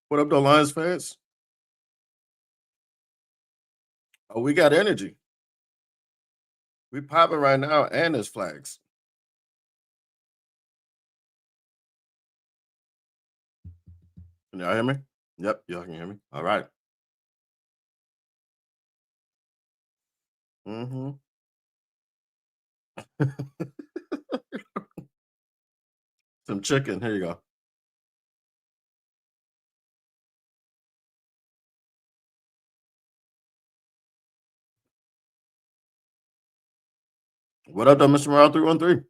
What up, the Lions fans? Oh, we got energy. We popping right now, and there's flags. Can y'all hear me? Yep, y'all can hear me. All right. Mm-hmm. Some chicken. Here you go. What up, though, Mr. Morale 313?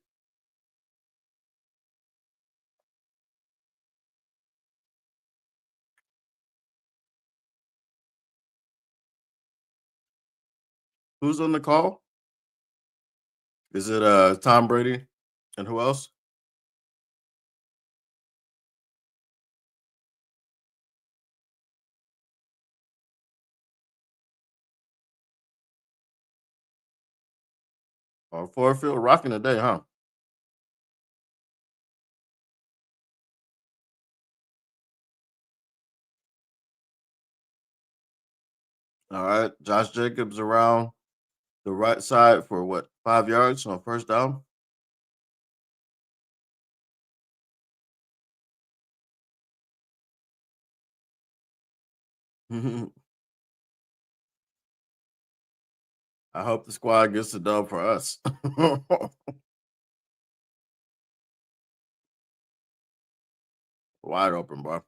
Who's on the call? Is it Tom Brady? And who else? Oh, Ford Field rocking today, huh? All right. Josh Jacobs around the right side for what? 5 yards on first down. I hope the squad gets the dub for us. Wide open, bro.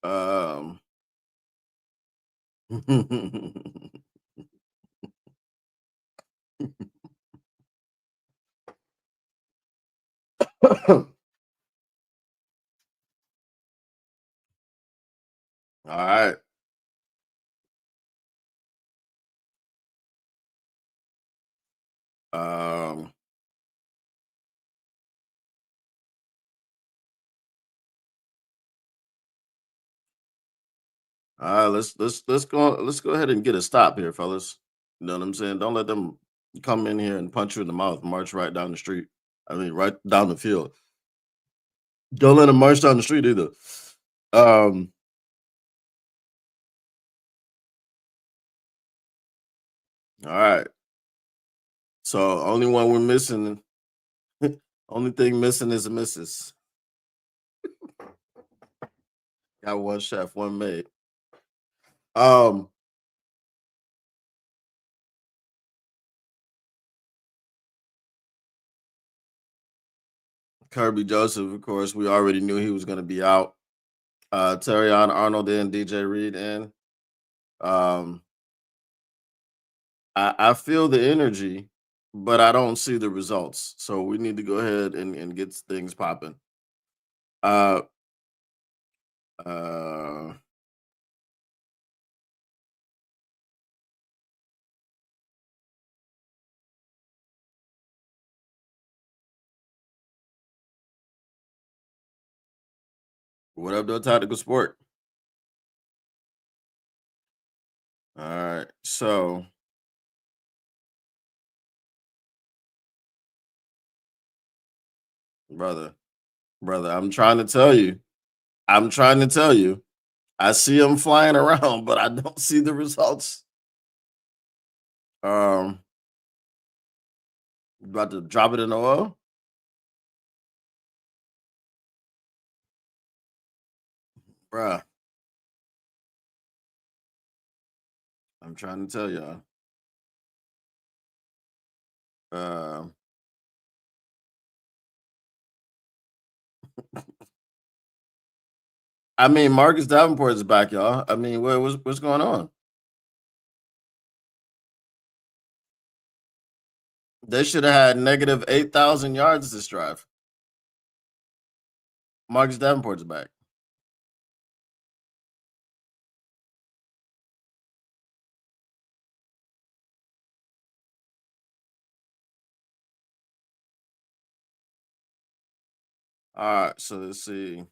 Um, all right. Um, all right, let's go ahead and get a stop here, fellas. You know what I'm saying? Don't let them come in here and punch you in the mouth, march right down the street. I mean, right down the field. Don't let them march down the street either. Um, all right. So only one we're missing. Only thing missing is a missus. Got one chef, one maid. Um, Kirby Joseph, of course, we already knew he was going to be out. Terrion Arnold in, DJ Reed in. Um, I feel the energy, but I don't see the results. So we need to go ahead and get things popping. Uh, uh, what up, though, Tactical Sport? All right. So, brother, brother, I'm trying to tell you. I'm trying to tell you. I see them flying around, but I don't see the results. Um, about to drop it in the oil, bruh. I'm trying to tell y'all. Um, I mean, Marcus Davenport is back, y'all. I mean, what's going on? They should have had negative 8,000 yards this drive. Marcus Davenport's back. All right, so let's see.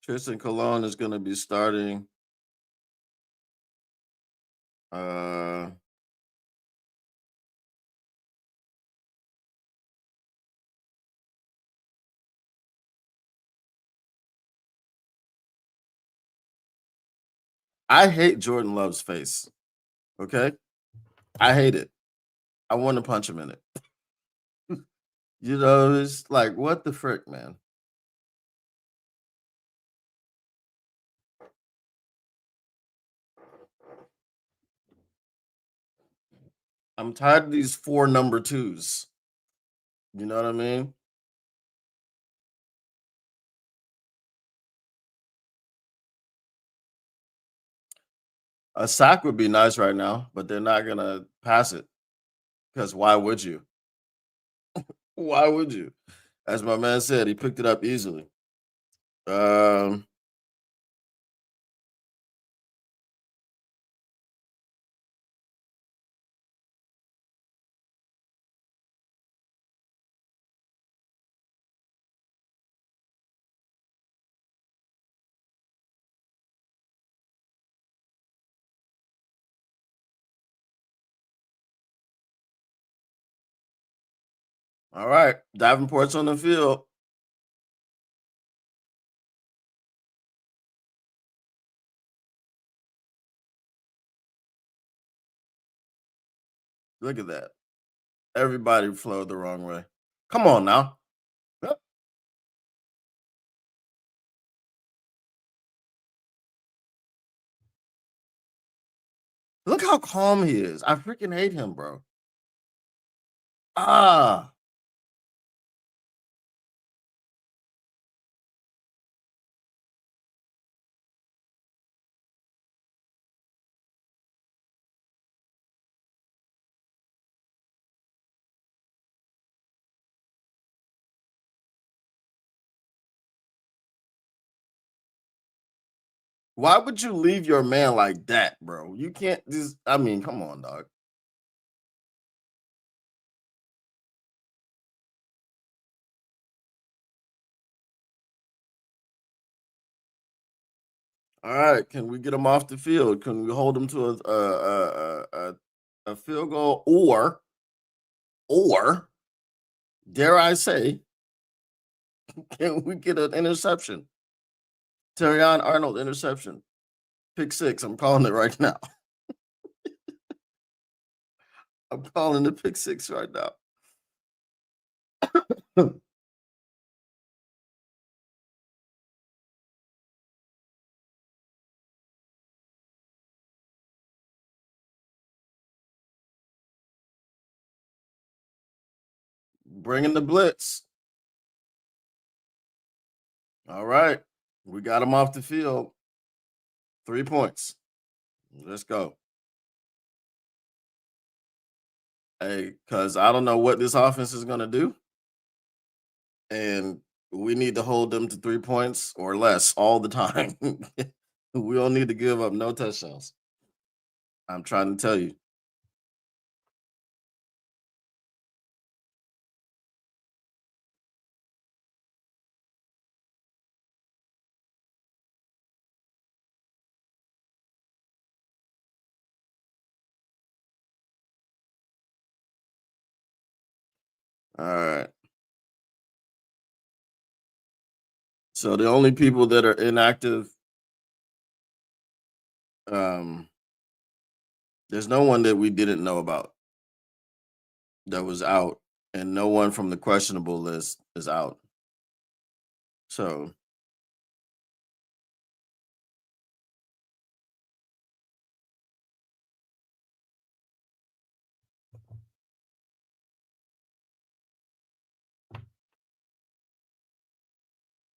Tristan Colon is going to be starting. Uh, I hate Jordan Love's face. Okay, I hate it. I want to punch him in it. It's like what the frick, man. I'm tired of these four number twos. You know what I mean? A sack would be nice right now, but they're not gonna pass it because why would you? Why would you? As my man said, he picked it up easily. Um, all right, Davenport's on the field. Look at that. Everybody flowed the wrong way. Come on now. Yep. Look how calm he is. I freaking hate him, bro. Ah, why would you leave your man like that, bro? You can't just. I mean, come on, dog. All right, can we get him off the field? Can we hold him to a field goal, or dare I say, can we get an interception? Terrion Arnold interception, pick six. I'm calling it right now. I'm calling the pick six right now. Bringing the blitz. All right, we got him off the field. 3 points. Let's go. Hey, because I don't know what this offense is going to do. And we need to hold them to 3 points or less all the time. We don't need to give up no touchdowns. I'm trying to tell you. All right. So the only people that are inactive, um, there's no one that we didn't know about that was out, and no one from the questionable list is out. So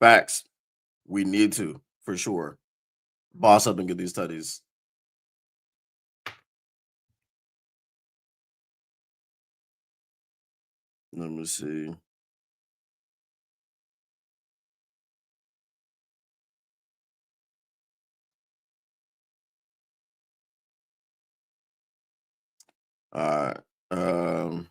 facts. We need to for sure boss up and get these studies. Let me see. All right. Um,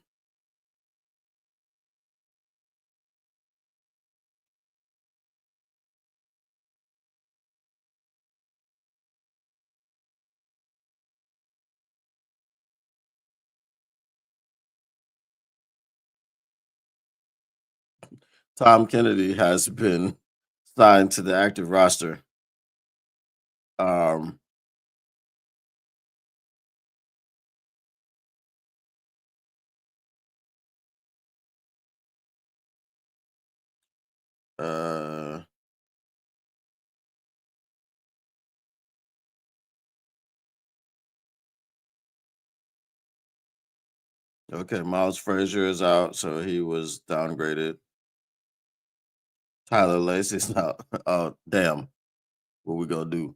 Tom Kennedy has been signed to the active roster. Um, uh, okay, Miles Frazier is out, so he was downgraded. Tyler Lacey's out. Oh, damn. What we gonna do?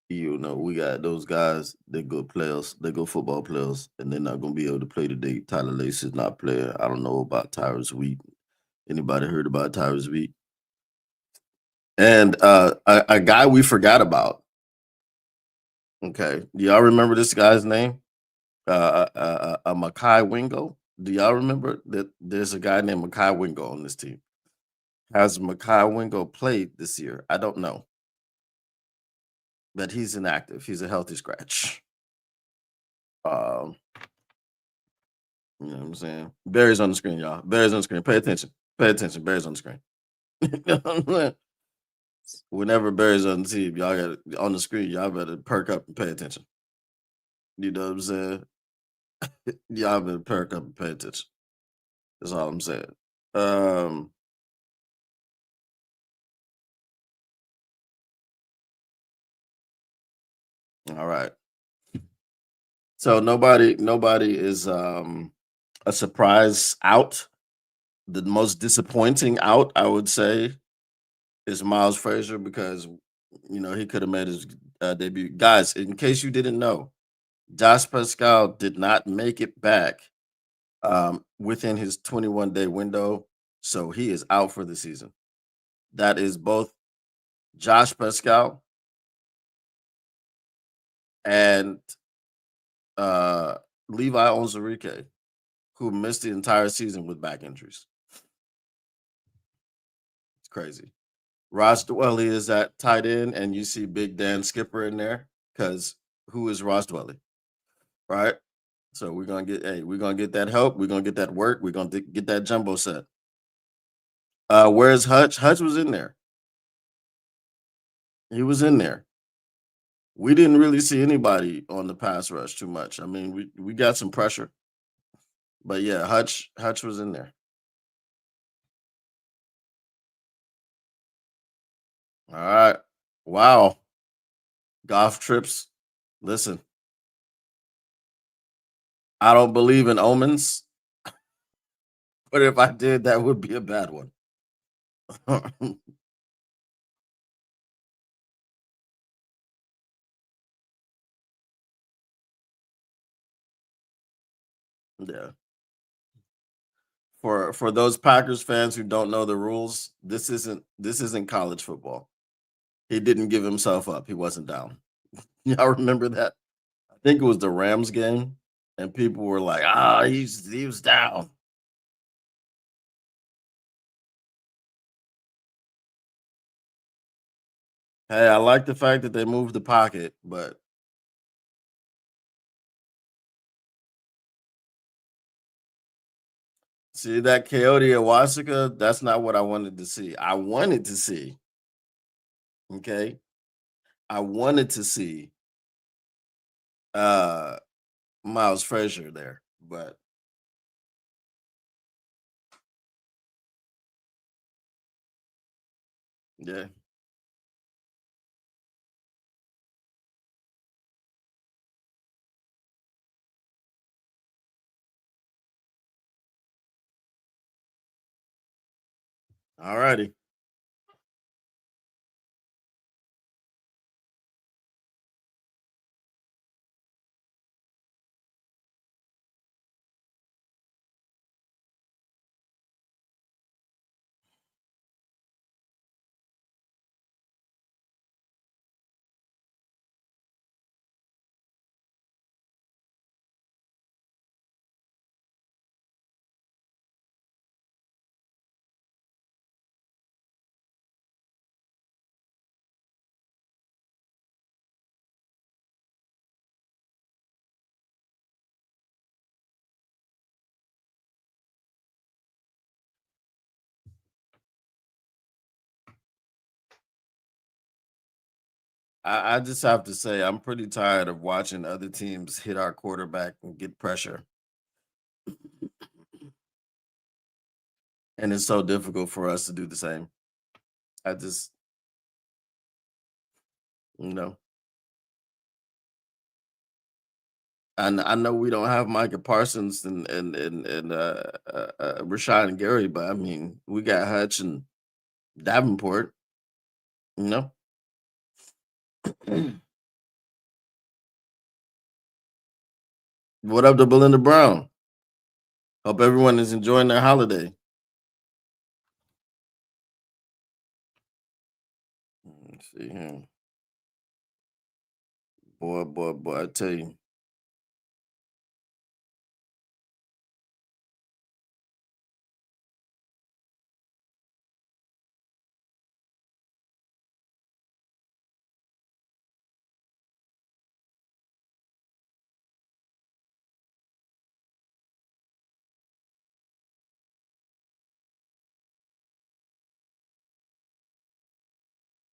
We got those guys. They're good players. They're good football players, and they're not gonna be able to play today. Tyler Lacey's not playing. I don't know about Tyrus Wheat. Anybody heard about Tyrus Wheat? And a guy we forgot about. Okay, do y'all remember this guy's name? Makai Wingo. Do y'all remember that there's a guy named Makai Wingo on this team? Has Makai Wingo played this year? I don't know, but he's inactive. He's a healthy scratch. Um, you know what I'm saying? Barry's on the screen, y'all. Barry's on the screen. Pay attention. Pay attention. Barry's on the screen. You know what I'm saying? Whenever Barry's on the team, y'all got on the screen. Y'all better perk up and pay attention. You know what I'm saying? Y'all better perk up and pay attention. That's all I'm saying. Um, all right. So nobody is a surprise out. The most disappointing out, I would say, is Miles Frazier because he could have made his debut. Guys, in case you didn't know, Josh Pascal did not make it back within his 21-day window, so he is out for the season. That is both Josh Pascal and uh, Levi Onwuzurike, who missed the entire season with back injuries. It's crazy. Ross Dwelly is at tight end, and you see Big Dan Skipper in there because who is Ross Dwelly, right? So we're gonna get that help. We're gonna get that work. We're gonna get that jumbo set. Where's Hutch? Hutch was in there. He was in there. We didn't really see anybody on the pass rush too much. I mean, we got some pressure, but yeah, Hutch was in there. All right. Wow. Golf trips. Listen, I don't believe in omens, but if I did, that would be a bad one. Yeah. For those Packers fans who don't know the rules, this isn't college football. He didn't give himself up. He wasn't down. Y'all remember that? I think it was the Rams game, and people were like, "Ah, he was down." Hey, I like the fact that they moved the pocket, but see that Coyote Awasika, that's not what I wanted to see. I wanted to see, okay? I wanted to see uh Miles Frazier there, but yeah. All righty. I just have to say I'm pretty tired of watching other teams hit our quarterback and get pressure, and it's so difficult for us to do the same. I just, you know, I know we don't have Micah Parsons and Rashawn Gary, but I mean we got Hutch and Davenport. You know, what up to Belinda Brown? Hope everyone is enjoying their holiday. Let's see here, boy. I tell you,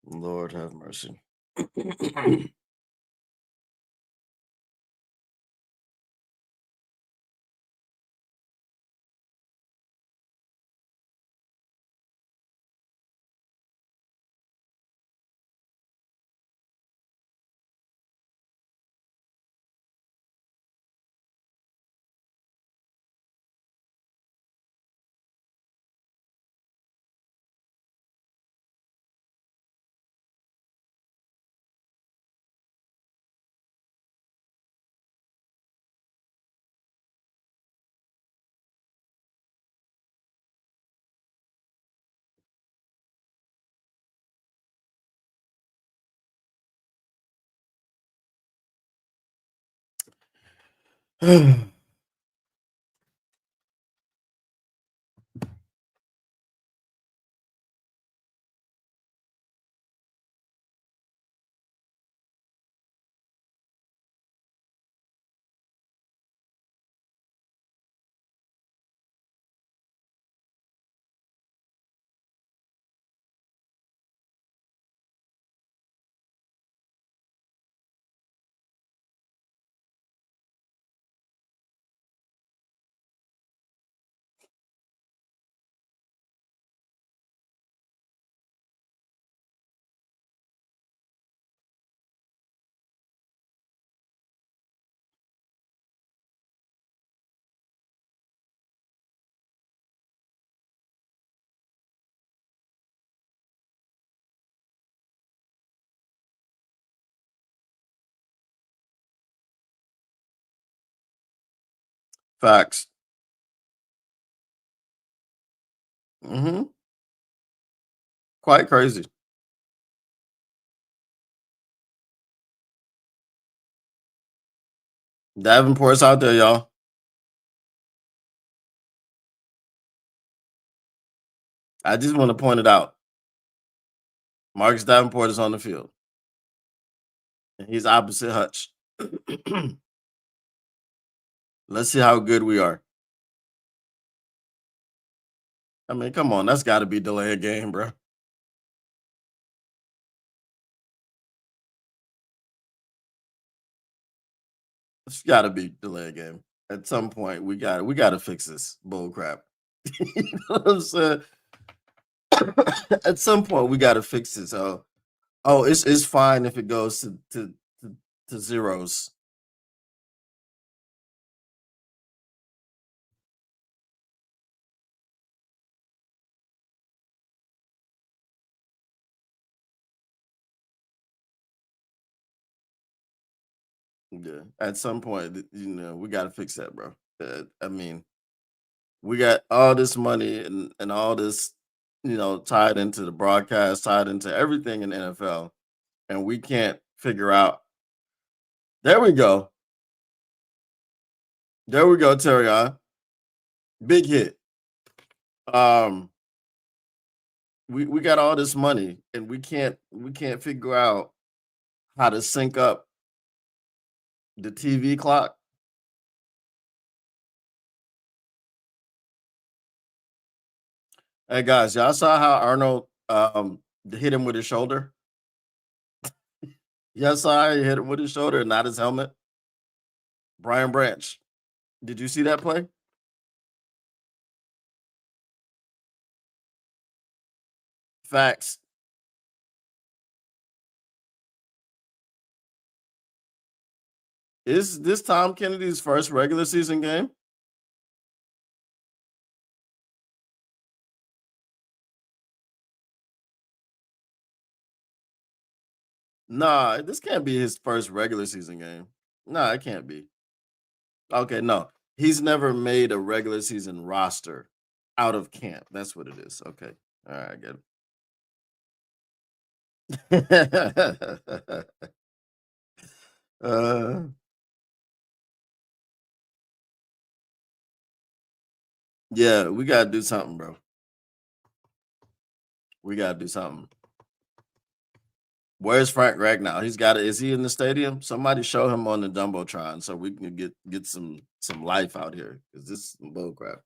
Lord have mercy. Facts. Hmm. Quite crazy. Davenport's out there, y'all. I just want to point it out. Marcus Davenport is on the field, and he's opposite Hutch. Let's see how good we are. I mean, come on, that's got to be delay a game, bro. It's got to be delay a game. At some point, we got to fix this bull crap. You know what I'm saying? At some point, we got to fix this. Oh, it's fine if it goes to zeros. Yeah. At some point, we got to fix that, bro. I mean, we got all this money and all this, tied into the broadcast, tied into everything in the NFL, and we can't figure out. There we go. There we go, Terry. Big hit. Um, we got all this money, and we can't figure out how to sync up the TV clock. Hey guys, y'all saw how Arnold hit him with his shoulder? Yes, I hit him with his shoulder, not his helmet. Brian Branch. Did you see that play? Facts. Is this Tom Kennedy's first regular season game? Nah, this can't be his first regular season game. Nah, it can't be. Okay, no. He's never made a regular season roster out of camp. That's what it is. Okay. All right, I get it. uh, yeah, we gotta do something, bro. We gotta do something. Where's Frank Ragnow? He's got it. Is he in the stadium? Somebody show him on the jumbotron so we can get some life out here because this is some bull crap.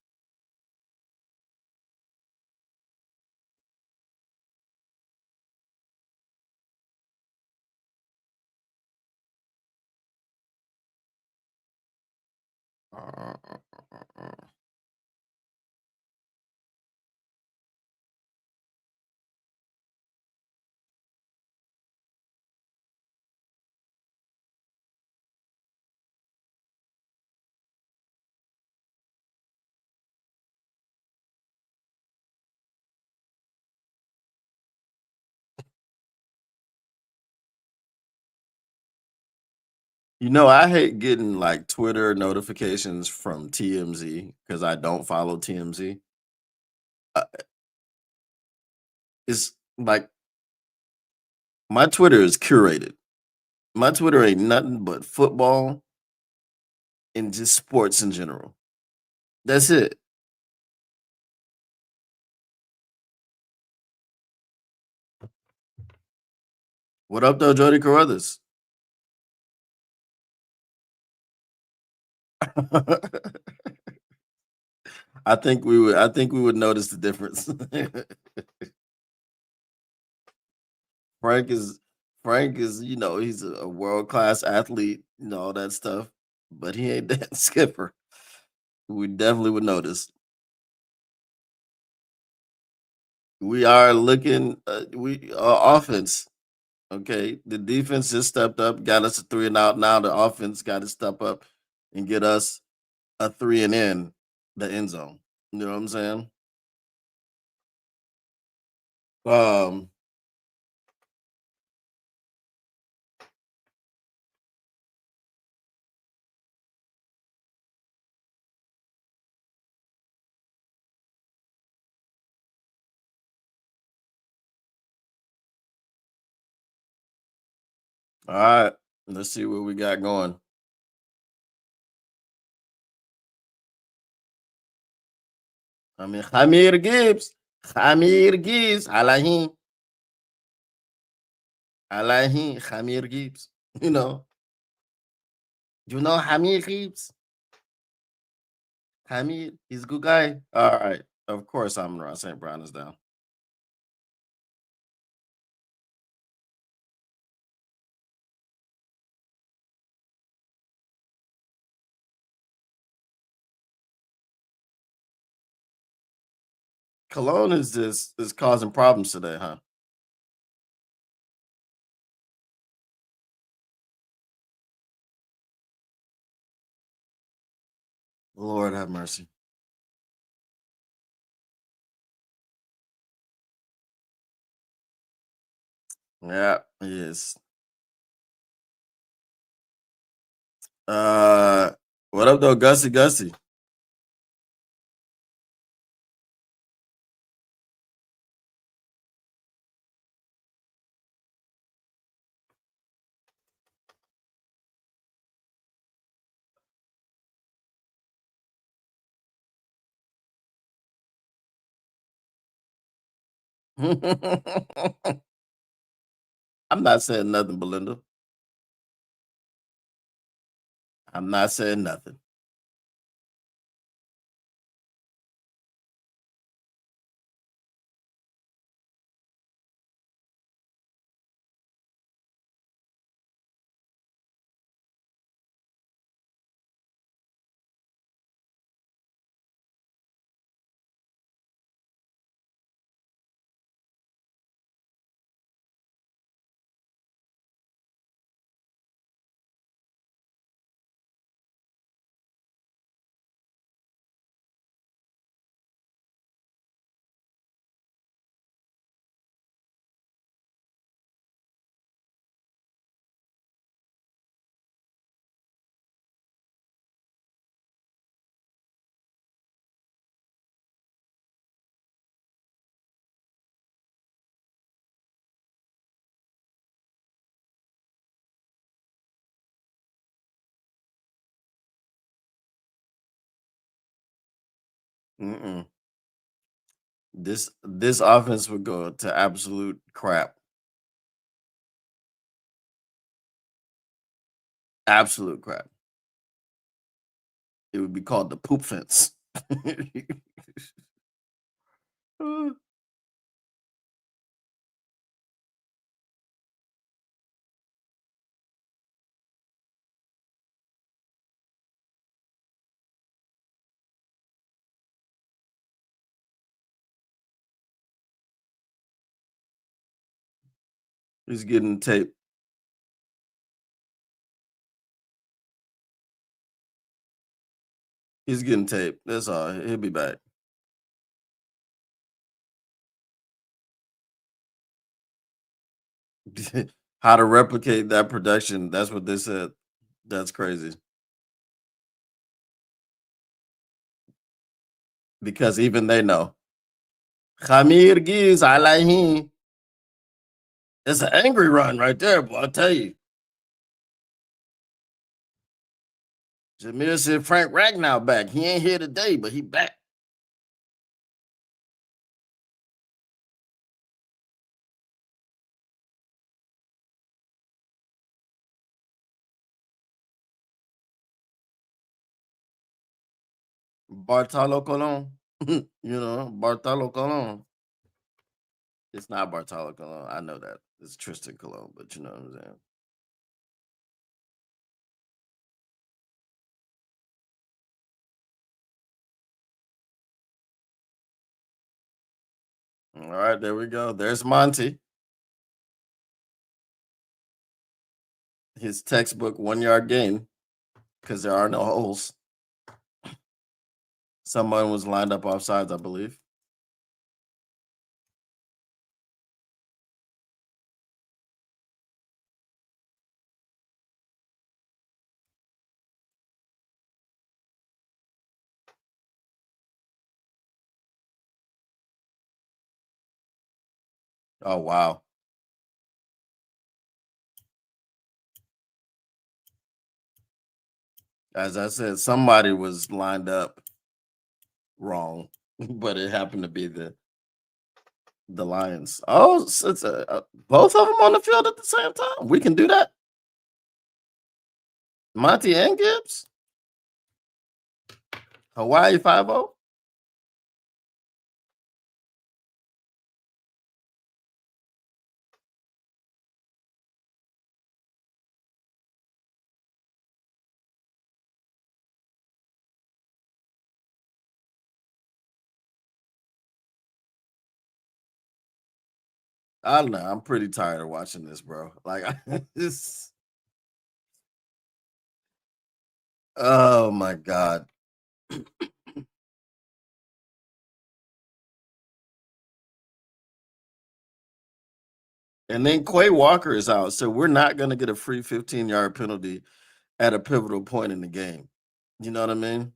I hate getting like Twitter notifications from TMZ because I don't follow TMZ. Uh, it's like my Twitter is curated. My Twitter ain't nothing but football and just sports in general. That's it. What up, though, Jody Carruthers? I think we would notice the difference. Frank is he's a world class athlete, all that stuff, but he ain't that skipper. We definitely would notice. We are looking we offense. Okay. The defense just stepped up, got us a three and out. Now the offense got to step up and get us a three and in the end zone. You know what I'm saying? Um, all right. Let's see what we got going. I mean, Hamir Gibbs. Hamir Gibbs. Alahin Hamir Gibbs. You know. You know Hamir Gibbs? Hamid, he's a good guy. All right. Of course, Amon-Ra St. Brown is down. Cologne is causing problems today, huh? Lord have mercy. Yeah, he is. Uh, what up, though, Gussie? Gussie. I'm not saying nothing, Belinda. I'm not saying nothing. Mm-mm. This offense would go to absolute crap. Absolute crap. It would be called the poop fence. He's getting tape. He's getting tape. That's all. He'll be back. How to replicate that production. That's what they said. That's crazy. Because even they know. Khamir Giz Alahi. It's an angry run right there, boy. I'll tell you. Jameer said Frank Ragnow back. He ain't here today, but he back. Bartolo Colon. Bartolo Colon. It's not Bartolo Colon. I know that. It's Tristan Colon, but you know what I'm saying. All right, there we go. There's Monty. His textbook 1 yard gain because there are no holes. Someone was lined up off sides, I believe. Oh wow. As I said, somebody was lined up wrong, but it happened to be the Lions. Oh, so it's both of them on the field at the same time. We can do that. Monty and Gibbs. Hawaii 5-0. I don't know. I'm pretty tired of watching this, bro. Like, this. Oh my god. And then Quay Walker is out, so we're not going to get a free 15-yard penalty at a pivotal point in the game. You know what I mean?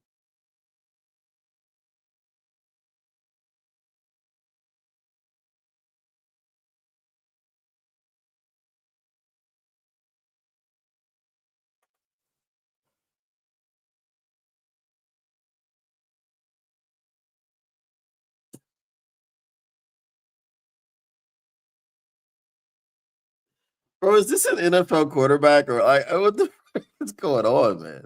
Bro, is this an NFL quarterback or like what the what's going on, man?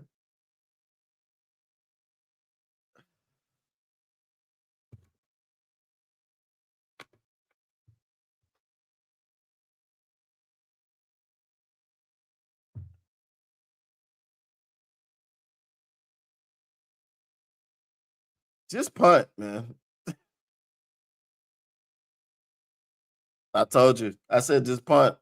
Just punt, man. I told you. I said just punt.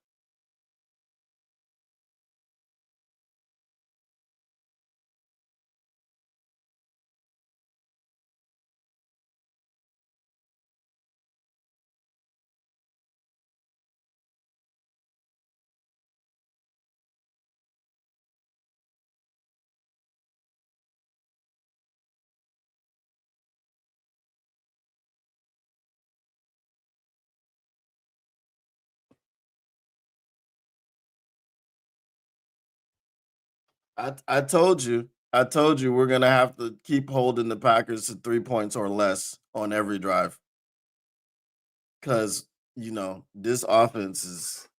I told you. I told you we're gonna have to keep holding the Packers to 3 points or less on every drive because this offense is.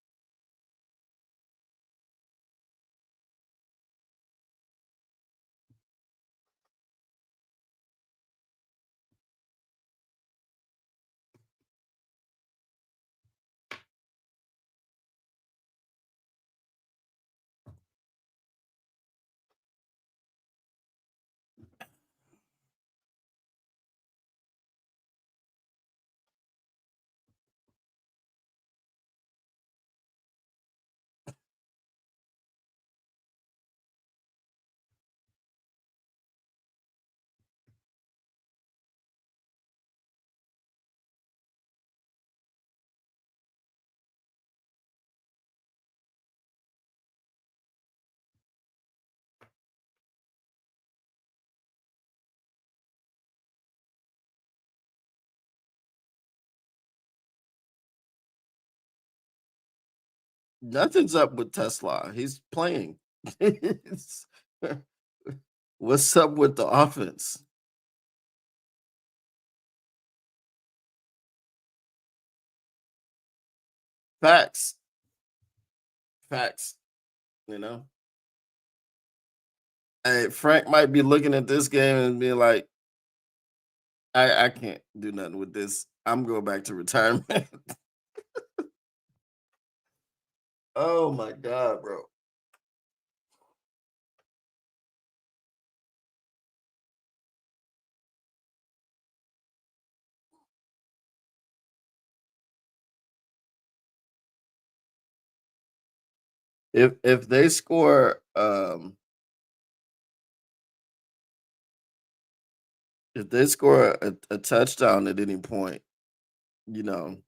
Nothing's up with Tesla. He's playing. It's- What's up with the offense? Facts. Facts. You know, hey, Frank might be looking at this game and being like, I can't do nothing with this. I'm going back to retirement. Oh my God, bro. If they score if they score a touchdown at any point, you know,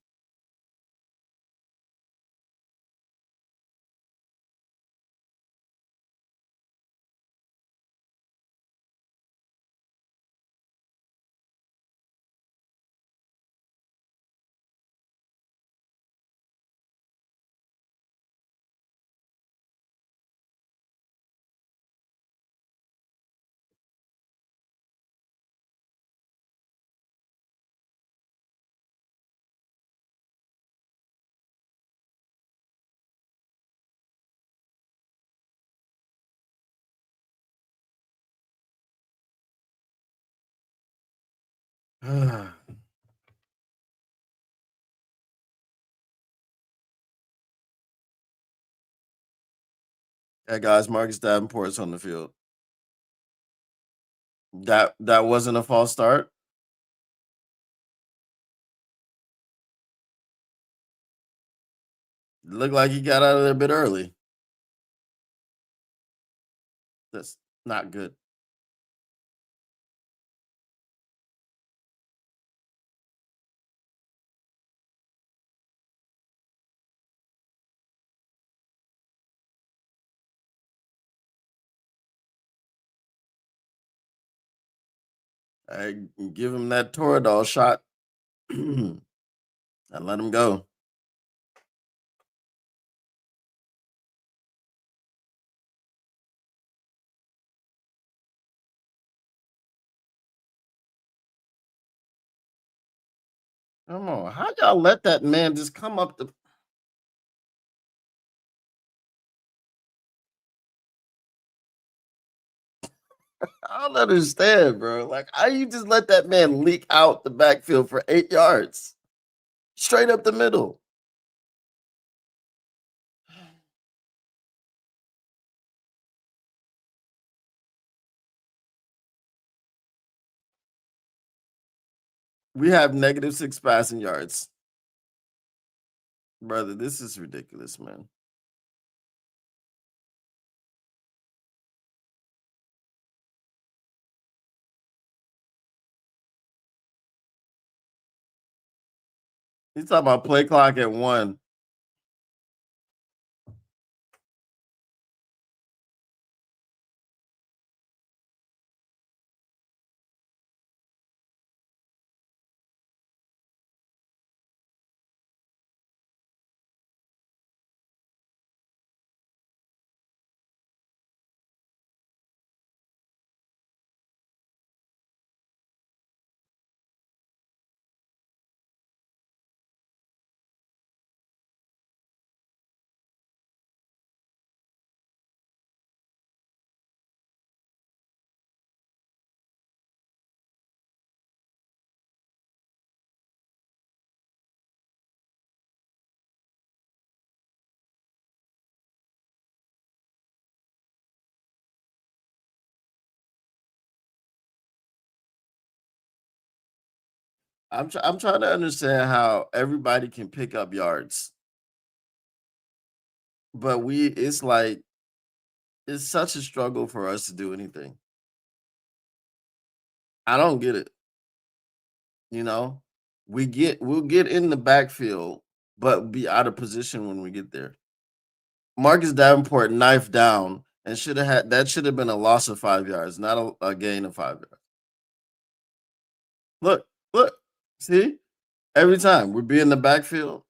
that guy's Marcus Davenport's on the field. That wasn't a false start. Looked like he got out of there a bit early. That's not good. I give him that Toradol shot and let him go. Come on, how y'all let that man just come up the? I don't understand, bro. Like, how you just let that man leak out the backfield for 8 yards, straight up the middle? We have -6 passing yards, brother. This is ridiculous, man. He's talking about play clock at 1. I'm trying to understand how everybody can pick up yards, but it's like it's such a struggle for us to do anything. I don't get it, you know? We'll get in the backfield, but be out of position when we get there. Marcus Davenport knifed down and should have been a loss of 5 yards, not a gain of 5 yards. Look, look, see? Every time we be in the backfield,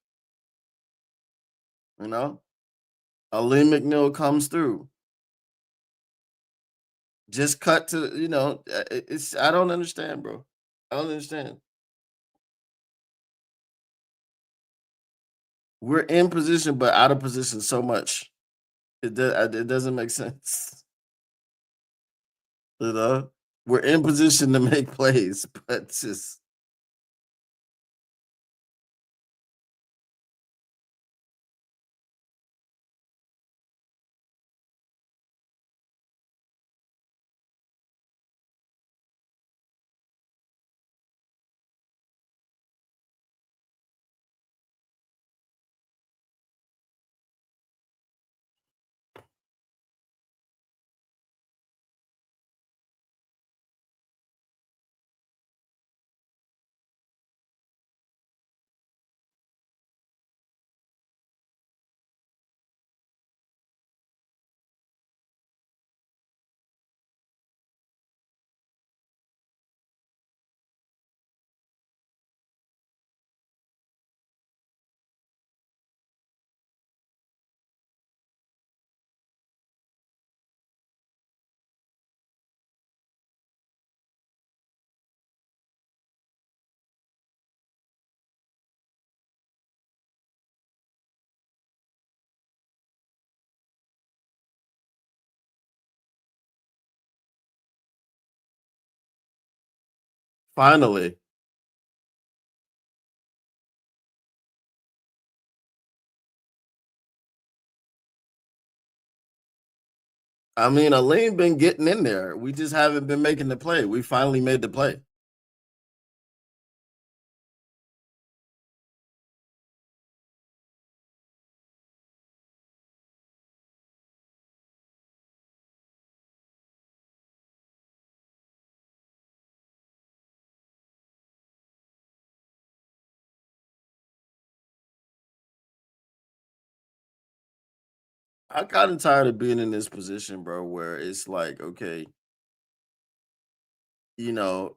you know, Ali McNeil comes through. Just cut to, it's I don't understand, bro. I don't understand. We're in position, but out of position so much. It doesn't make sense. You know, we're in position to make plays, but just finally. I mean, Aleem been getting in there. We just haven't been making the play. We finally made the play. I got tired of being in this position, bro, where it's like, okay, you know,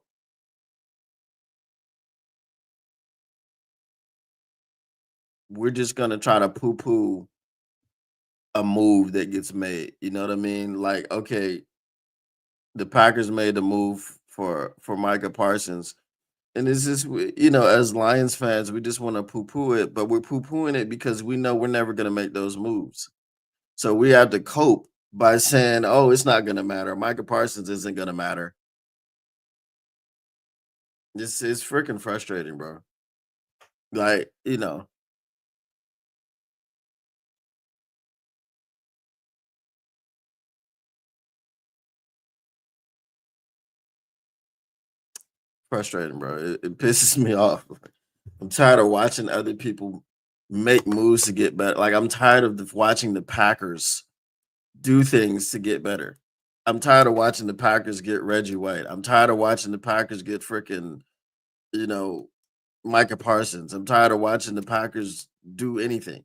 we're just gonna try to poo-poo a move that gets made. You know what I mean? Like, okay, the Packers made the move for Micah Parsons. And it's just, as Lions fans, we just want to poo-poo it, but we're poo-pooing it because we know we're never going to make those moves. So we have to cope by saying, "Oh, it's not going to matter. Micah Parsons isn't going to matter." This is freaking frustrating, bro. Like, frustrating, bro. It pisses me off. I'm tired of watching other people make moves to get better. Like, I'm tired of watching the Packers do things to get better. I'm tired of watching the Packers get Reggie White. I'm tired of watching the Packers get freaking, you know, Micah Parsons. I'm tired of watching the Packers do anything.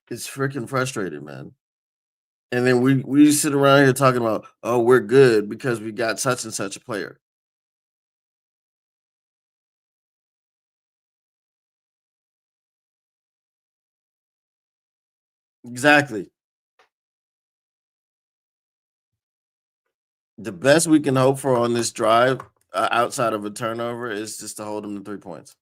It's freaking frustrating, man. And then we sit around here talking about, oh, we're good because we got such and such a player. Exactly. The best we can hope for on this drive, outside of a turnover, is just to hold them to 3 points.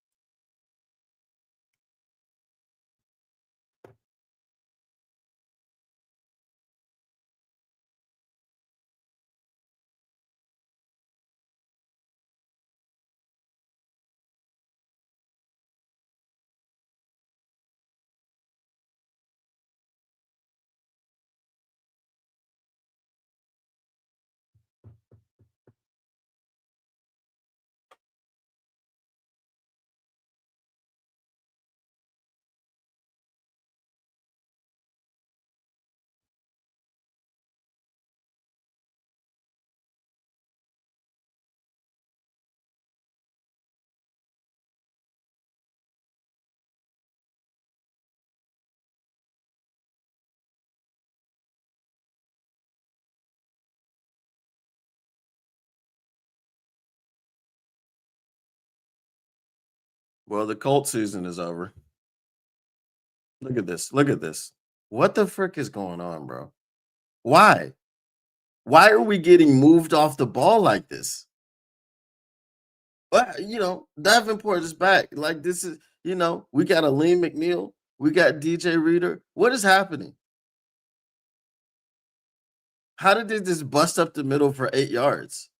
Well, the Colt season is over. Look at this. Look at this. What the frick is going on, bro? Why? Why are we getting moved off the ball like this? But Davenport is back. Like this is, we got a Lee McNeil, we got DJ Reader. What is happening? How did they just bust up the middle for 8 yards?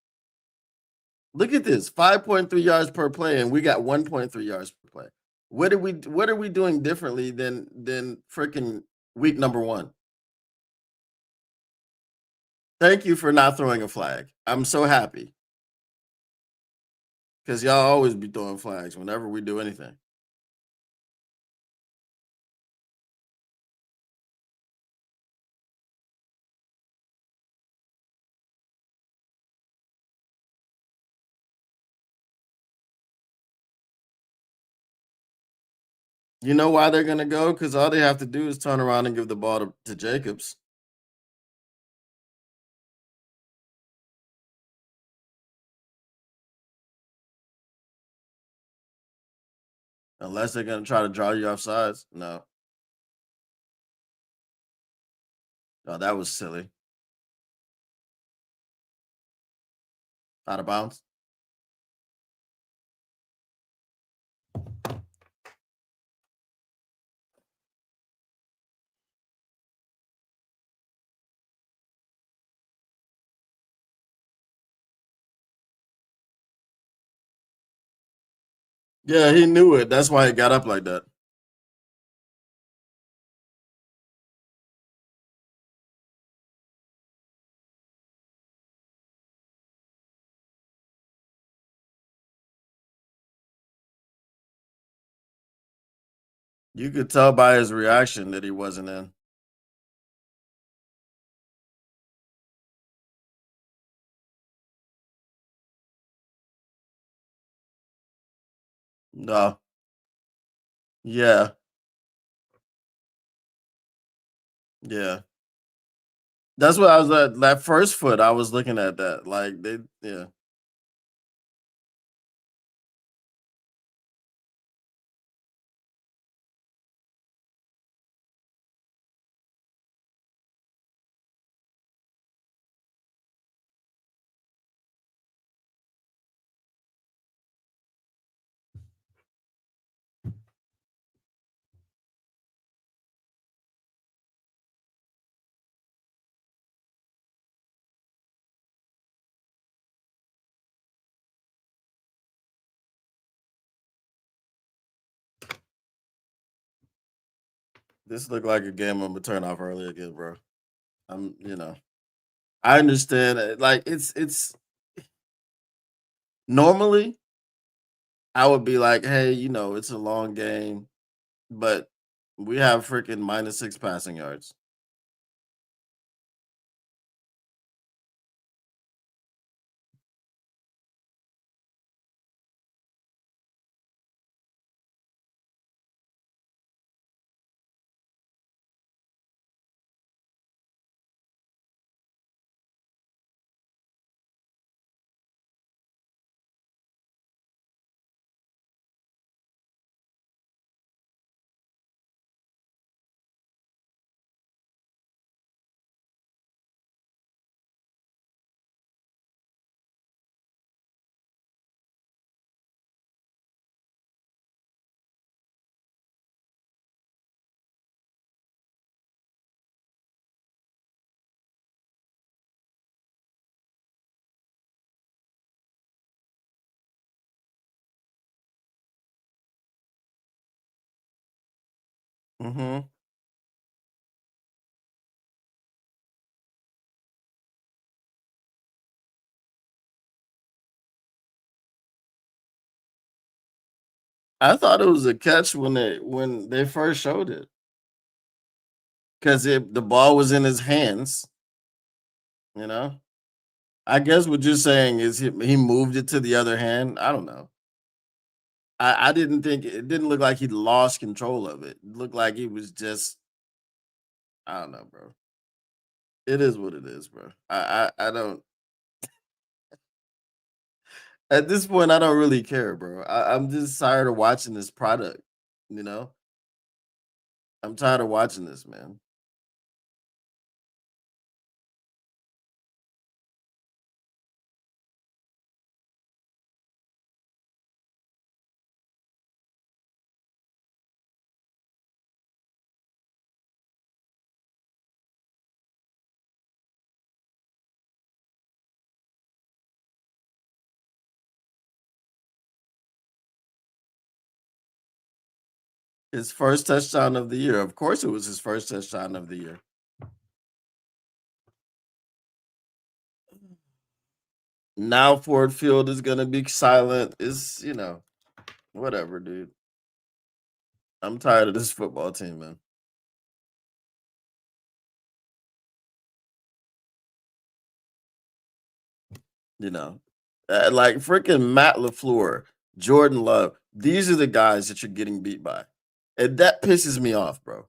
Look at this, 5.3 yards per play, and we got 1.3 yards per play. What are we doing differently than freaking week number one? Thank you for not throwing a flag. I'm so happy because y'all always be throwing flags whenever we do anything. You know why they're gonna go? Because all they have to do is turn around and give the ball to Jacobs. Unless they're gonna try to draw you off sides. No. Oh, that was silly. Out of bounds. Yeah, he knew it. That's why he got up like that. You could tell by his reaction that he wasn't in. No. Yeah. Yeah. That's what I was at. That first foot, I was looking at that. Like they yeah. This looked like a game I'm gonna turn off early again, bro. I understand like it's normally I would be like, hey, it's a long game, but we have freaking -6 passing yards. Hmm. I thought it was a catch when they first showed it because the ball was in his hands. You know, I guess what you're saying is he moved it to the other hand. I don't know. I didn't think it didn't look like he lost control of it. It looked like he was just I don't know, bro. It is what it is, bro. I don't At this point, I don't really care, bro. I'm just tired of watching this product, you know? I'm tired of watching this, man. His first touchdown of the year. Of course, it was his first touchdown of the year. Now Ford Field is gonna be silent. Is whatever, dude. I'm tired of this football team, man. You know, like freaking Matt Lafleur, Jordan Love. These are the guys that you're getting beat by, and that pisses me off, bro.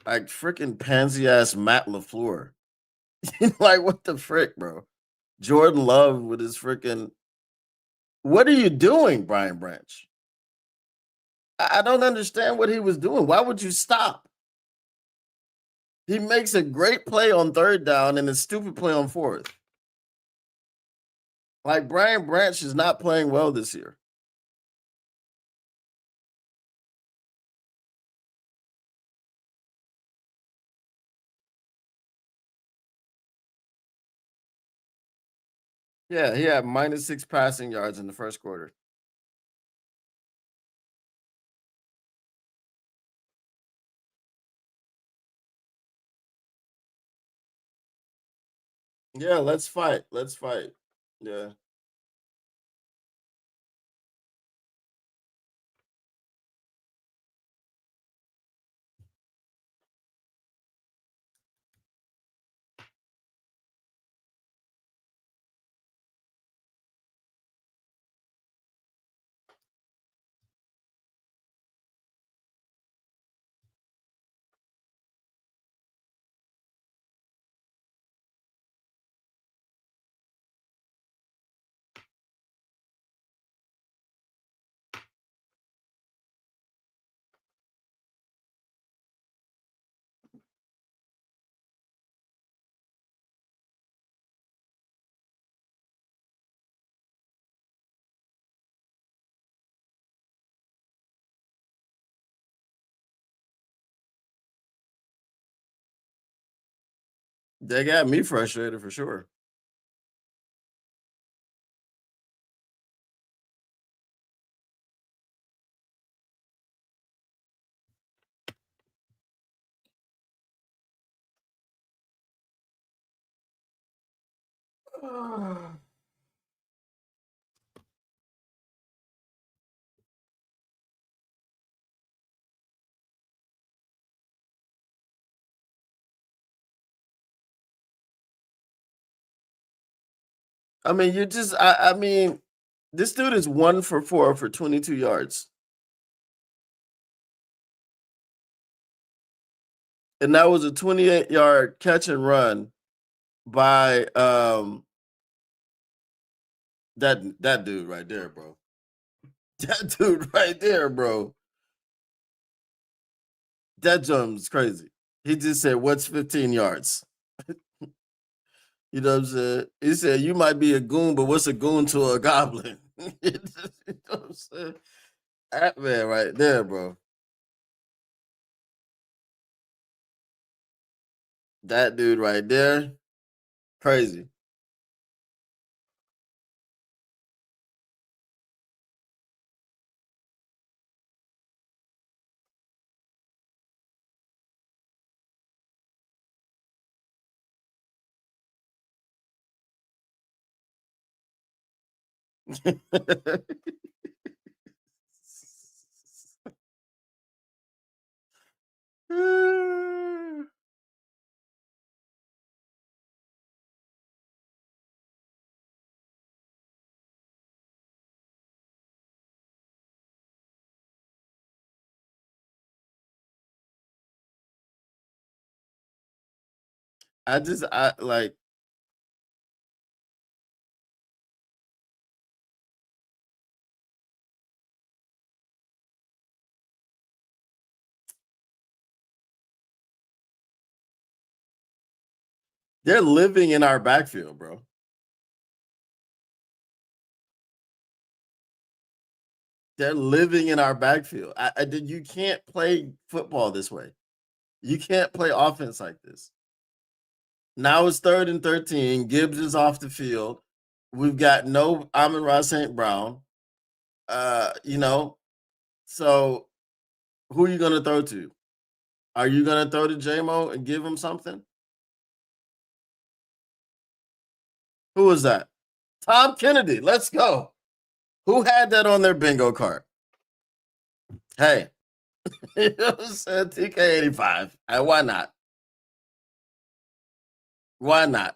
Like freaking pansy ass Matt Lafleur. Like what the frick, bro? Jordan Love with his freaking. What are you doing, Brian Branch? I don't understand what he was doing. Why would you stop? He makes a great play on third down and a stupid play on fourth. Like Brian Branch is not playing well this year. Yeah, he had -6 passing yards in the first quarter. Yeah, let's fight. Let's fight. Yeah. They got me frustrated for sure. I mean, you just I mean, this dude is 1 for 4 for 22 yards. And that was a 28-yard catch and run by that dude right there, bro. That dude right there, bro. That jump is crazy. He just said, "What's 15 yards?" You know what I'm saying? He said, "You might be a goon, but what's a goon to a goblin?" You know what I'm saying? That man right there, bro. That dude right there, crazy. I like They're living in our backfield, bro. They're living in our backfield. You can't play football this way. You can't play offense like this. Now it's 3rd and 13. Gibbs is off the field. We've got no Amon-Ra St. Brown. You know, so who are you gonna throw to? Are you gonna throw to JMO and give him something? Who was that? Tom Kennedy. Let's go. Who had that on their bingo card? Hey, it was TK85. Why not? Why not?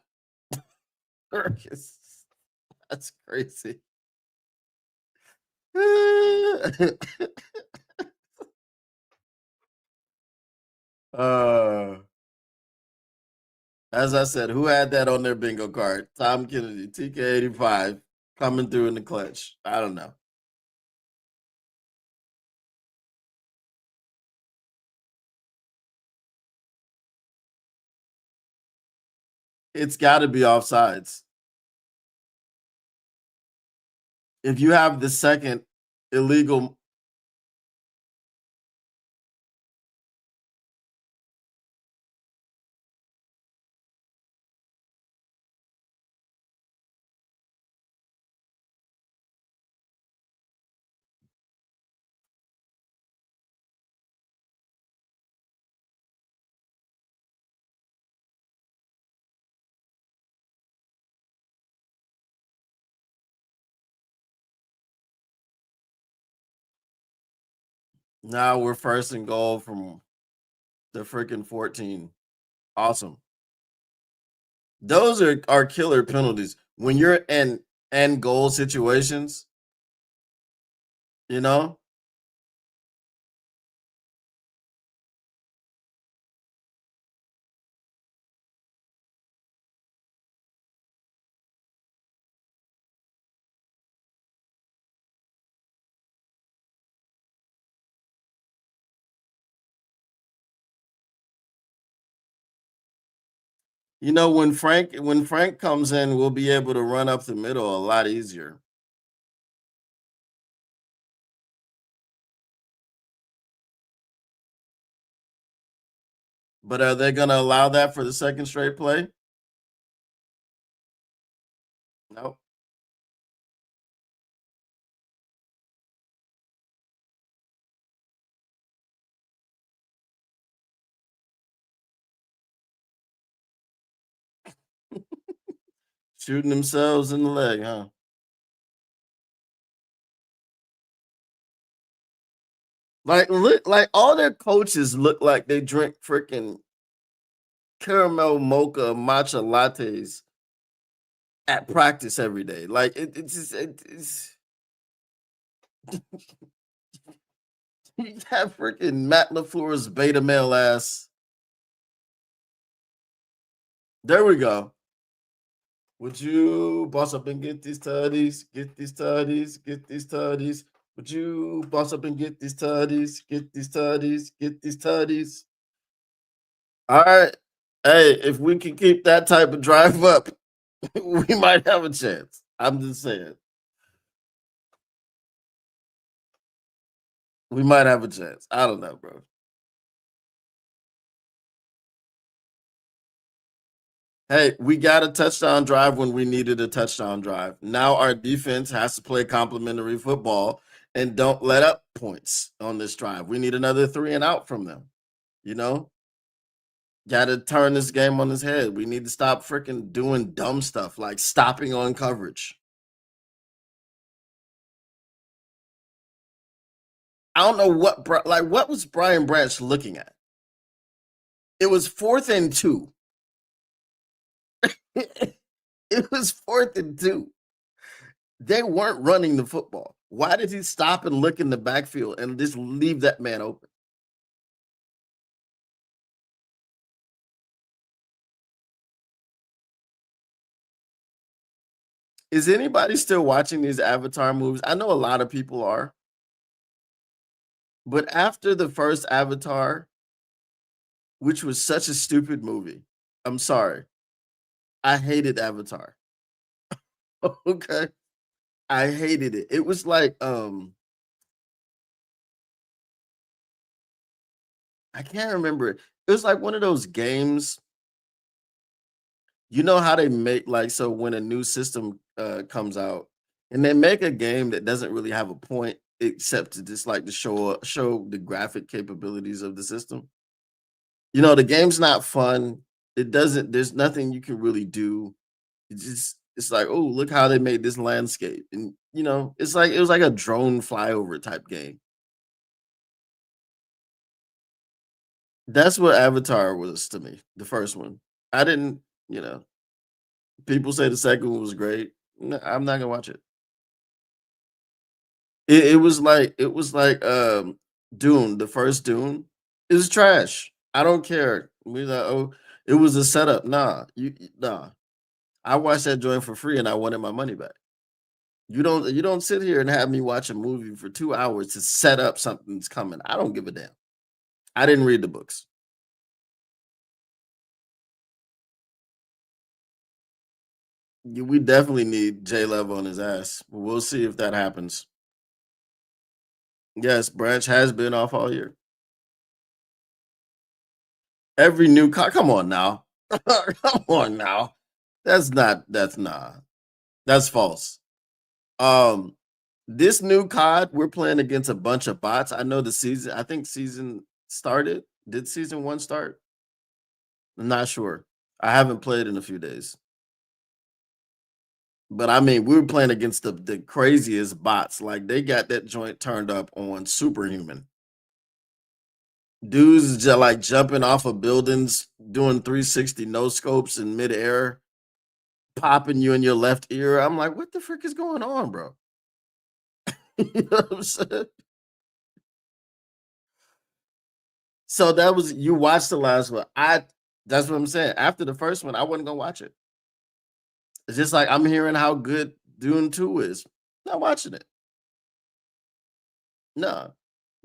That's crazy. uh, as I said, who had that on their bingo card? Tom Kennedy, TK85, coming through in the clutch. I don't know. It's got to be offsides. If you have the second illegal. Now we're 1st and goal from the freaking 14. Awesome. Those are killer penalties. When you're in end goal situations, you know? You know, when Frank comes in, we'll be able to run up the middle a lot easier. But are they gonna allow that for the second straight play? Nope. Shooting themselves in the leg, huh? Like all their coaches look like they drink freaking caramel mocha matcha lattes at practice every day. Like it's you have freaking Matt LaFleur's beta male ass. There we go. Would you boss up and get these tutties? Get these tutties? Get these tutties? Would you boss up and get these tutties? Get these tutties? Get these tutties? All right. Hey, if we can keep that type of drive up, we might have a chance. I'm just saying. We might have a chance. I don't know, bro. Hey, we got a touchdown drive when we needed a touchdown drive. Now our defense has to play complementary football and don't let up points on this drive. We need another 3 and out from them. You know, got to turn this game on its head. We need to stop freaking doing dumb stuff like stopping on coverage. I don't know what was Brian Branch looking at? It was 4th and 2. It was 4th and 2. They weren't running the football. Why did he stop and look in the backfield and just leave that man open? Is anybody still watching these Avatar movies? I know a lot of people are. But after the first Avatar, which was such a stupid movie, I'm sorry. I hated Avatar. Okay. I hated it. It was like, I can't remember it. It was like one of those games. You know how they make like so when a new system comes out and they make a game that doesn't really have a point except to just like to show the graphic capabilities of the system. You know, the game's not fun. It doesn't there's nothing you can really do. It's like, oh, look how they made this landscape. And you know, it's like it was like a drone flyover type game. That's what Avatar was to me, the first one. I didn't, you know, people say the second one was great. I'm not gonna watch it. It was like Dune, the first Dune. It was trash. I don't care. We like, oh, it was a setup. Nah. I watched that joint for free and I wanted my money back. You don't sit here and have me watch a movie for 2 hours to set up something's coming. I don't give a damn. I didn't read the books. We definitely need J Lev on his ass. We'll see if that happens. Yes, Branch has been off all year. Every new come on now. Come on now. That's nah. That's false. Um this new COD, we're playing against a bunch of bots. I know I think season started. Did season 1 start? I'm not sure. I haven't played in a few days. But I mean, we were playing against the craziest bots. Like they got that joint turned up on superhuman. Dudes like jumping off of buildings, doing 360 no scopes in midair, popping you in your left ear. I'm like, what the frick is going on, bro? You know what I'm saying? So that was you watched the last one. That's what I'm saying. After the first one, I wasn't gonna watch it. It's just like I'm hearing how good Dune 2 is. Not watching it. No.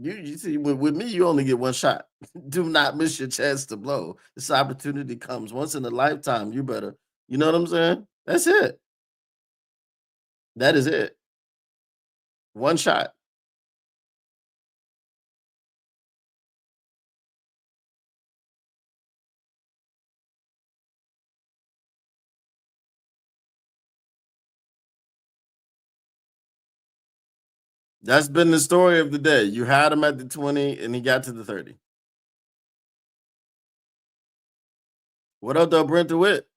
You see, with me, you only get one shot. Do not miss your chance to blow. This opportunity comes once in a lifetime. You better, you know what I'm saying? That's it. That is it. One shot. That's been the story of the day. You had him at the 20 and he got to the 30. What up, though, Brent DeWitt?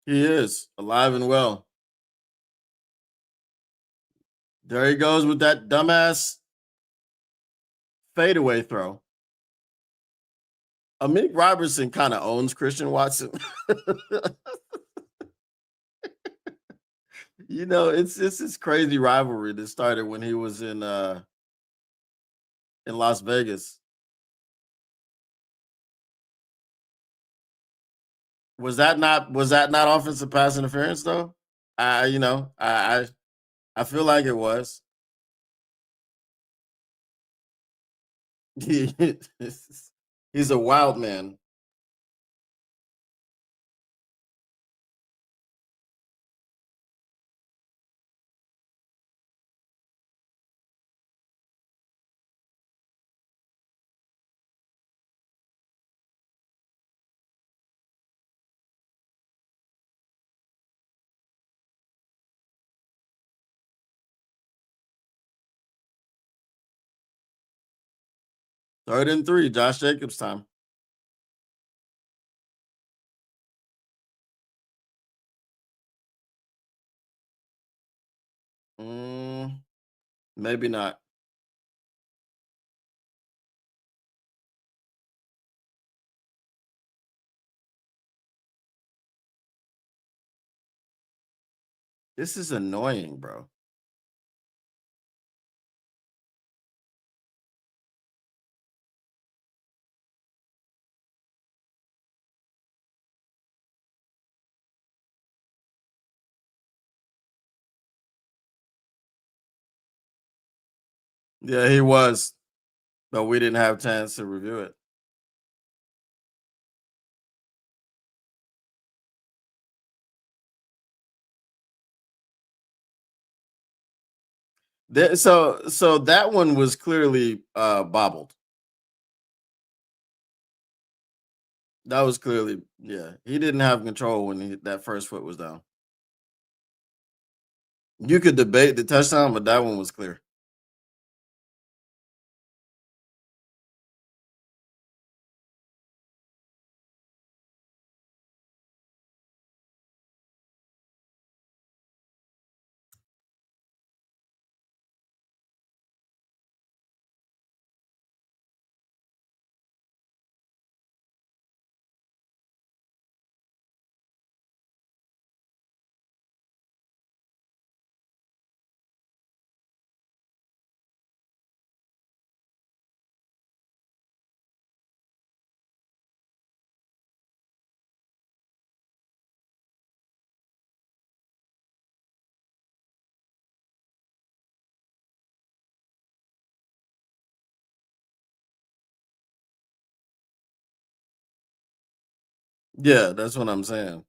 'He is alive and well. There he goes with that dumbass fadeaway throw. Amik Robertson kinda owns Christian Watson. You know, it's this crazy rivalry that started when he was in Las Vegas. Was that not offensive pass interference though? You know, I feel like it was. He's a wild man. 3rd and 3, Josh Jacobs time. Mm, maybe not. This is annoying, bro. Yeah, he was, but we didn't have a chance to review it. So that one was clearly bobbled. That was clearly, yeah. He didn't have control when that first foot was down. You could debate the touchdown, but that one was clear. Yeah, that's what I'm saying.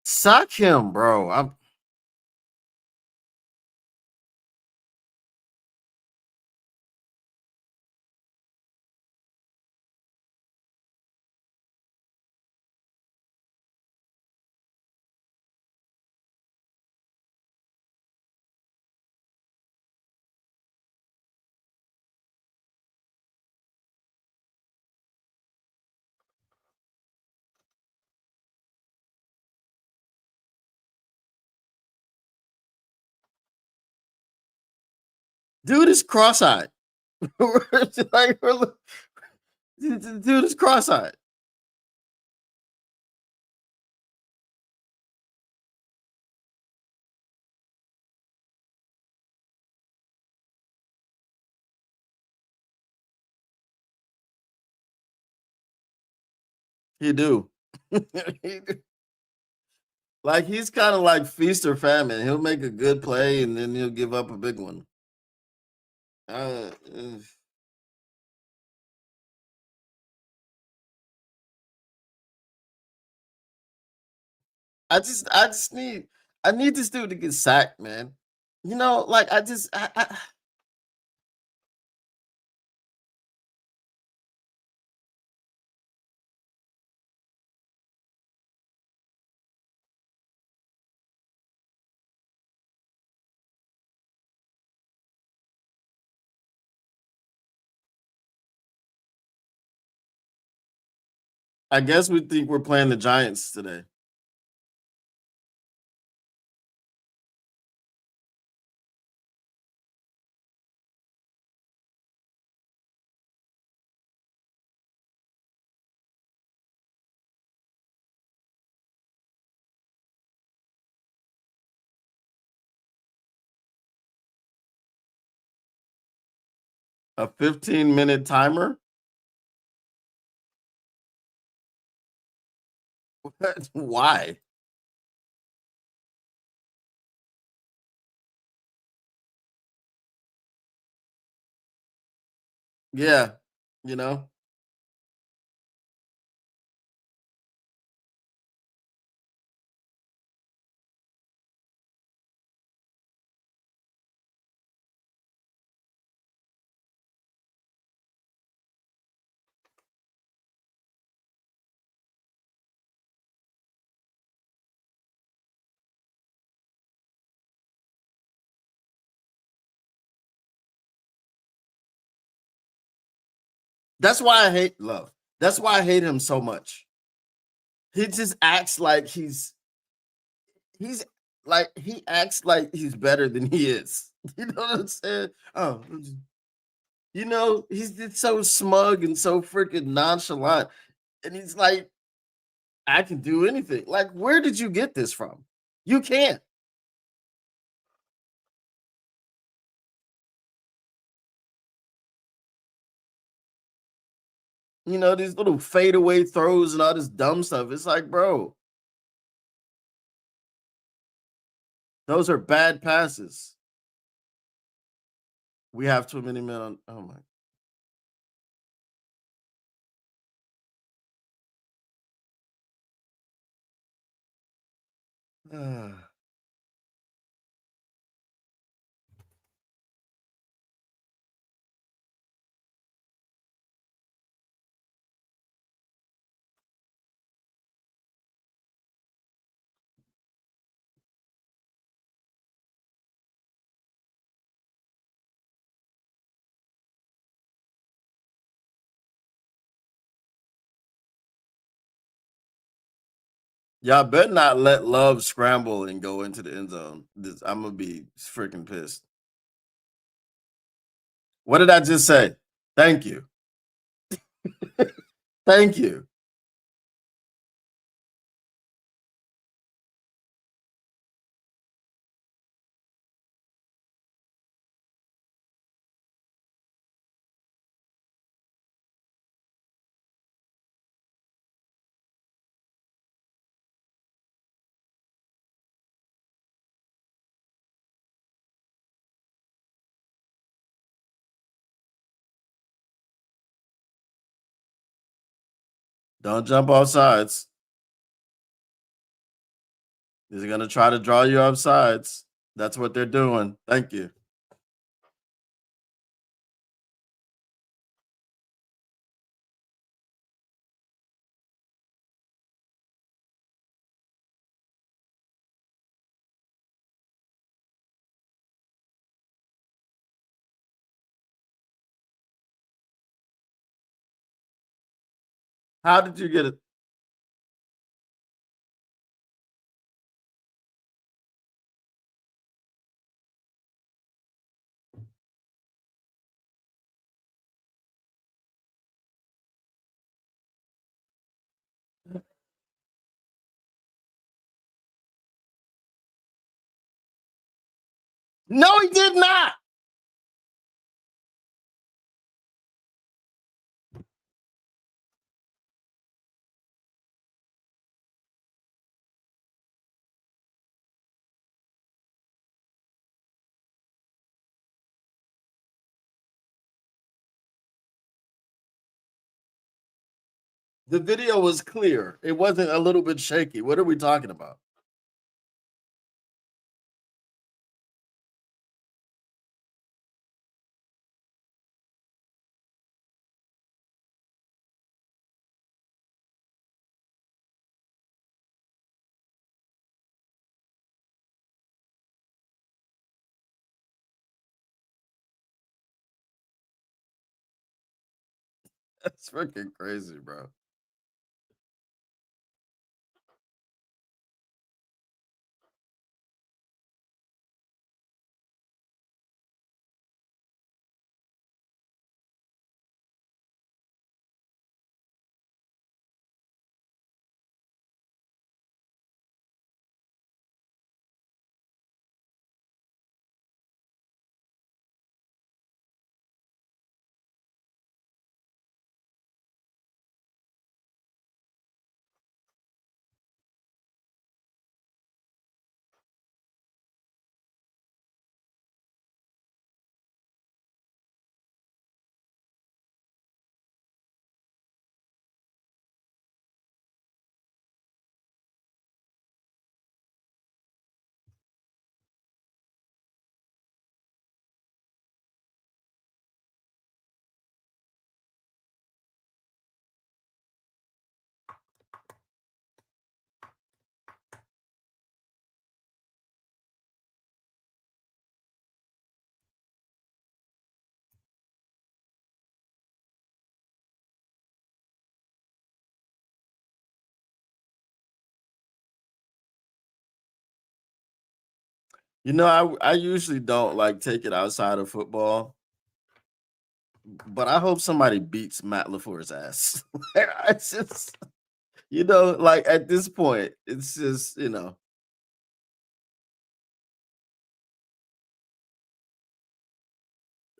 Suck him, bro. Dude is cross-eyed. Like, dude is cross-eyed. He do. He do. Like, he's kind of like feast or famine. He'll make a good play and then he'll give up a big one. Uh, I need this dude to get sacked, man. Like I guess we think we're playing the Giants today. A 15-minute timer? What? Why? Yeah, you know. That's why I hate Love. That's why I hate him so much. He just acts like he's like he acts like he's better than he is. You know what I'm saying? Oh, he's just so smug and so freaking nonchalant. And he's like, I can do anything. Like, where did you get this from? You can't. You know, these little fadeaway throws and all this dumb stuff. It's like, bro, those are bad passes. We have too many men on. Oh my. Y'all better not let Love scramble and go into the end zone. I'm gonna be freaking pissed. What did I just say? Thank you. Thank you. Don't jump off sides. They're gonna try to draw you off sides. That's what they're doing. Thank you. How did you get it? No, he did not. The video was clear. It wasn't a little bit shaky. What are we talking about? That's freaking crazy, bro. You know, I usually don't like take it outside of football, but I hope somebody beats Matt LaFleur's ass. It's just, Like at this point, it's just,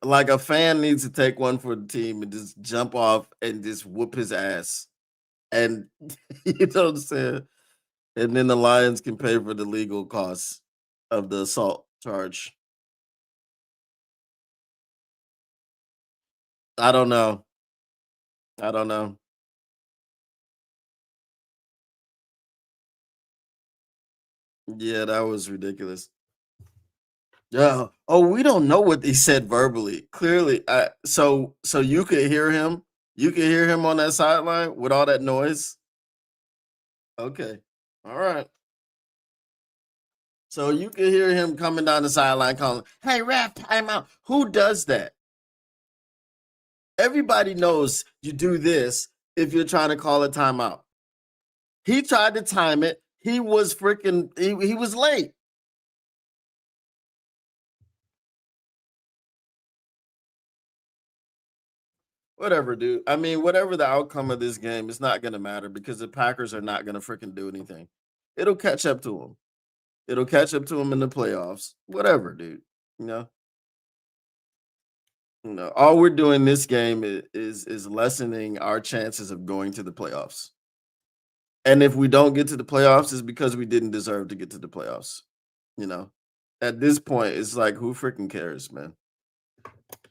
like a fan needs to take one for the team and just jump off and just whoop his ass. And you know what I'm saying? And then the Lions can pay for the legal costs of the assault charge. I don't know. I don't know. Yeah, that was ridiculous. Yeah. Oh, we don't know what he said verbally. Clearly, so you could hear him. You could hear him on that sideline with all that noise. Okay. All right. So you could hear him coming down the sideline calling, "Hey, ref, timeout." Who does that? Everybody knows you do this if you're trying to call a timeout. He tried to time it. He was freaking. He was late. Whatever, dude. I mean, whatever the outcome of this game, it's not gonna matter because the Packers are not gonna freaking do anything. It'll catch up to them. It'll catch up to them in the playoffs. Whatever, dude. You know. All we're doing this game is lessening our chances of going to the playoffs. And if we don't get to the playoffs, it's because we didn't deserve to get to the playoffs. You know. At this point, it's like who freaking cares, man?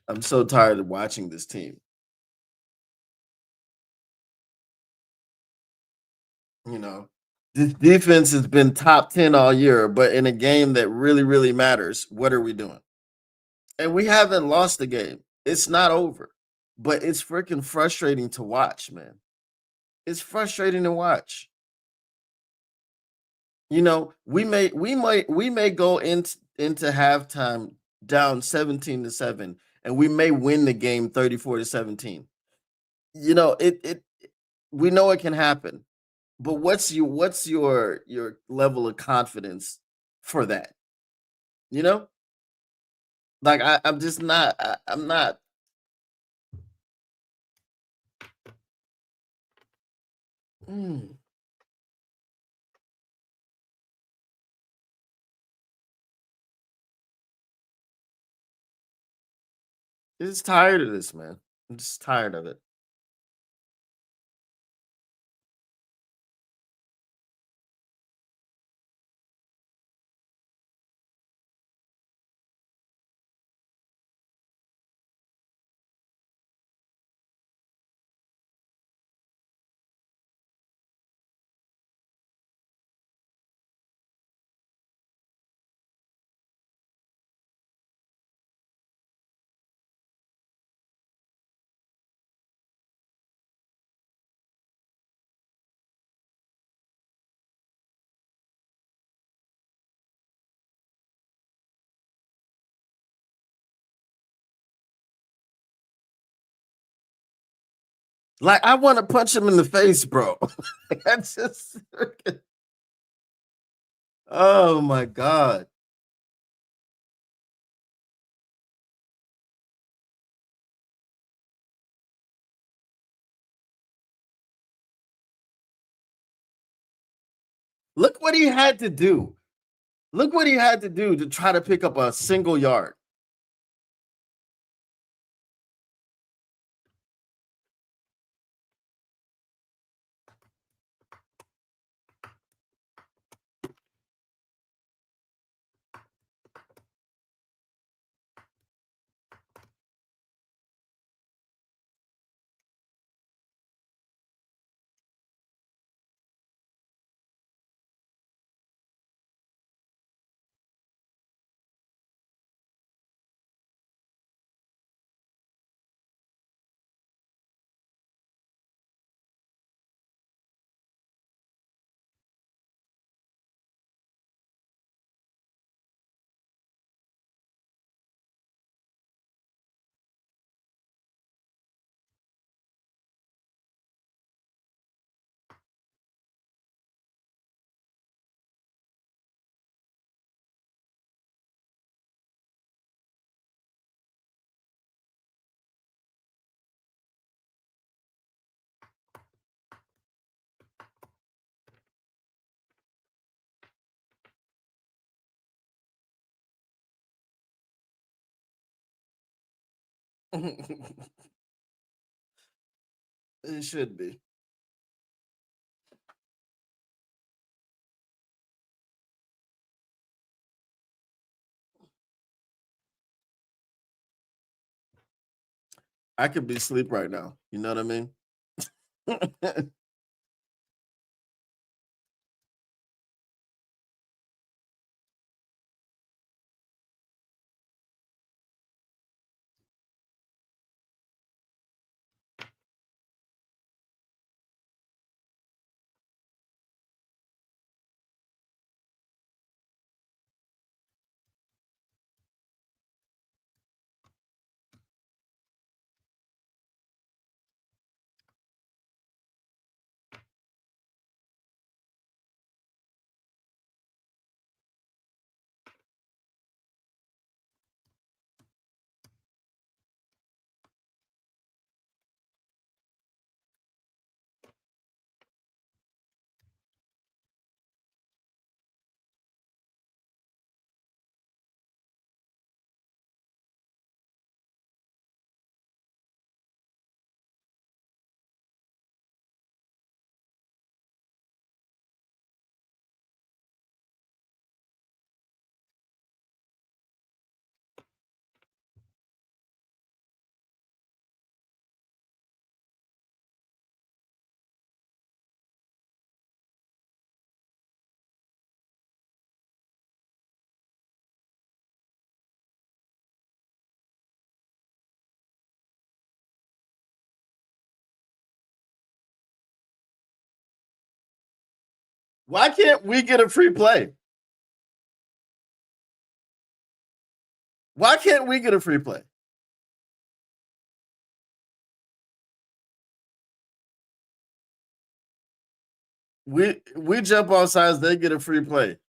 I'm so tired of watching this team. You know, this defense has been top 10 all year, but in a game that really, really matters, what are we doing? And we haven't lost the game. It's not over, but it's freaking frustrating to watch, man. It's frustrating to watch. We may go into halftime down 17-7, and we may win the game 34-17. It we know it can happen. But what's your level of confidence for that? You know? Like I'm just not I'm not. Mm, just tired of this, man. I'm just tired of it. Like I want to punch him in the face, bro. That's just oh my god. Look what he had to do. Look what he had to do to try to pick up a single yard. It should be. I could be asleep right now. You know what I mean? Why can't we get a free play? Why can't we get a free play? We jump off sides, they get a free play.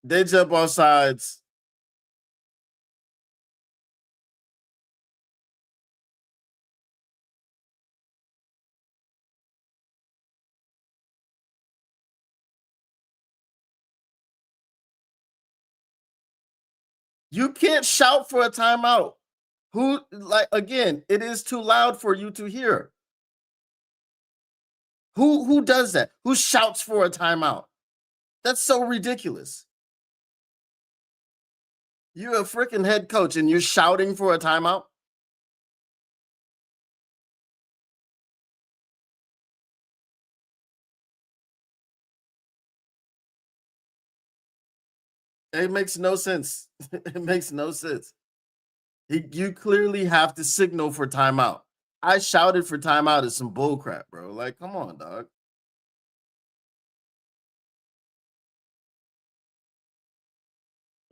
They jump off sides. You can't shout for a timeout. Who like again, it is too loud for you to hear. Who does that? Who shouts for a timeout? That's so ridiculous. You're a freaking head coach and you're shouting for a timeout? It makes no sense. It makes no sense. You clearly have to signal for timeout. I shouted for timeout is some bullcrap, bro. Like, come on, dog.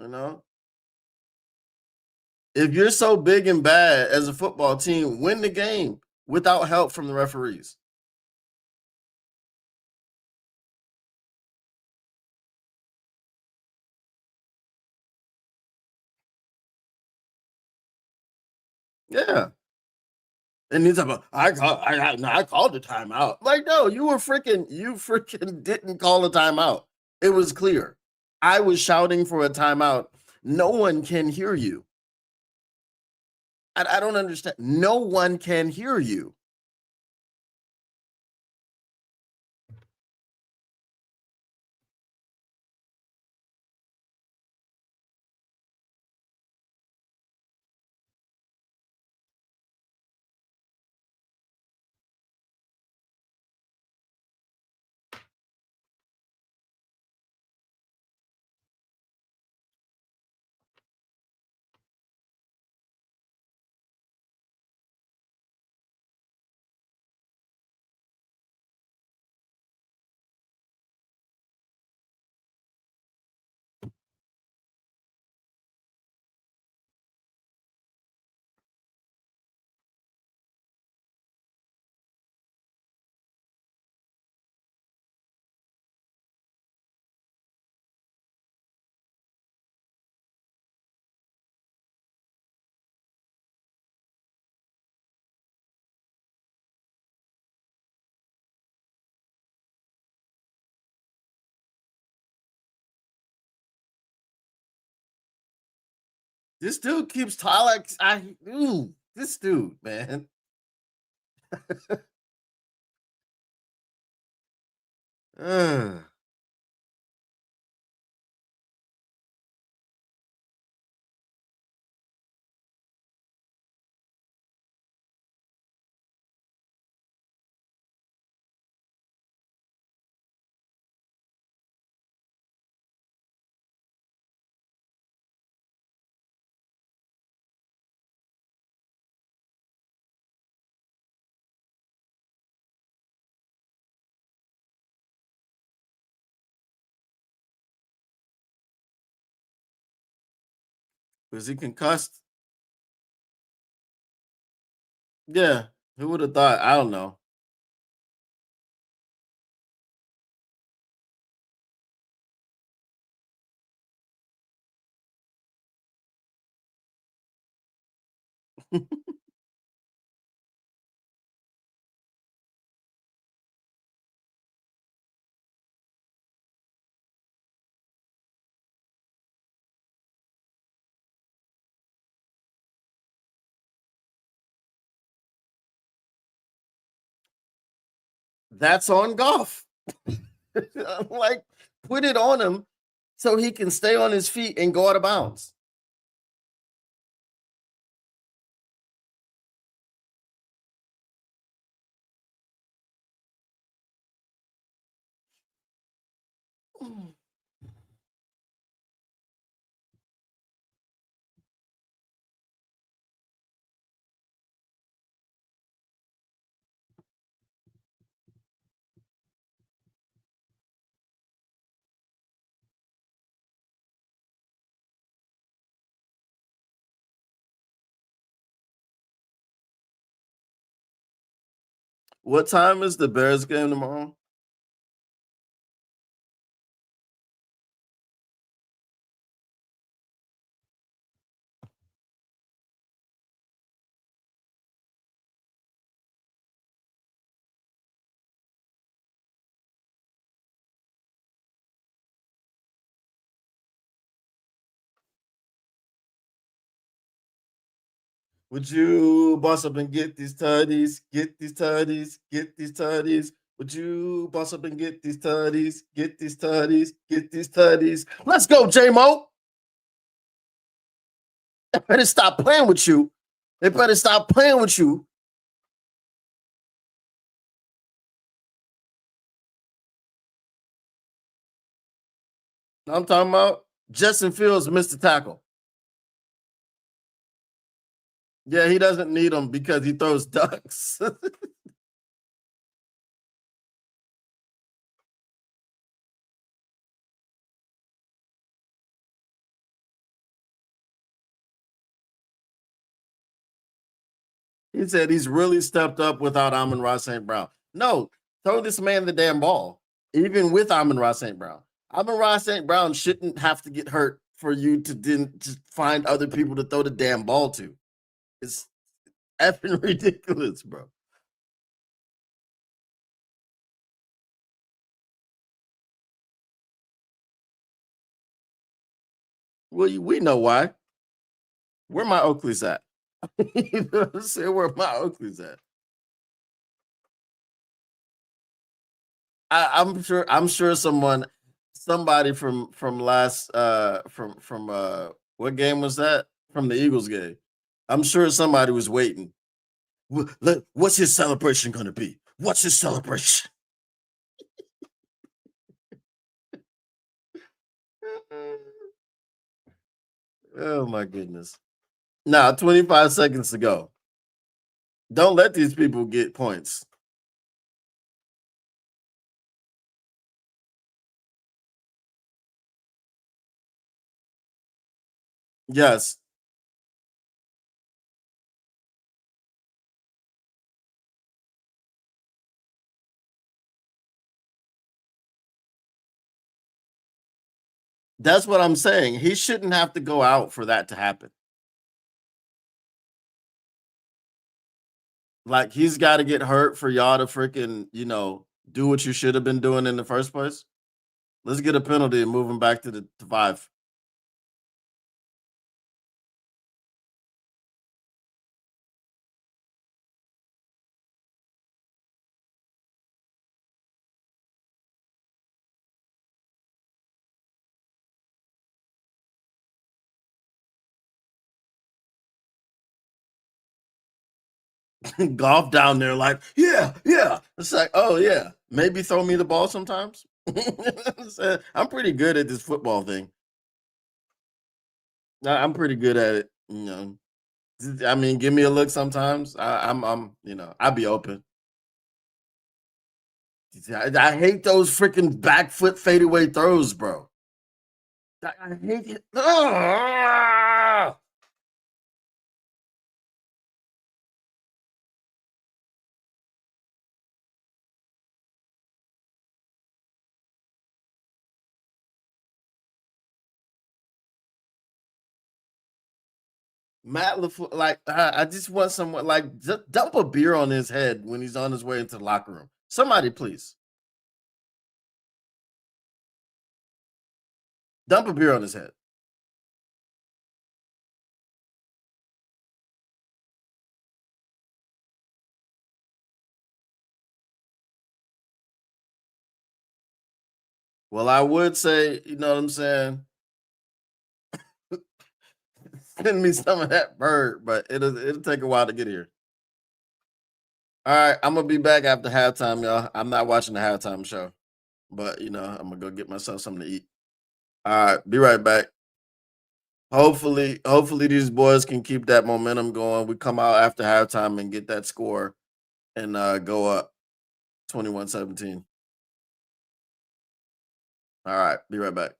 You know, if you're so big and bad as a football team, win the game without help from the referees. Yeah. And he's like, I called the timeout. Like, no, you freaking didn't call a timeout. It was clear. I was shouting for a timeout. No one can hear you. I don't understand. No one can hear you. This dude keeps Tyler. This dude, man. Ugh. Was he concussed? Yeah. Who would have thought? I don't know. That's on golf. Like, put it on him so he can stay on his feet and go out of bounds. What time is the Bears game tomorrow? Would you boss up and get these tutties? Get these tutties? Get these tutties? Would you boss up and get these tutties? Get these tutties? Get these tutties? Let's go, J Mo. They better stop playing with you. They better stop playing with you. I'm talking about Justin Fields missed the tackle. Yeah, he doesn't need them because he throws ducks. He said he's really stepped up without Amon-Ra St. Brown. No, throw this man the damn ball, even with Amon-Ra St. Brown. Amon-Ra St. Brown shouldn't have to get hurt for you to then just find other people to throw the damn ball to. It's effing ridiculous, bro. Well, we know why. Where my Oakley's at? You know what I'm saying? Where my Oakley's at? I'm sure somebody from last from what game was that? From the Eagles game. I'm sure somebody was waiting. What's his celebration gonna be? What's his celebration? Oh my goodness. Now 25 seconds to go. Don't let these people get points. Yes. That's what I'm saying. He shouldn't have to go out for that to happen. Like he's got to get hurt for y'all to freaking, do what you should have been doing in the first place. Let's get a penalty and move him back to the to 5. Golf down there, like, yeah, yeah. It's like, oh yeah, maybe throw me the ball sometimes. I'm pretty good at this football thing. I'm pretty good at it. I mean, give me a look sometimes. I'd be open. I hate those freaking back foot fadeaway throws, bro. I hate it. Ah! Matt LaFleur, like I just want someone like dump a beer on his head when he's on his way into the locker room. Somebody, please dump a beer on his head. Well, I would say, you know what I'm saying, send me some of that bird, but it'll take a while to get here. All right, I'm gonna be back after halftime, y'all. I'm not watching the halftime show, but I'm gonna go get myself something to eat. All right, be right back. Hopefully these boys can keep that momentum going. We come out after halftime and get that score and go up 21-17. All right, be right back.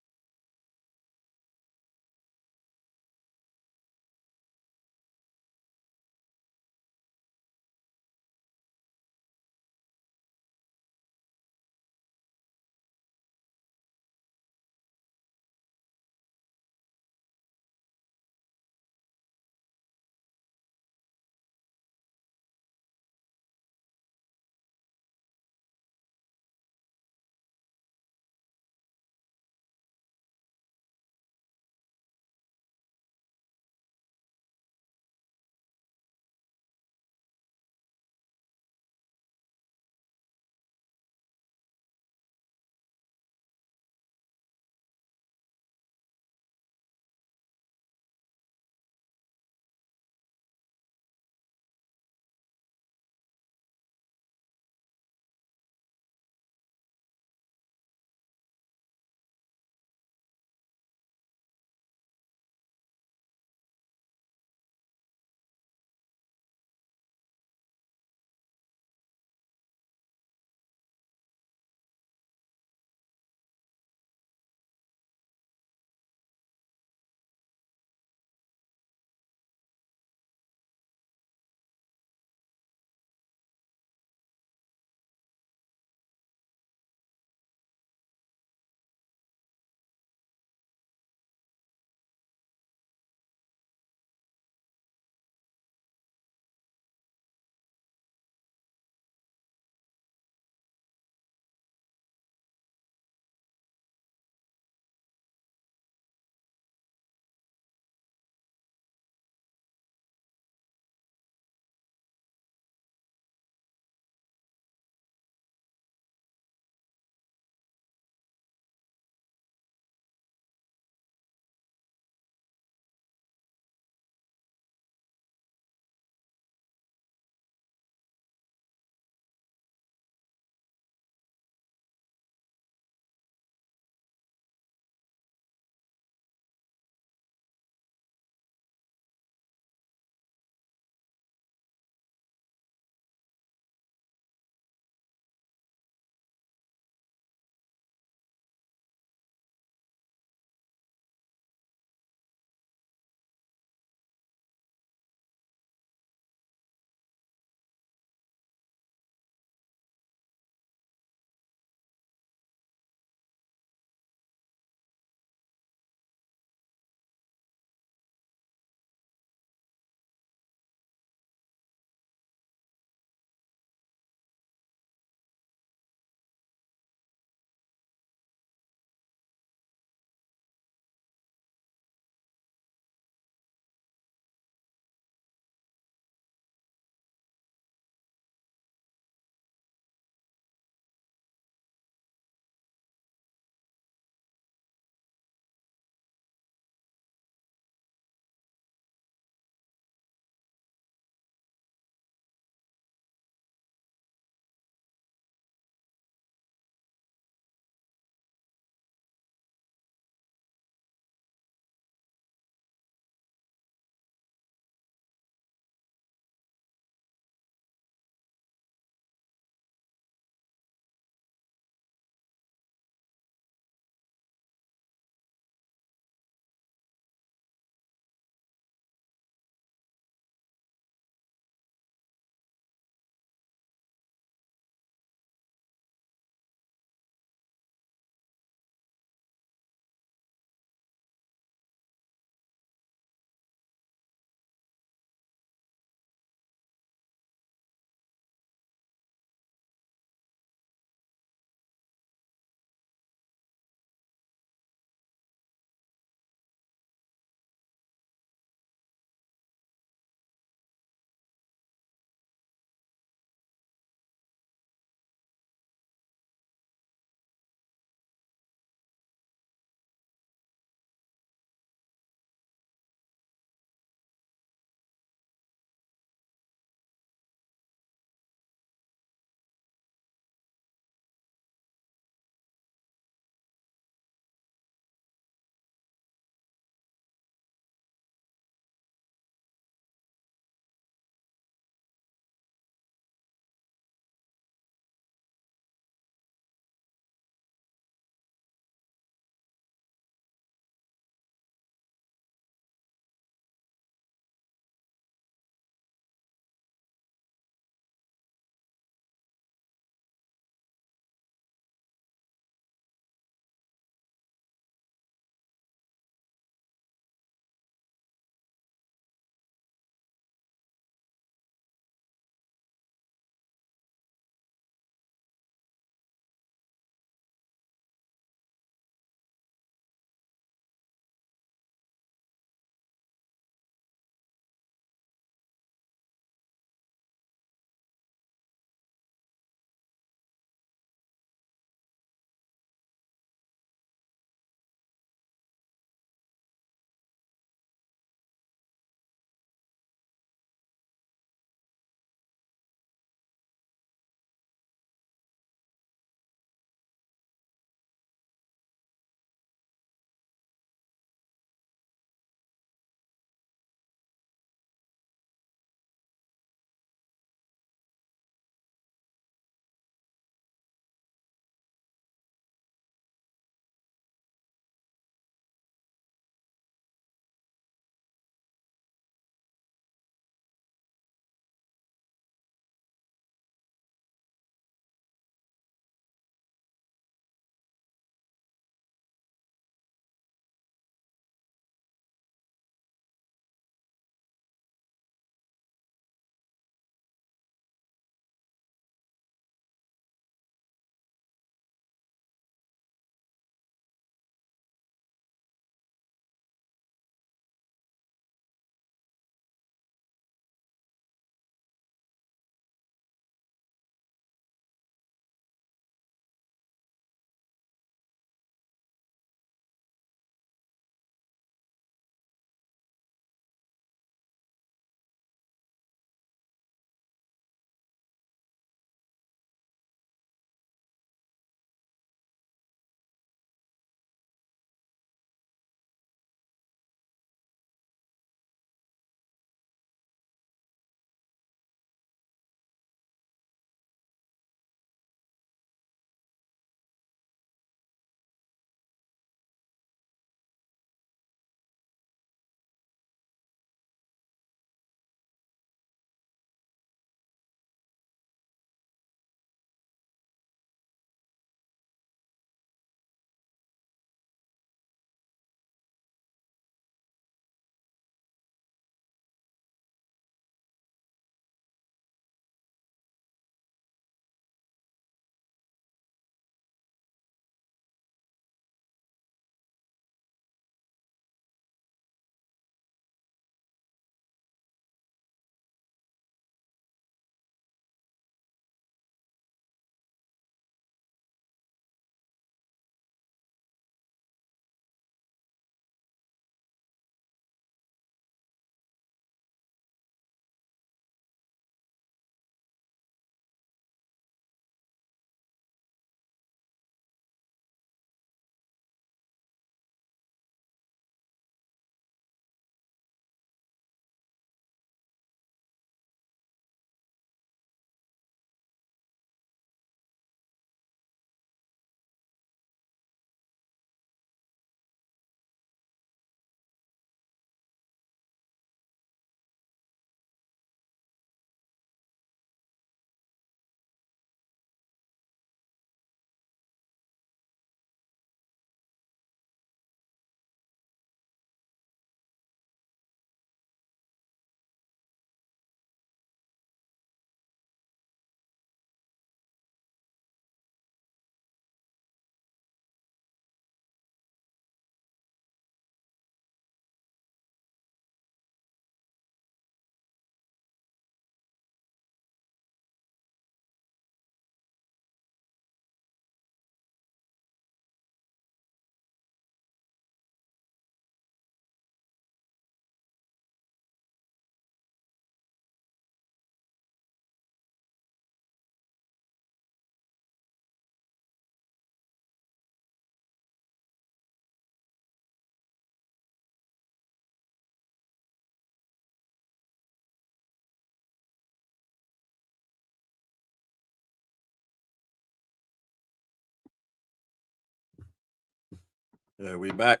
Yeah, we back.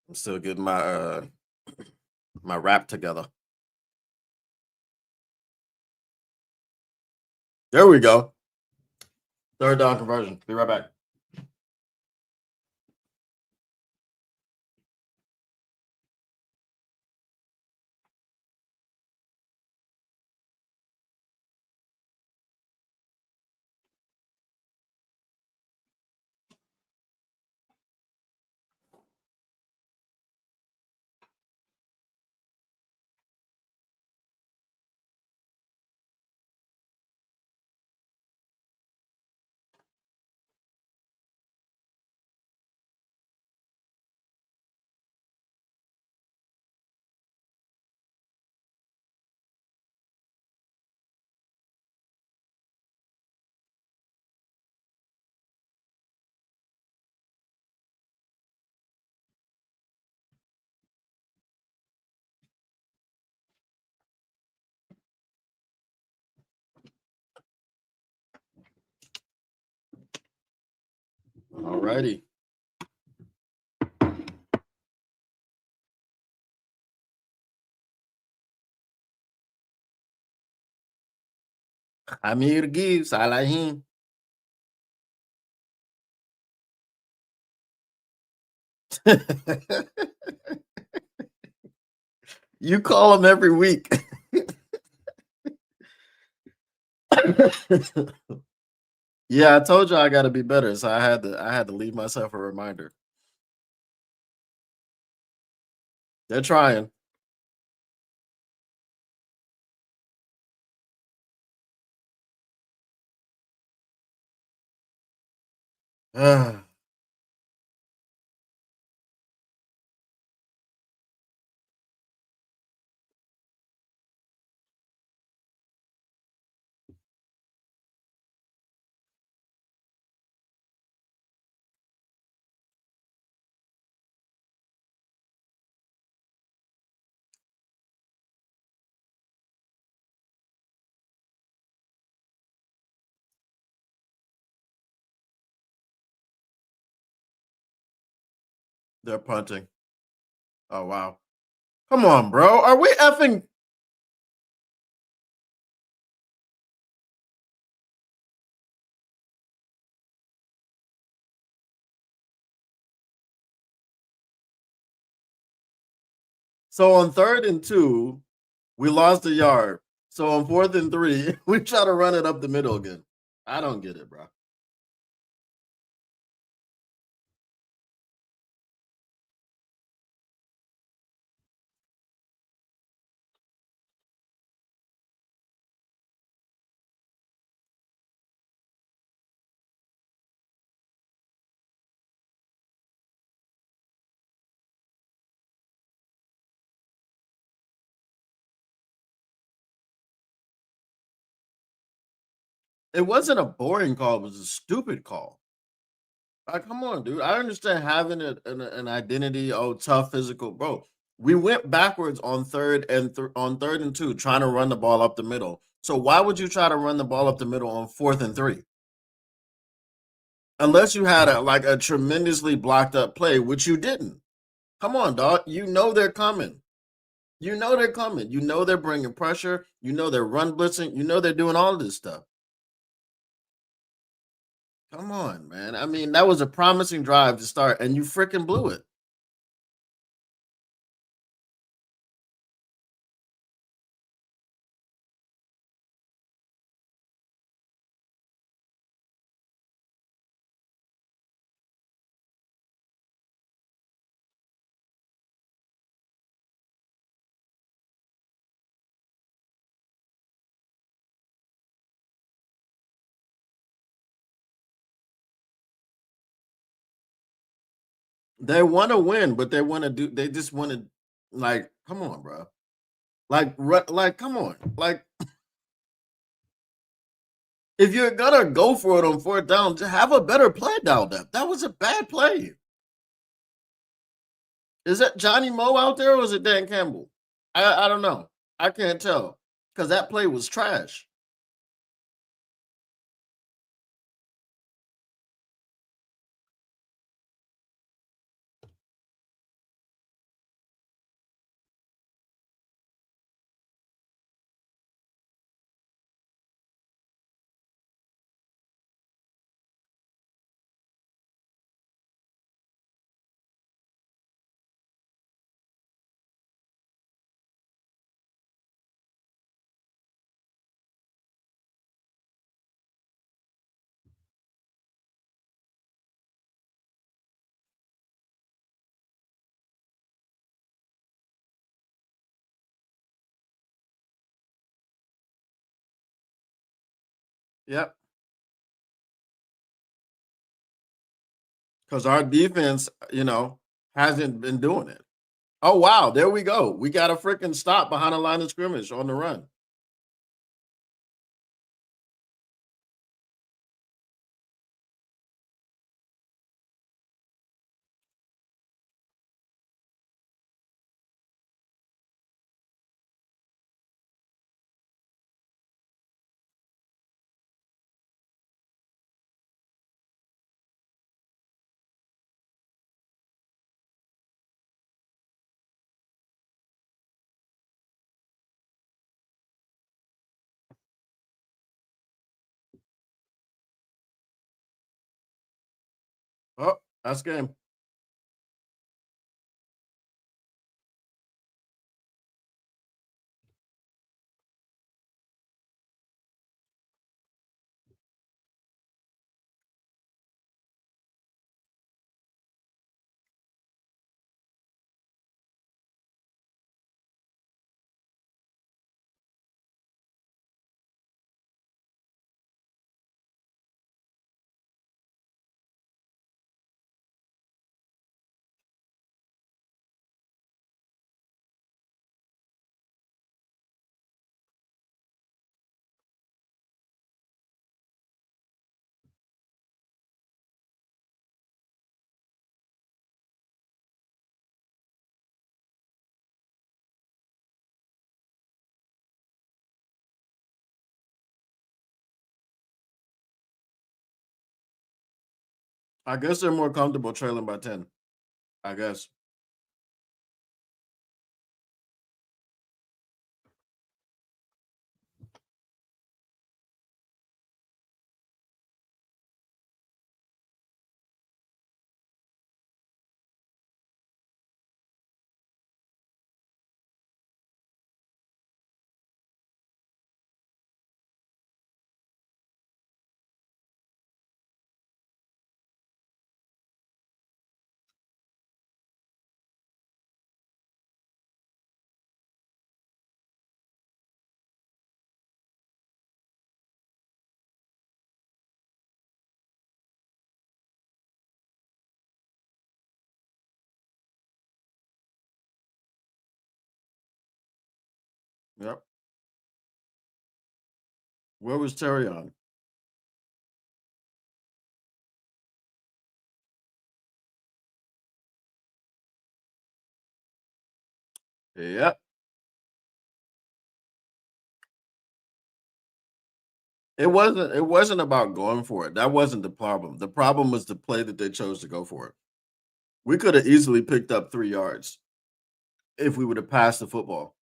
I'm still getting my rap together. There we go. Third down conversion. Be right back. All righty. Amir gives Salahim. You call him every week. Yeah, I told you I got to be better, so I had to leave myself a reminder. They're trying. They're punting. Oh wow. Come on, bro. Are we effing so on 3rd and 2, we lost a yard. So on 4th and 3, we try to run it up the middle again. I don't get it, bro. It wasn't a boring call, it was a stupid call. Like, come on, dude. I understand having an identity, oh, tough physical, bro. We went backwards on on 3rd and 2, trying to run the ball up the middle. So why would you try to run the ball up the middle on 4th and 3? Unless you had a tremendously blocked up play, which you didn't. Come on, dog. You know they're coming. You know they're coming. You know they're bringing pressure. You know they're run blitzing. You know they're doing all of this stuff. Come on, man. I mean, that was a promising drive to start, and you freaking blew it. They want to win, but they want to do. They just want to, like, come on, bro. Like, come on. Like, if you're gonna go for it on 4th down, just have a better play down there. That was a bad play. Is that Johnny Moe out there, or is it Dan Campbell? I don't know. I can't tell because that play was trash. Yep. Because our defense, hasn't been doing it. Oh wow, there we go. We got a freaking stop behind the line of scrimmage on the run. Oh, that's game. I guess they're more comfortable trailing by 10. I guess. Yep. Where was Terry on? Yep. It wasn't about going for it. That wasn't the problem. The problem was the play that they chose to go for it. We could have easily picked up 3 yards if we would have passed the football.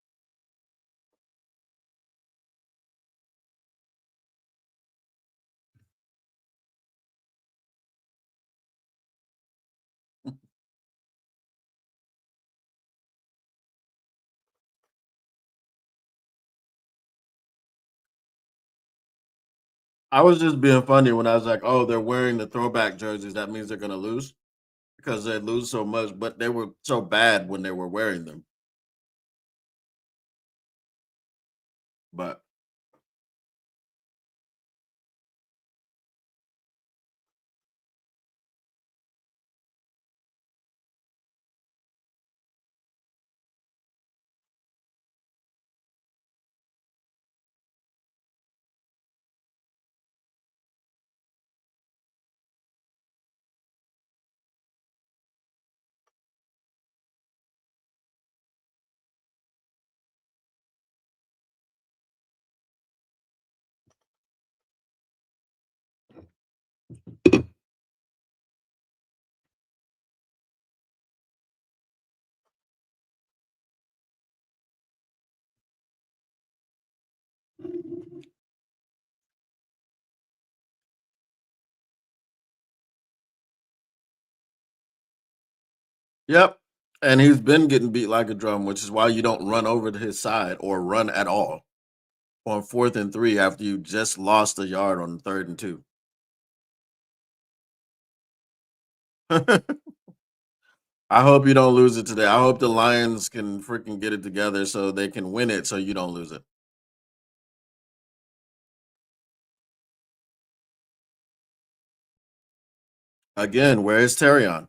I was just being funny when I was like, "Oh, they're wearing the throwback jerseys. That means they're gonna lose because they lose so much." But they were so bad when they were wearing them. But yep, and he's been getting beat like a drum, which is why you don't run over to his side or run at all on 4th and 3 after you just lost a yard on 3rd and 2. I hope you don't lose it today. I hope the Lions can freaking get it together so they can win it so you don't lose it. Again, where is Terrion?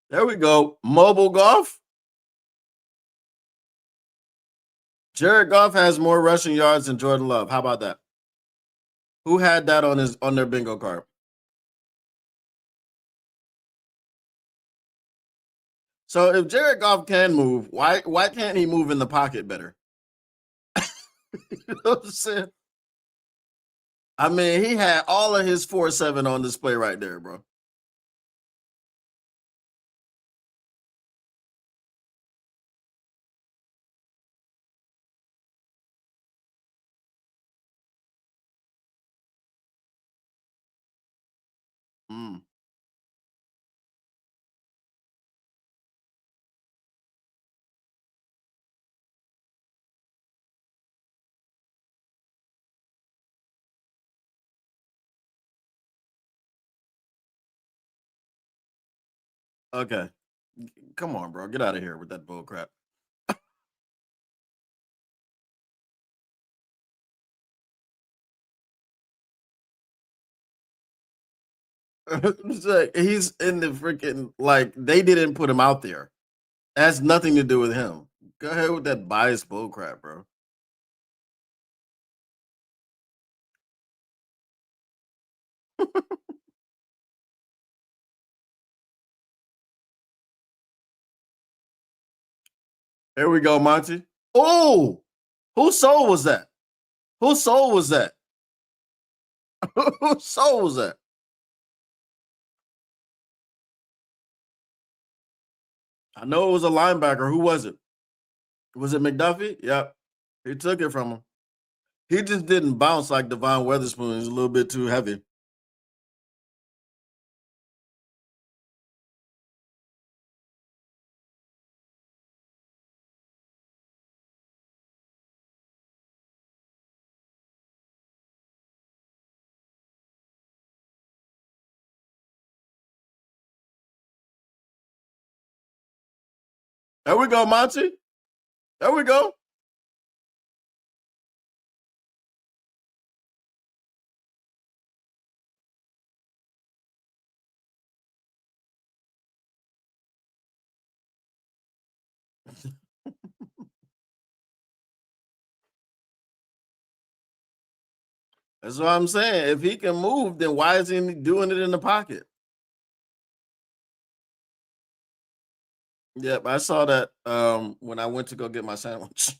There we go. Mobile golf. Jared Goff has more rushing yards than Jordan Love. How about that? Who had that on their bingo card? So if Jared Goff can move, why can't he move in the pocket better? You know what I'm saying? I mean, he had all of his 4.7 on display right there, bro. Mm. Okay. Come on, bro. Get out of here with that bull crap. It's like, he's in the freaking like they didn't put him out there. It has nothing to do with him. Go ahead with that biased bull crap, bro. Here we go, Monty. Oh, whose soul was that? Whose soul was that? Whose soul was that? I know it was a linebacker. Who was it? Was it McDuffie? Yep. He took it from him. He just didn't bounce like Devon Weatherspoon. He's a little bit too heavy. There we go, Monty. There we go. That's what I'm saying. If he can move, then why is he doing it in the pocket? Yep, I saw that when I went to go get my sandwich.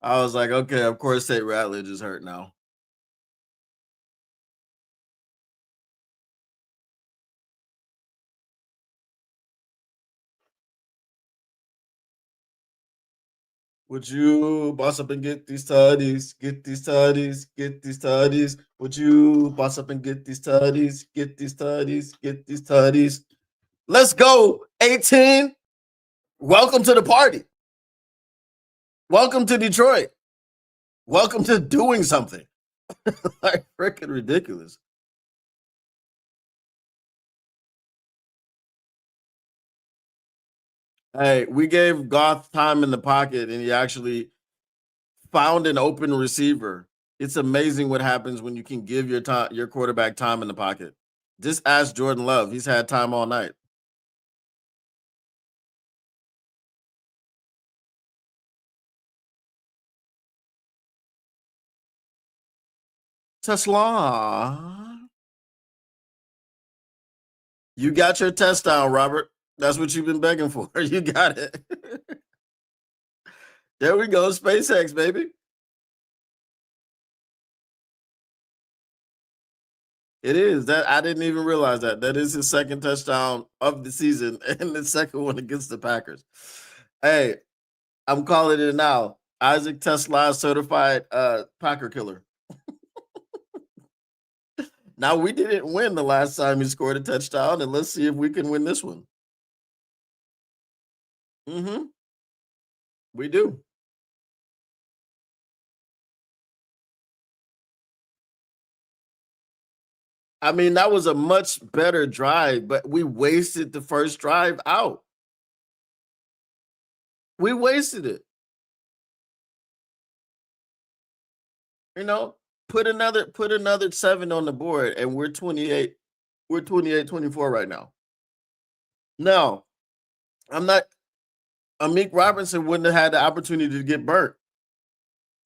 I was like, okay, of course, Tate Ratledge is hurt now. Would you boss up and get these tuddies, get these tuddies, get these tuddies? Would you boss up and get these tuddies, get these tuddies, get these tuddies? Let's go, 18. Welcome to the party. Welcome to Detroit. Welcome to doing something. Like freaking ridiculous. Hey, we gave Goff time in the pocket and he actually found an open receiver. It's amazing what happens when you can give your quarterback time in the pocket. Just ask Jordan Love. He's had time all night. Tesla. You got your test down, Robert. That's what you've been begging for. You got it. There we go. SpaceX, baby. It is. That I didn't even realize that. That is his second touchdown of the season and the second one against the Packers. Hey, I'm calling it now. Isaac Tesla certified Packer killer. Now we didn't win the last time he scored a touchdown, and let's see if we can win this one. Mhm. We do. I mean, that was a much better drive, but we wasted the first drive out. We wasted it. You know, put another 7 on the board and we're 28-24 right now. Now, I'm not Amik Robinson wouldn't have had the opportunity to get burnt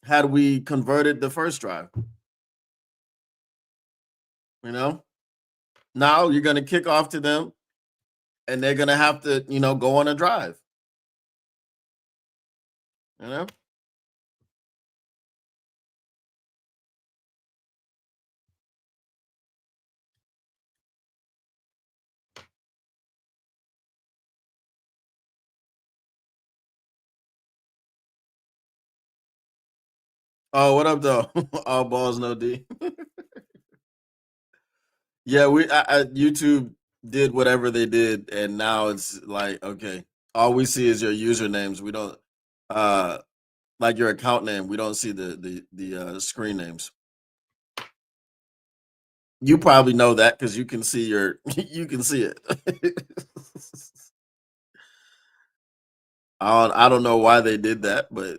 had we converted the first drive, you know? Now you're gonna kick off to them and they're gonna have to, go on a drive, you know? Oh, what up though? All balls, no D. Yeah, YouTube did whatever they did, and now it's like, okay, all we see is your usernames. We don't uh like your account name. We don't see the screen names. You probably know that because you can see your you can see it. I don't know why they did that, but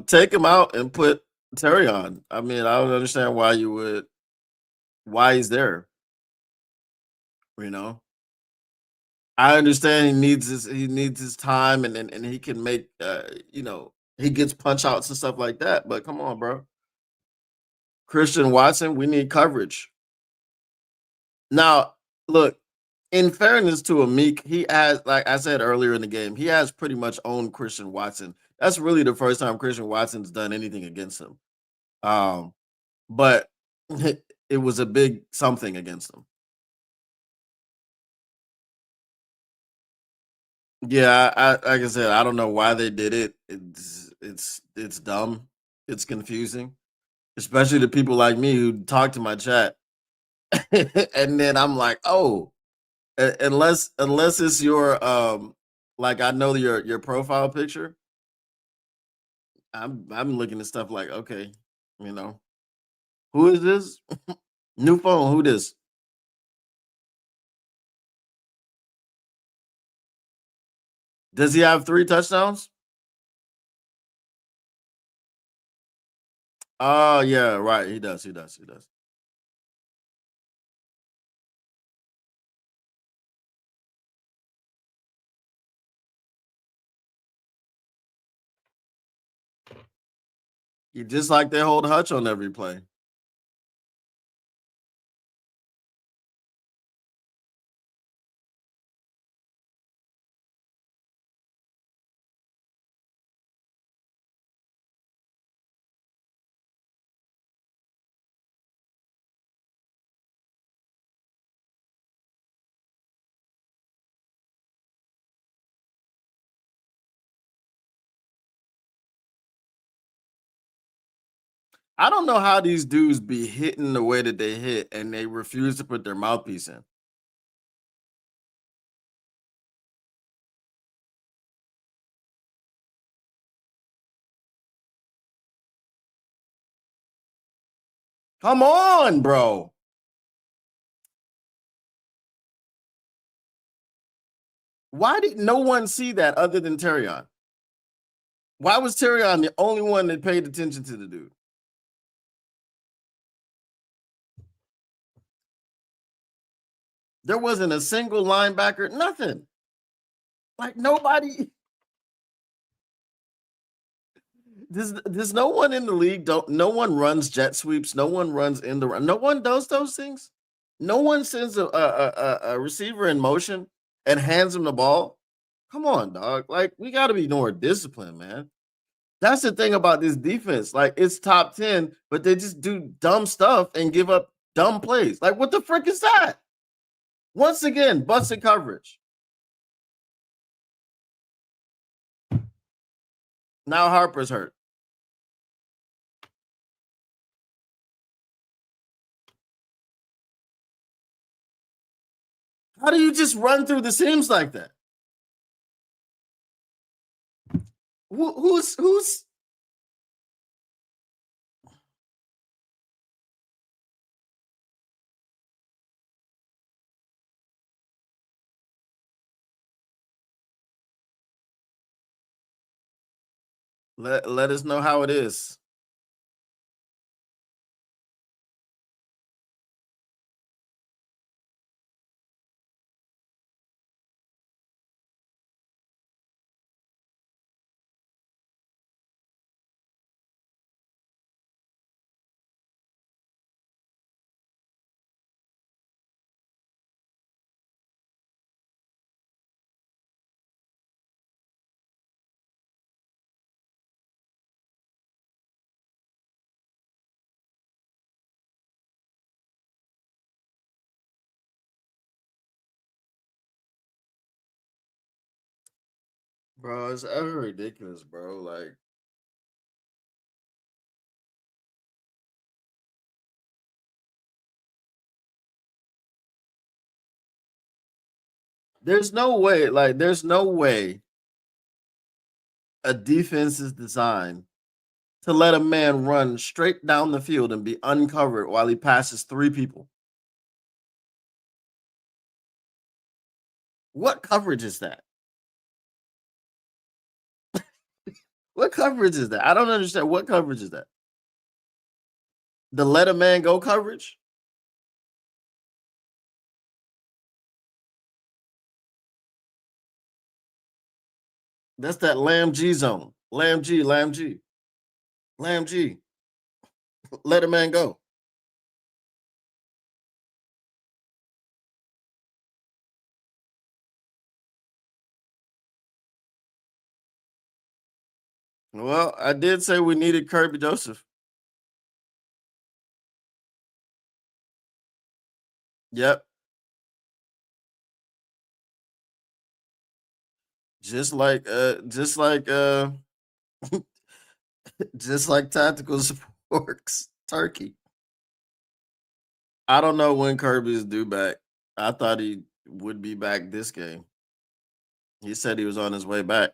take him out and put Terry on. I mean, I don't understand why he's there. You know, I understand he needs his time and he can make he gets punch outs and stuff like that. But come on, bro, Christian Watson, we need coverage now. Look, in fairness to Amik, he has, like I said earlier in the game, he has pretty much owned Christian Watson. That's really the first time Christian Watson's done anything against him. Um, but it was a big something against him. Yeah, like I said, I don't know why they did it. It's dumb. It's confusing, especially to people like me who talk to my chat, and then I'm like, oh, unless it's your like I know your profile picture. I'm looking at stuff like, okay, you know, who is this? New phone, who this? Does he have 3 touchdowns? Oh yeah, right. He does. He does. He does. You just like they hold Hutch on every play. I don't know how these dudes be hitting the way that they hit and they refuse to put their mouthpiece in. Come on, bro. Why did no one see that other than Terrion? Why was Terrion the only one that paid attention to the dude? There wasn't a single linebacker, nothing. Like nobody. There's no one in the league. Don't No one runs jet sweeps. No one runs in the run. No one does those things. No one sends a receiver in motion and hands him the ball. Come on, dog. Like we got to be more disciplined, man. That's the thing about this defense. Like it's top 10, but they just do dumb stuff and give up dumb plays. Like what the frick is that? Once again, busted coverage. Now Harper's hurt. How do you just run through the seams like that? Who's let us know how it is. Bro, it's ever ridiculous, bro. Like, there's no way a defense is designed to let a man run straight down the field and be uncovered while he passes three people. What coverage is that? What coverage is that? I don't understand. What coverage is that? The let a man go coverage? That's that Lamb G zone. Lamb G, Lamb G, Lamb G. Let a man go. Well, I did say we needed Kirby Joseph. Yep. Just like just like tactical sports turkey. I don't know when Kirby is due back. I thought he would be back this game. He said he was on his way back.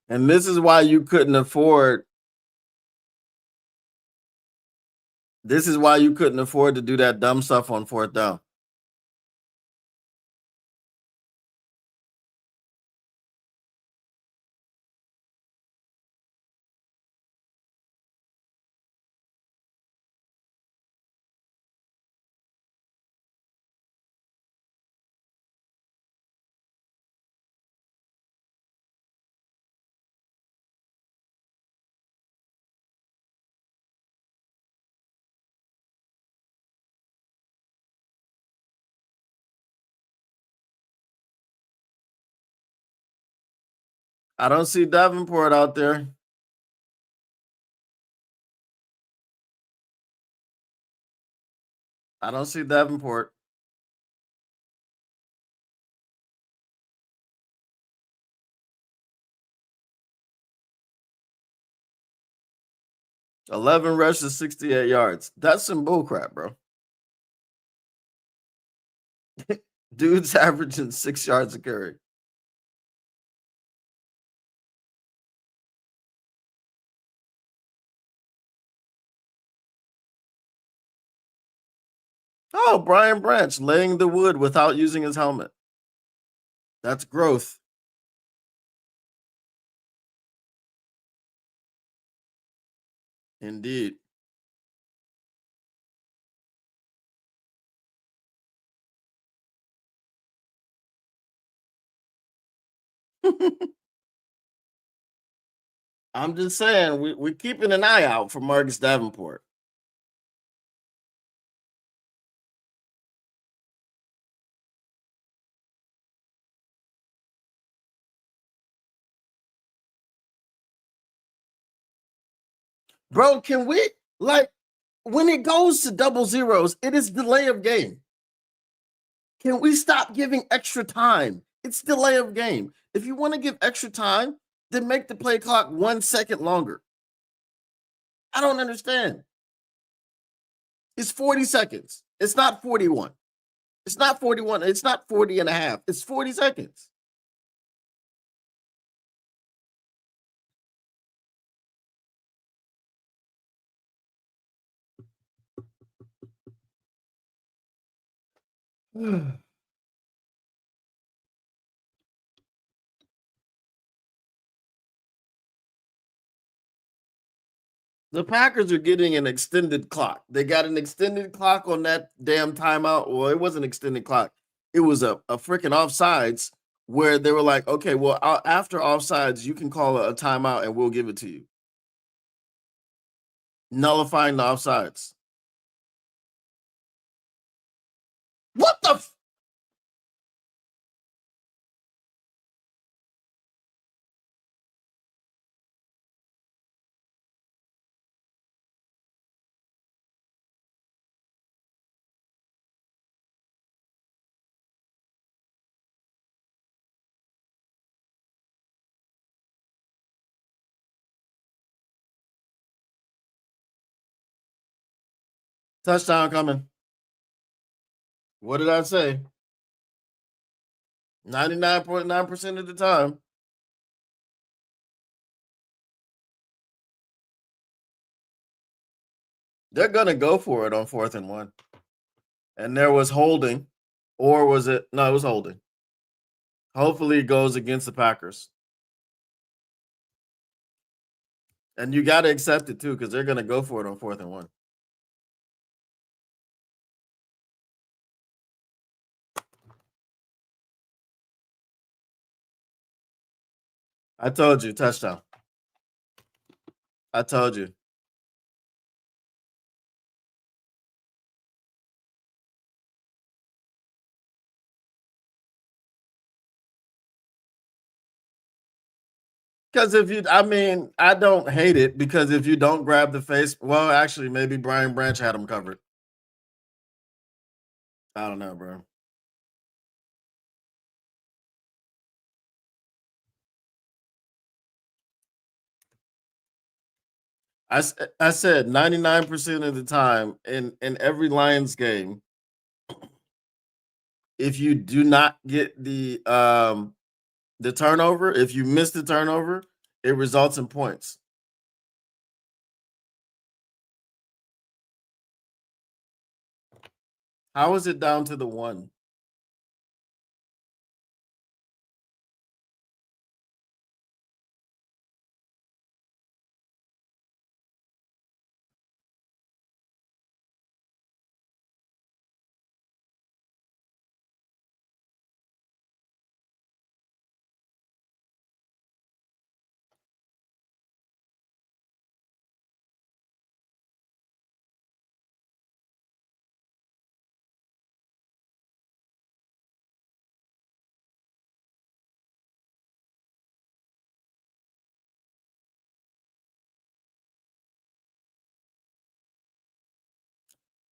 And this is why you couldn't afford this is why you couldn't afford to do that dumb stuff on fourth down. I don't see Davenport out there. I don't see Davenport. 11 rushes, 68 yards. That's some bullcrap, bro. Dude's averaging 6 yards a carry. Oh, Brian Branch laying the wood without using his helmet. That's growth. Indeed. I'm just saying we're keeping an eye out for Marcus Davenport. Bro, can we like when it goes to double zeros, it is delay of game. Can we stop giving extra time? It's delay of game. If you want to give extra time, then make the play clock 1 second longer. I don't understand. It's 40 seconds. It's not 41. It's not 41. It's not 40 and a half. It's 40 seconds. The Packers are getting an extended clock. They got an extended clock on that damn timeout. Well, it wasn't an extended clock. It was a freaking offsides where they were like, okay, well, after offsides, you can call a timeout and we'll give it to you. Nullifying the offsides. What the? Touchdown coming. What did I say? 99.9% of the time. They're gonna go for it on 4th and 1. And there was holding, or was it? No, it was holding. Hopefully, it goes against the Packers. And you got to accept it too, because they're gonna go for it on 4th and 1. I told you, touchdown. I told you. Because if you, I mean, I don't hate it because if you don't grab the face, well, actually, maybe Brian Branch had him covered. I don't know, bro. I said 99% of the time in every Lions game, if you do not get the turnover, if you miss the turnover, it results in points. How is it down to the 1?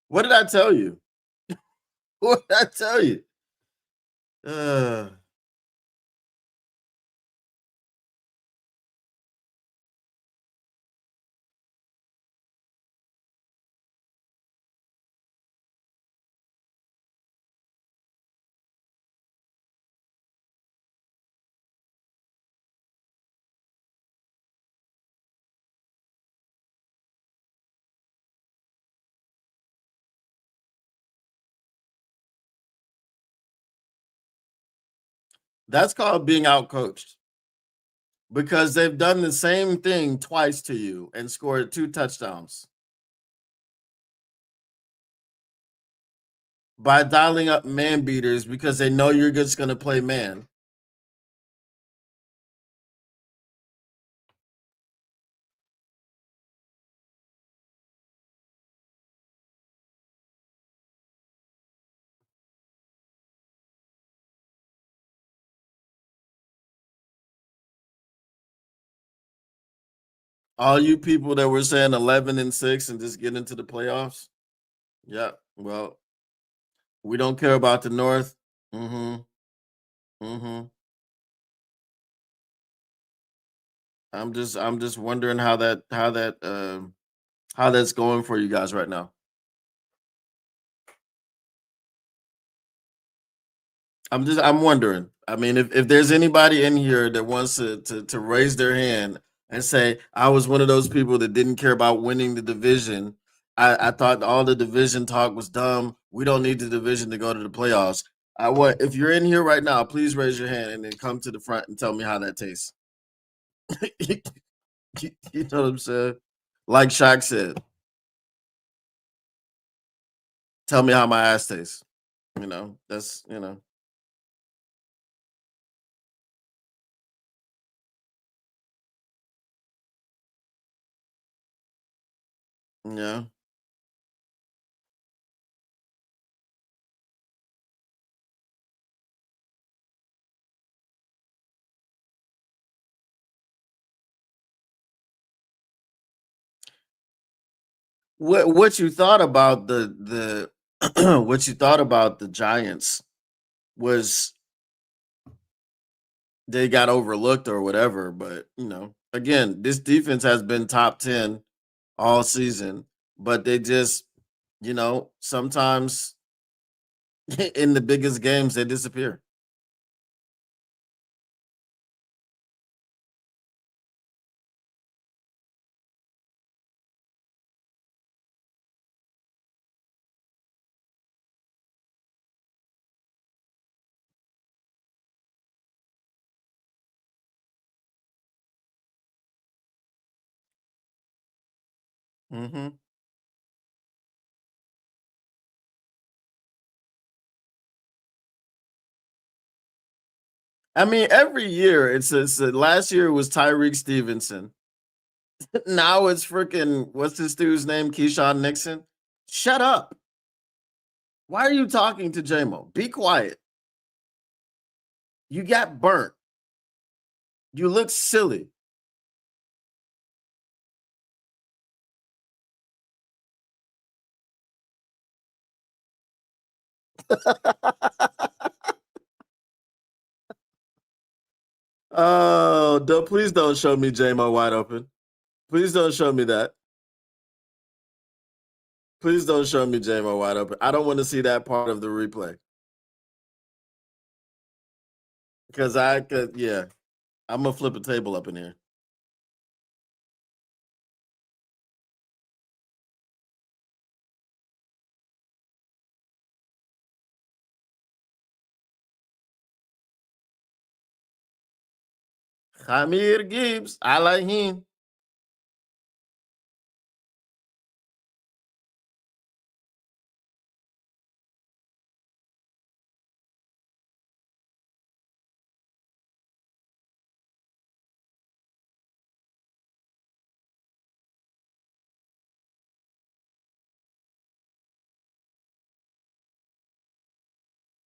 What did I tell you? What did I tell you? That's called being outcoached because they've done the same thing twice to you and scored 2 touchdowns by dialing up man beaters because they know you're just going to play man. All you people that were saying 11-6 and just get into the playoffs. Yeah. Well, we don't care about the North. Mm-hmm. Mm-hmm. I'm just wondering how that's going for you guys right now. I'm wondering. I mean, if there's anybody in here that wants to raise their hand and say, I was one of those people that didn't care about winning the division. I thought all the division talk was dumb. We don't need the division to go to the playoffs. I want if you're in here right now, please raise your hand and then come to the front and tell me how that tastes. you know what I'm saying? Like Shaq said, tell me how my ass tastes. That's yeah. What you thought about the what you thought about the Giants was they got overlooked or whatever, but again, this defense has been top 10 all season, but they just, sometimes in the biggest games they disappear. hmm I mean, every year last year it was Tyreek Stevenson. Now it's freaking what's this dude's name? Keyshawn Nixon. Shut up. Why are you talking to JMO? Be quiet. You got burnt. You look silly. Oh, please don't show me JMO wide open. Please don't show me that. Please don't show me JMO wide open. I don't want to see that part of the replay because I could, yeah, I'm gonna flip a table up in here. Hamir Gibbs, I like him.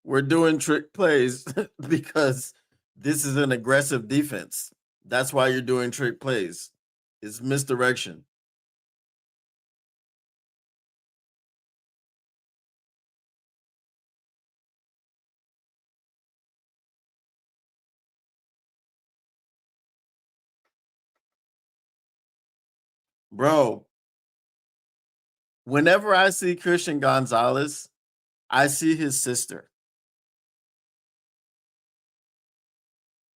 We're doing trick plays because this is an aggressive defense. That's why you're doing trick plays. It's misdirection. Bro, whenever I see Christian Gonzalez, I see his sister.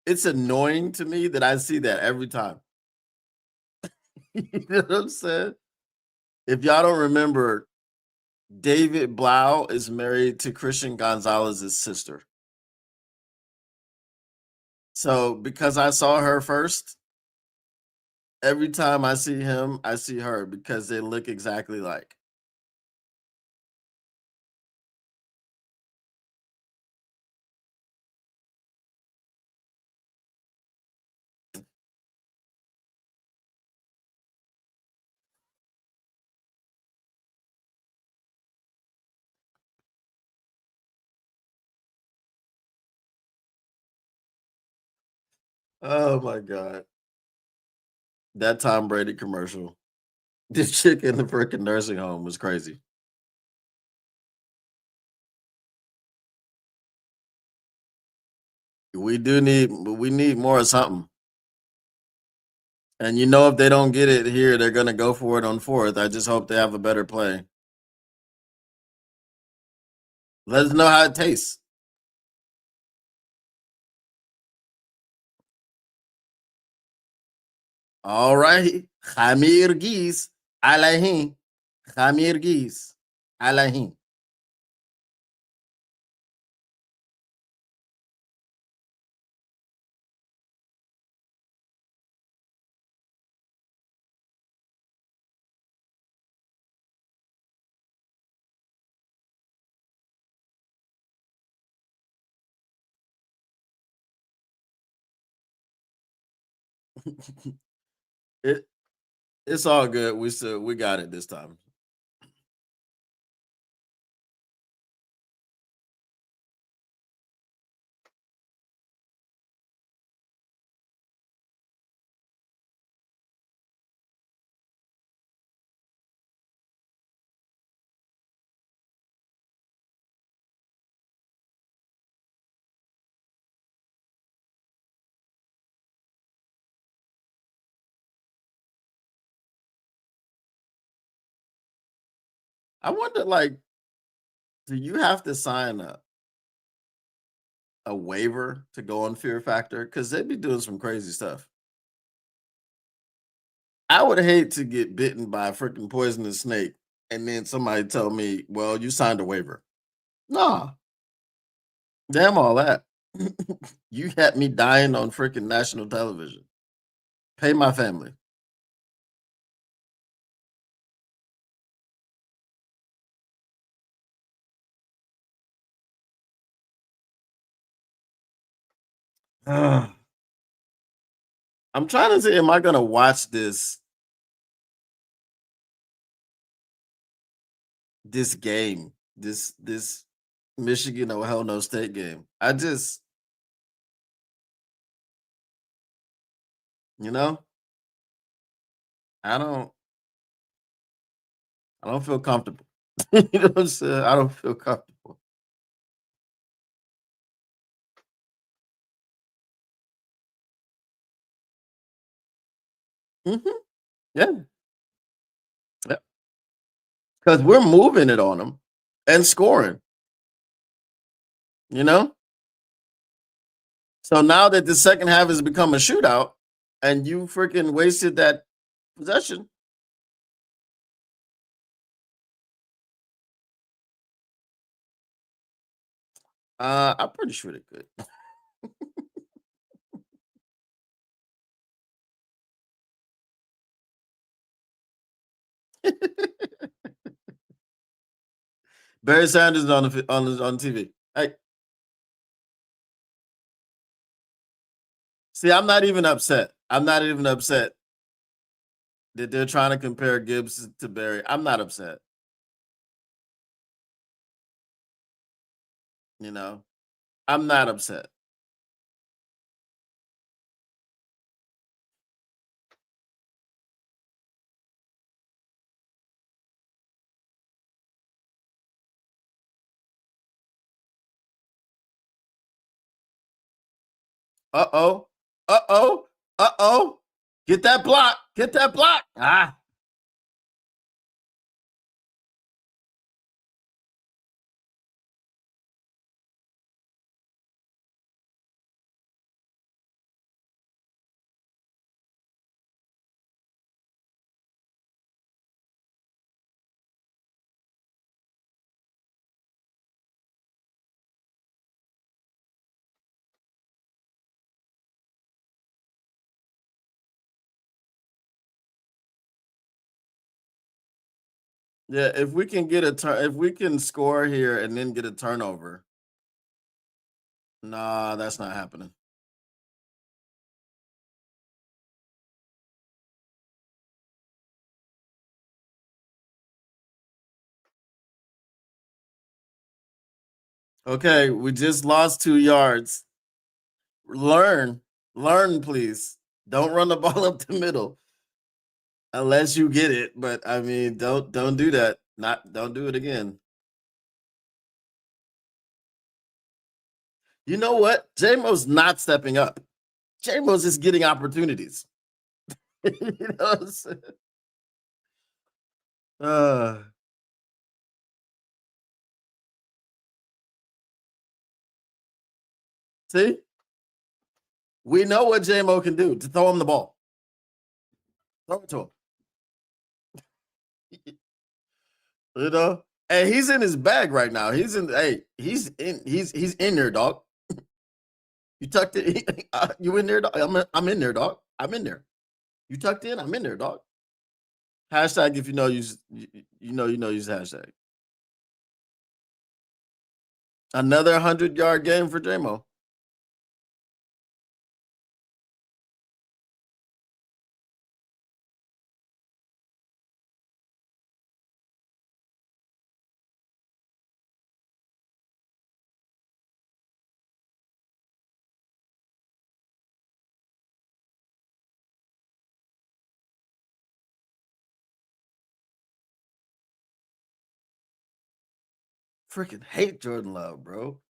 It's annoying to me that I see that every time. You know what I'm saying? If y'all don't remember, David Blau is married to Christian Gonzalez's sister. So because I saw her first, every time I see him, I see her because they look exactly like. Oh my god. That Tom Brady commercial. This chick in the freaking nursing home was crazy. We need more of something. And you know, if they don't get it here, they're gonna go for it on fourth. I just hope they have a better play. Let us know how it tastes. All right. Khamir Geese. Alahin. Khamir Geese. Alahin. it it's all good. We got it this time. I wonder, like, do you have to sign a waiver to go on Fear Factor? Because they be doing some crazy stuff. I would hate to get bitten by a freaking poisonous snake and then somebody tell me, well, you signed a waiver. Nah, damn all that. You had me dying on freaking national television. Pay my family. I'm trying to say, am I gonna watch this game, this Michigan Ohio State game? I just, you know, I don't I don't feel comfortable. You know what I'm saying? I don't feel comfortable. Mhm. Yeah, yeah, because we're moving it on them and scoring. You know, so now that the second half has become a shootout, and you freaking wasted that possession. I'm pretty sure they could. Barry Sanders is on on TV. Hey, see, I'm not even upset. I'm not even upset that they're trying to compare Gibbs to Barry. I'm not upset. You know, I'm not upset. Uh oh. Uh oh. Uh oh. Get that block. Get that block. Ah. Yeah, if we can get a turn, if we can score here and then get a turnover, nah, that's not happening. Okay, we just lost 2 yards. Learn, learn, please. Don't run the ball up the middle. unless you get it. But I mean, don't do that. Not don't do it again. You know what? JMO's not stepping up. JMO's just getting opportunities. You know what I'm saying? Uh, see, we know what JMO can do to throw him the ball. Throw it to him. You know, and he's in his bag right now. He's in. Hey, he's in there, dog. You tucked it. You in there, dog? I'm in there, dog. I'm in there. You tucked in. I'm in there, dog. Hashtag if you know use use hashtag. Another 100-yard game for JMO. Freaking hate Jordan Love, bro.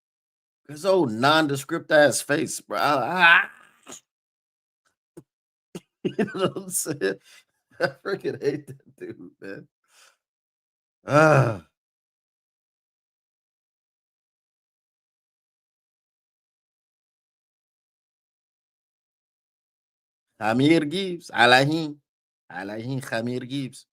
His old nondescript ass face, bro. You know what I'm saying? I freaking hate that dude, man. Ah, Amir Gibbs. Alahin. Alahin Khamir Gibbs.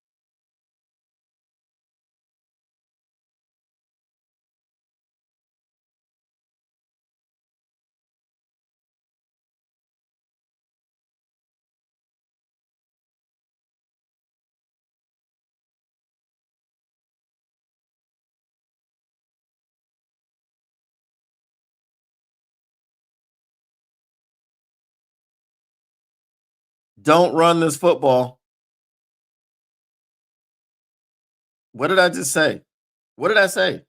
Don't run this football. What did I just say? What did I say?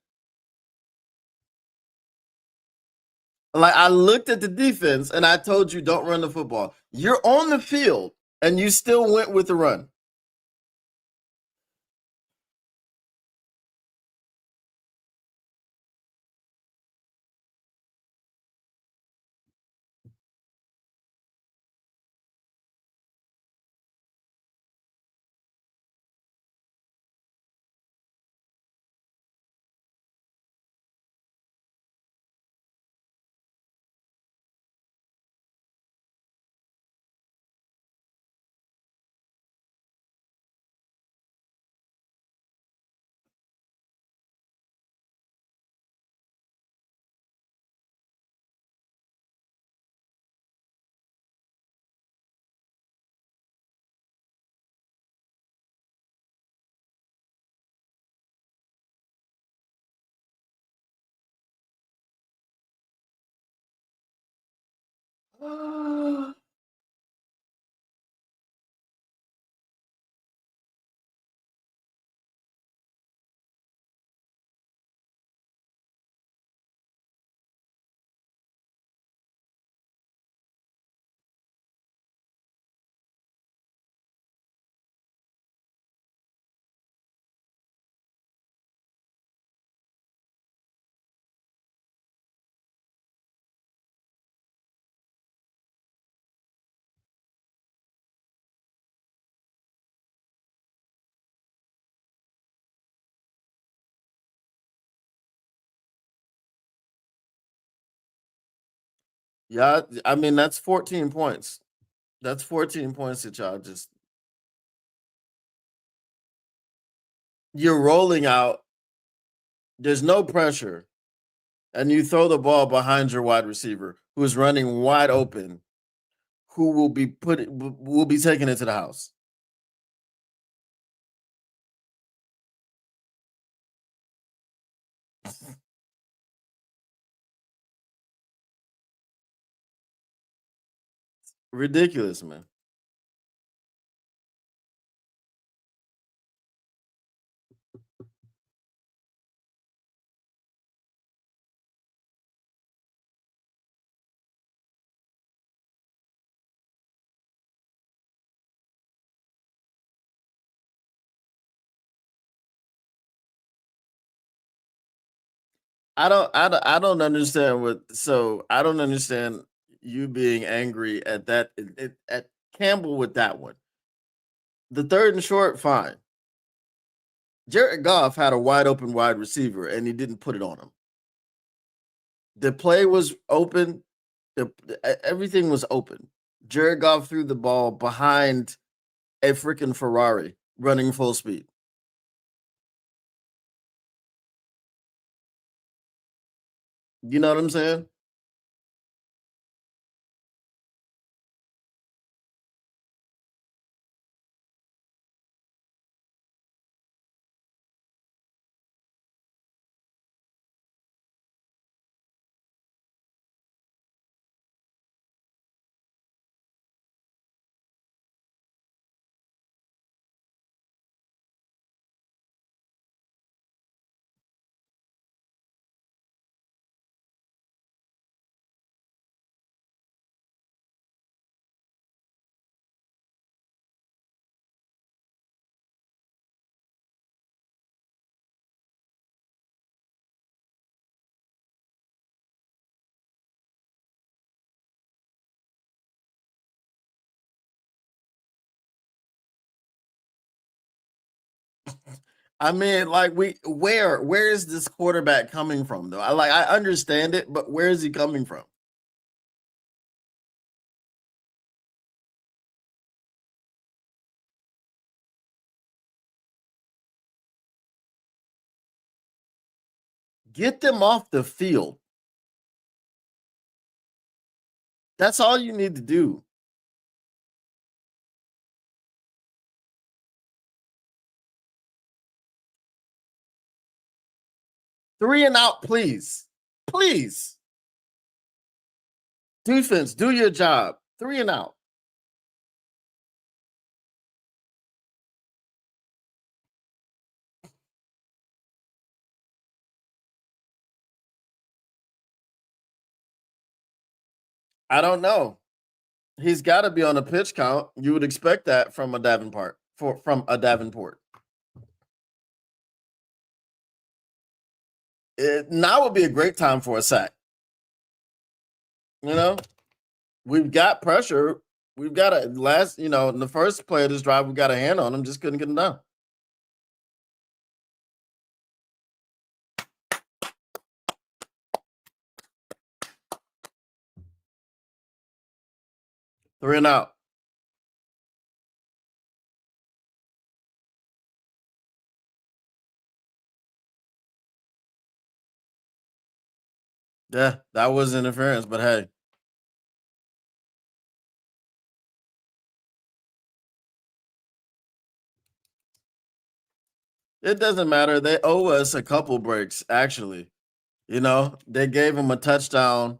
Like I looked at the defense and I told you don't run the football. You're on the field and you still went with the run. Yeah, I mean that's 14 points. That's 14 points that y'all just you're rolling out. There's no pressure, and you throw the ball behind your wide receiver who is running wide open, who will be taking it to the house. Ridiculous, man. I don't understand I don't understand you being angry at that at Campbell with that one. The 3rd and short, fine. Jared Goff had a wide open wide receiver and he didn't put it on him. The play was open. Everything was open. Jared Goff threw the ball behind a freaking Ferrari running full speed. You know what I'm saying? I mean, like where is this quarterback coming from though? I understand it, but where is he coming from? Get them off the field. That's all you need to do. 3 and out, please. Please. Defense, do your job. 3 and out. I don't know. He's got to be on a pitch count. You would expect that from a Davenport. From a Davenport. Now would be a great time for a sack. You know, we've got pressure. We've got a last. In the first play of this drive, we got a hand on him. Just couldn't get him down. Three and out. Yeah, that was interference. But hey, it doesn't matter. They owe us a couple breaks. Actually, they gave him a touchdown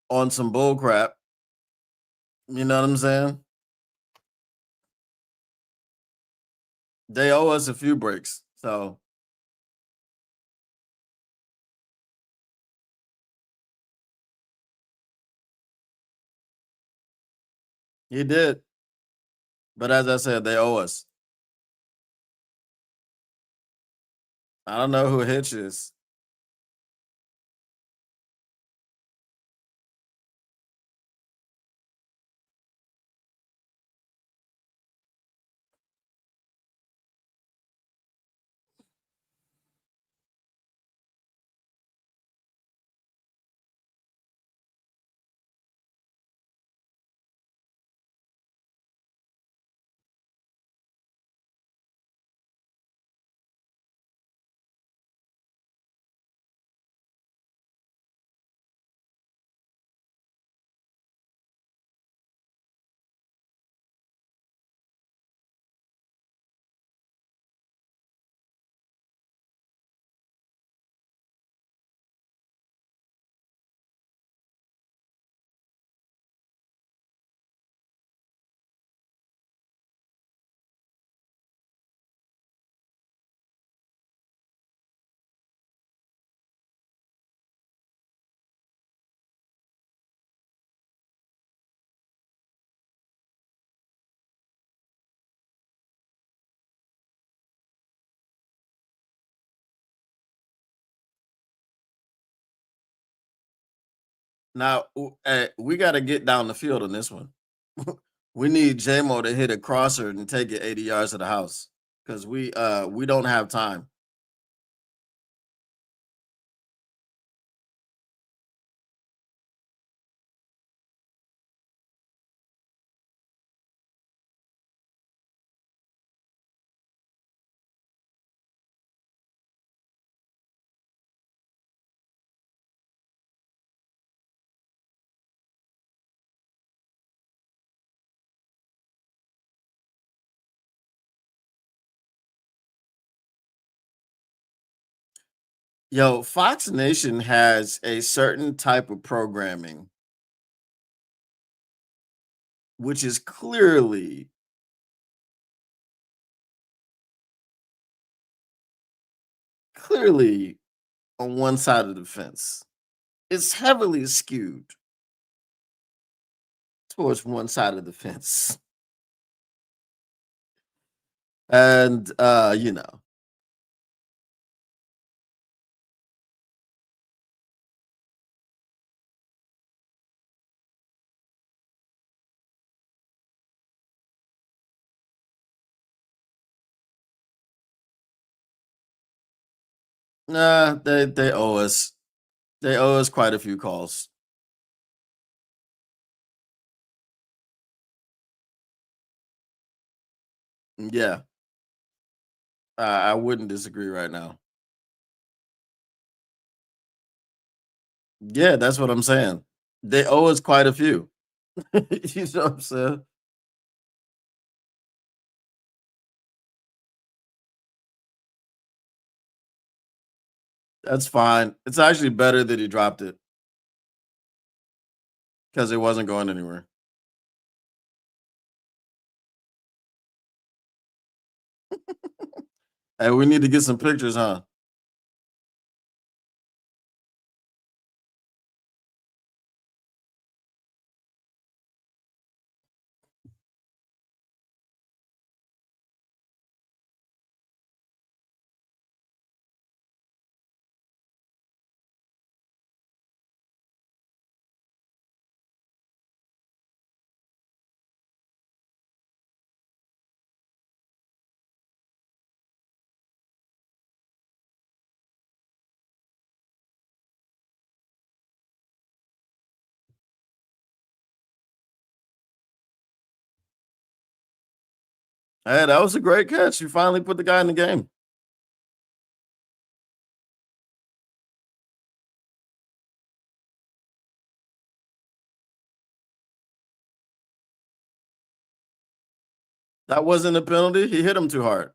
on some bull crap. You know what I'm saying? They owe us a few breaks. So he did. But as I said, they owe us. I don't know who Hitch is. Now, we got to get down the field on this one. We need JMO to hit a crosser and take it 80 yards to the house because we don't have time. Yo, Fox Nation has a certain type of programming, which is clearly on one side of the fence. It's heavily skewed towards one side of the fence. And nah, they owe us. They owe us quite a few calls. Yeah, I wouldn't disagree right now. Yeah, that's what I'm saying. They owe us quite a few. You know what I'm saying? That's fine. It's actually better that he dropped it because it wasn't going anywhere. Hey, we need to get some pictures, huh? Hey, that was a great catch. You finally put the guy in the game. That wasn't a penalty. He hit him too hard.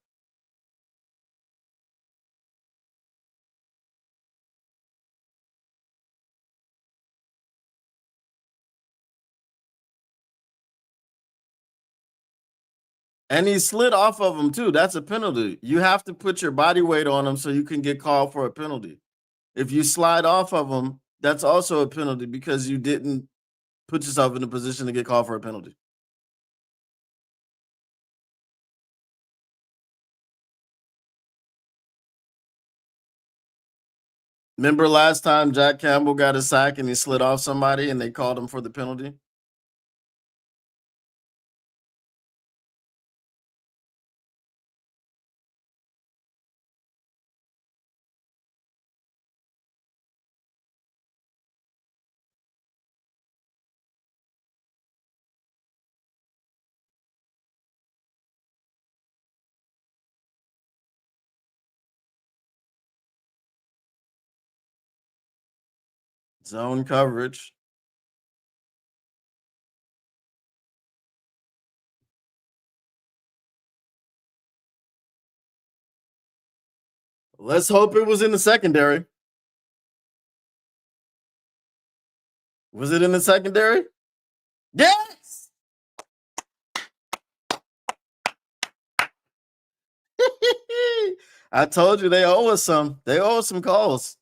And he slid off of him too. That's a penalty. You have to put your body weight on him so you can get called for a penalty. If you slide off of him, that's also a penalty because you didn't put yourself in a position to get called for a penalty. Remember last time Jack Campbell got a sack and he slid off somebody and they called him for the penalty? Zone coverage. Let's hope it was in the secondary. Was it in the secondary? Yes. I told you they owe us some. They owe us some calls.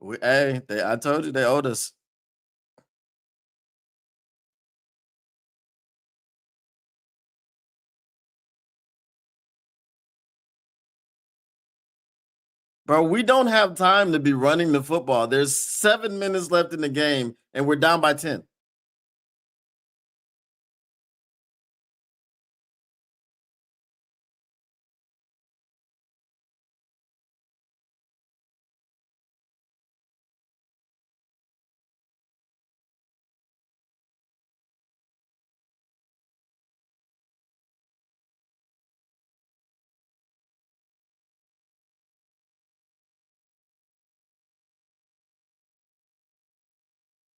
I told you they owed us. Bro, we don't have time to be running the football. There's 7 minutes left in the game, and we're down by 10.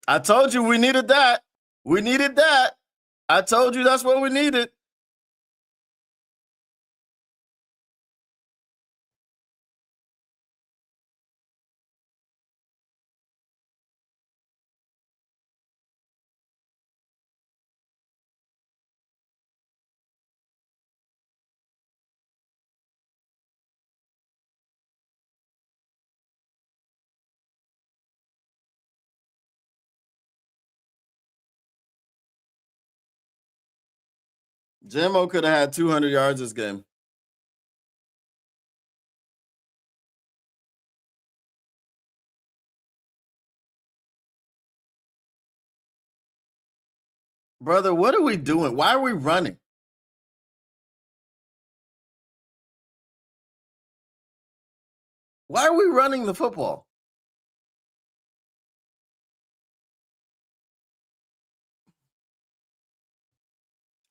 I told you we needed that. We needed that. I told you that's what we needed. Jimbo could have had 200 yards this game. Brother, what are we doing? Why are we running? Why are we running the football?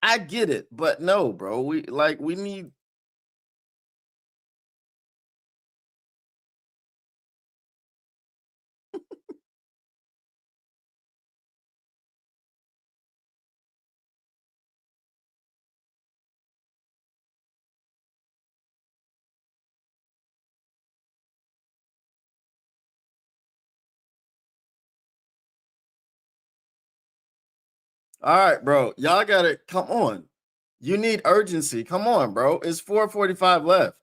I get it, but no, bro. We need. All right, bro. Y'all got it. Come on. You need urgency. Come on, bro. It's 4:45 left.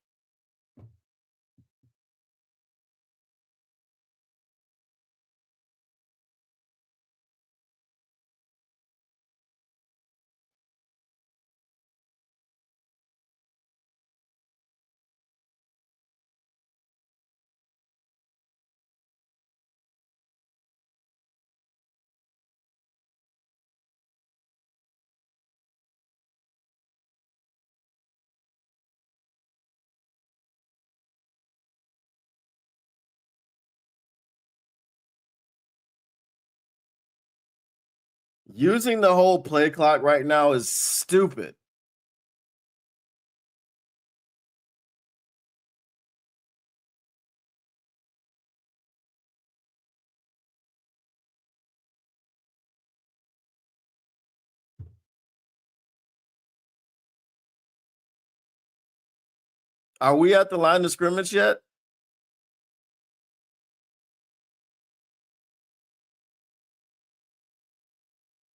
Using the whole play clock right now is stupid. Are we at the line of scrimmage yet?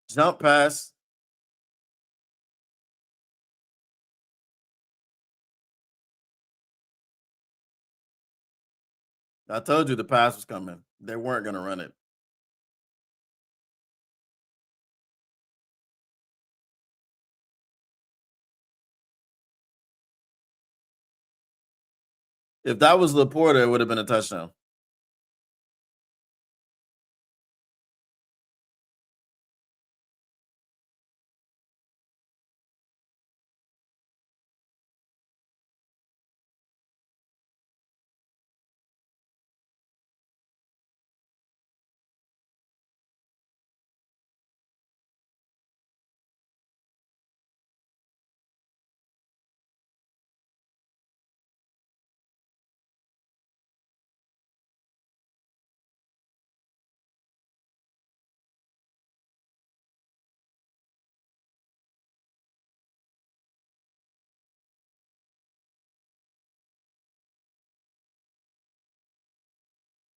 Jump pass. I told you the pass was coming. They weren't going to run it. If that was Laporta, it would have been a touchdown.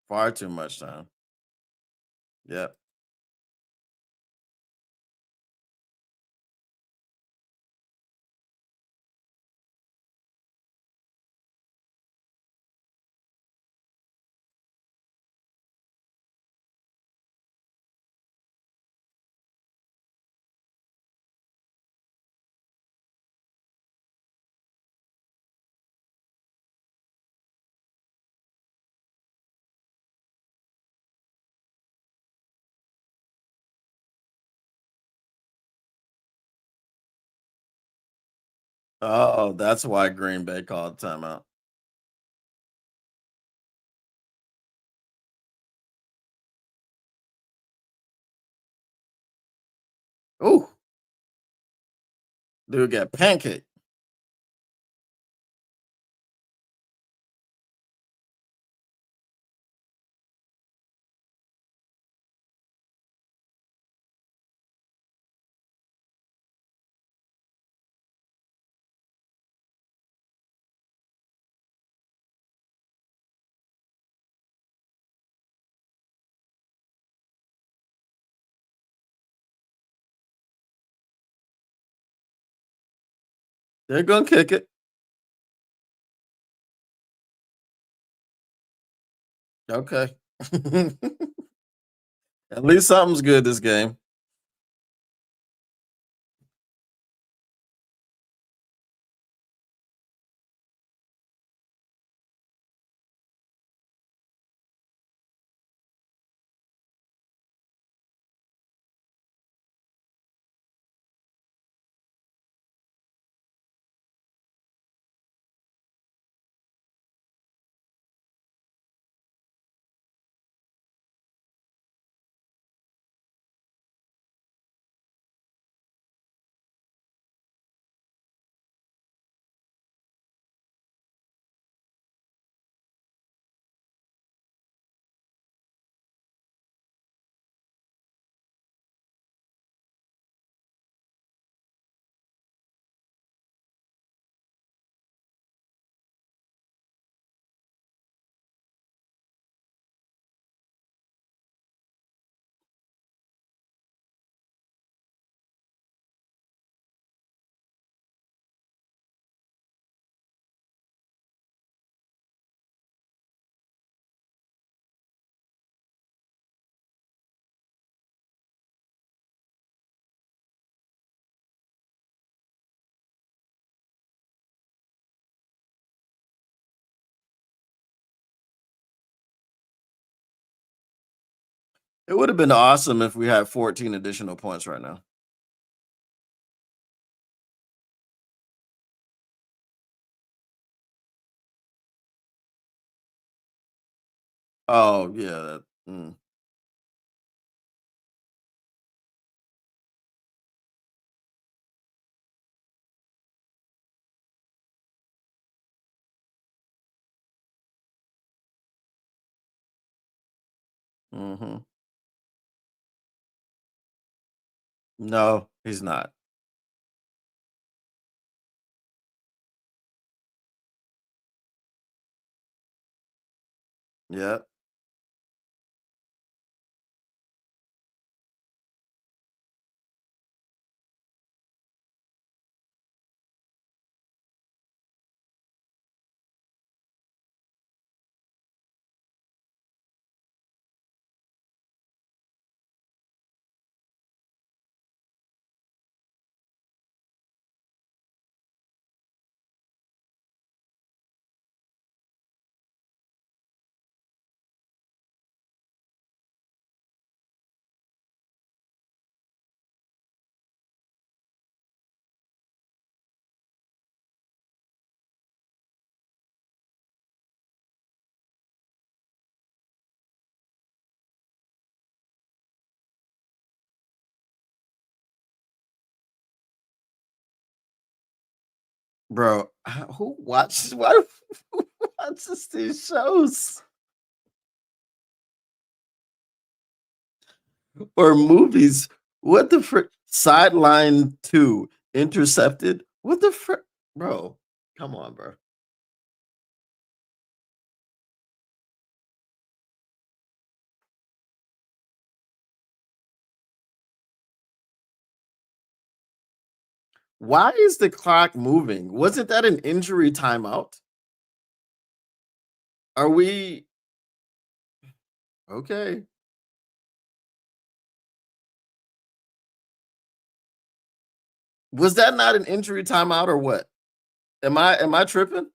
Far too much time. Yep. Oh, that's why Green Bay called timeout. Ooh, dude got pancake. They're gonna kick it. Okay. At least something's good this game. It would have been awesome if we had 14 additional points right now. Oh yeah. Hmm. No, he's not. Yeah. Bro, who watches who watches these shows or movies? What the frick? Sideline 2 intercepted. What the frick? Bro, come on, bro. Why is the clock moving? Wasn't that an injury timeout? Are we okay? Was that not an injury timeout or what? Am I tripping?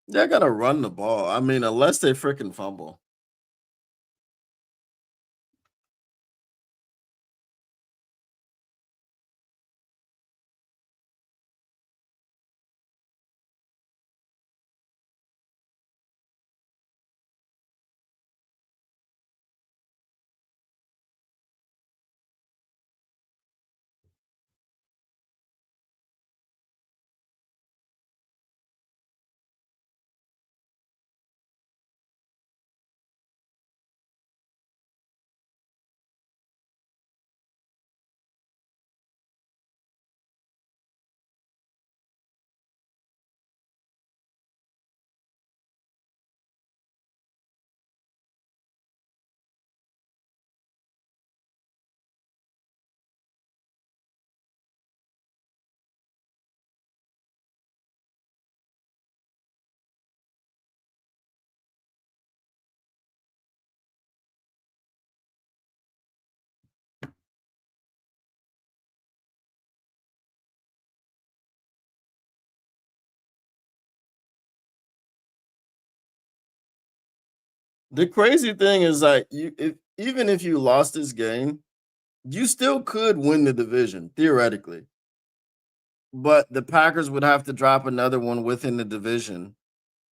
They're gonna run the ball. I mean, unless they freaking fumble. The crazy thing is like even if you lost this game, you still could win the division theoretically. But the Packers would have to drop another one within the division,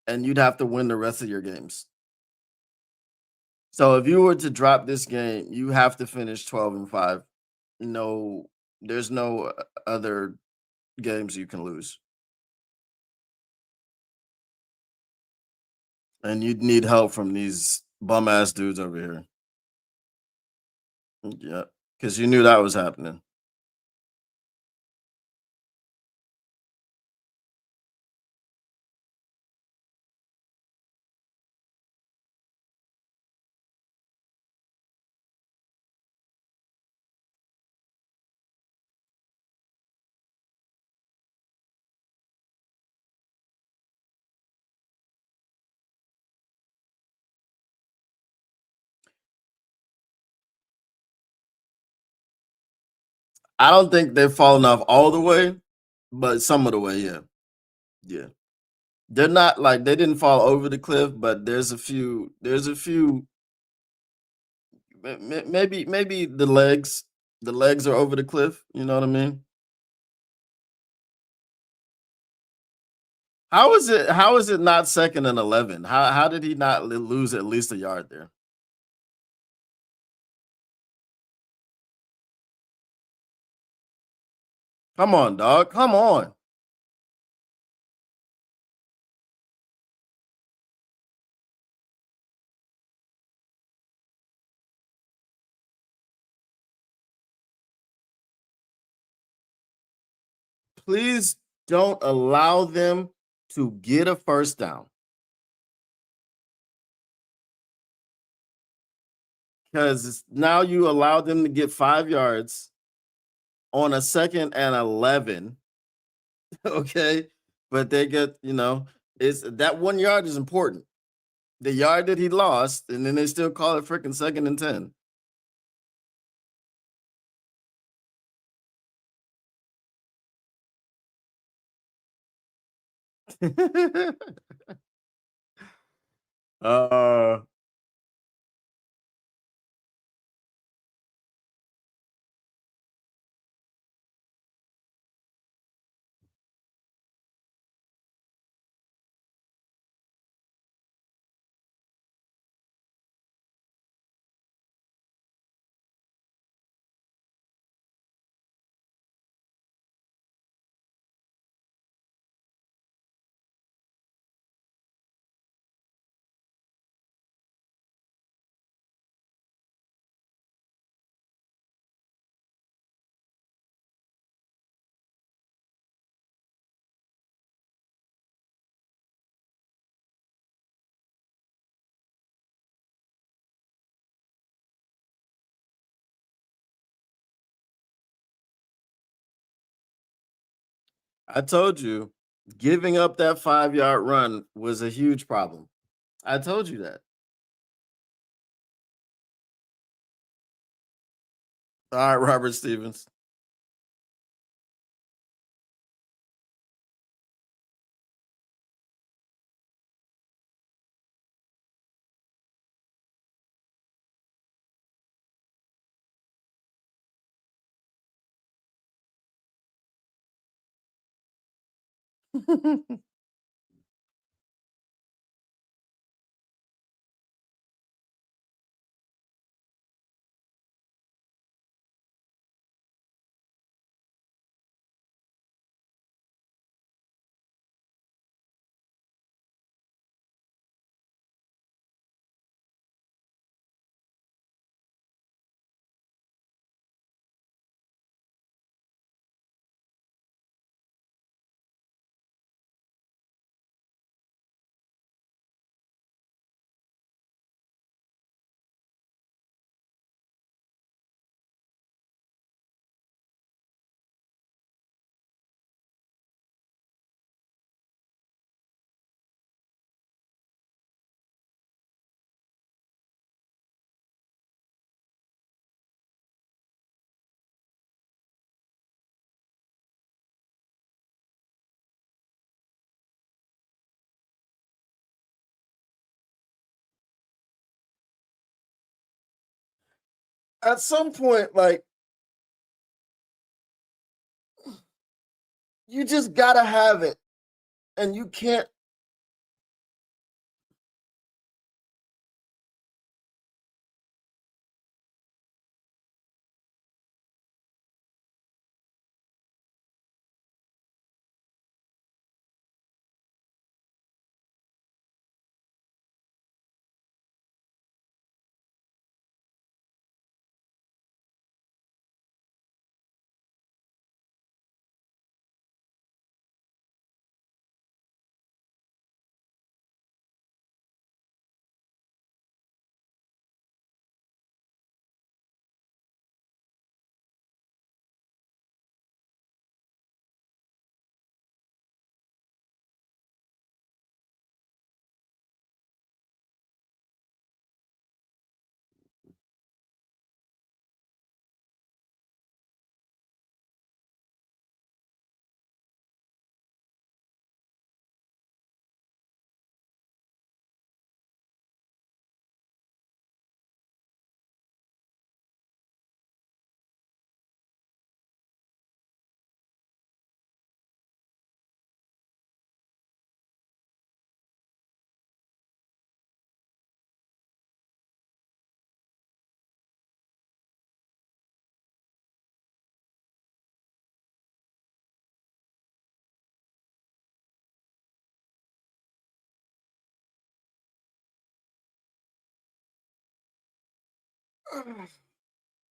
and you'd have to win the rest of your games. So if you were to drop this game, you have to finish 12-5. No, there's no other games you can lose. And you'd need help from these bum ass dudes over here. Yeah. Because you knew that was happening. I don't think they've fallen off all the way, but some of the way, yeah. Yeah. They're not like they didn't fall over the cliff, but there's a few maybe the legs are over the cliff, you know what I mean? How is it not 2nd and 11? How did he not lose at least a yard there? Come on, dog. Come on. Please don't allow them to get a first down because now you allow them to get 5 yards on a 2nd and 11. Okay. But they get, it's that 1 yard is important. The yard that he lost, and then they still call it freaking 2nd and 10. uh, I told you, giving up that 5 yard run was a huge problem. I told you that. All right, Robert Stevens. At some point, like, you just gotta have it, and you can't.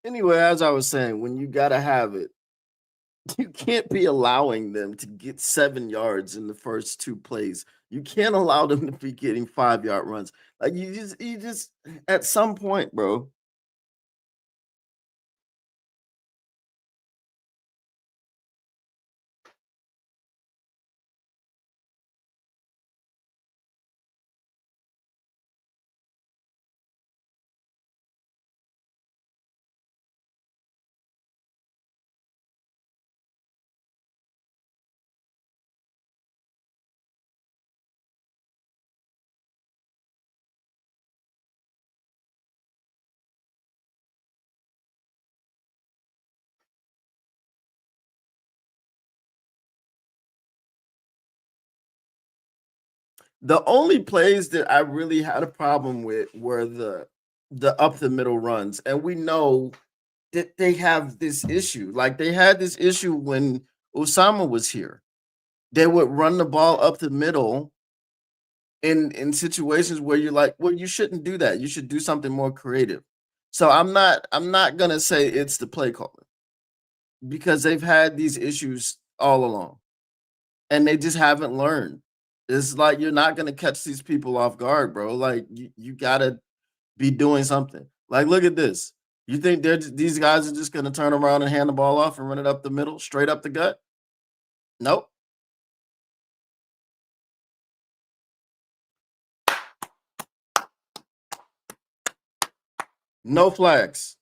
Anyway, as I was saying, when you gotta have it, you can't be allowing them to get 7 yards in the first two plays. You can't allow them to be getting 5 yard runs. Like you just at some point, bro. The only plays that I really had a problem with were the up the middle runs, and we know that they have this issue. Like they had this issue when Osama was here. They would run the ball up the middle in situations where you're like, well, you shouldn't do that. You should do something more creative. So I'm not gonna say it's the play calling because they've had these issues all along and they just haven't learned. It's like you're not gonna catch these people off guard, bro. Like you gotta be doing something. Like, look at this. You think these guys are just gonna turn around and hand the ball off and run it up the middle, straight up the gut? Nope. No flags.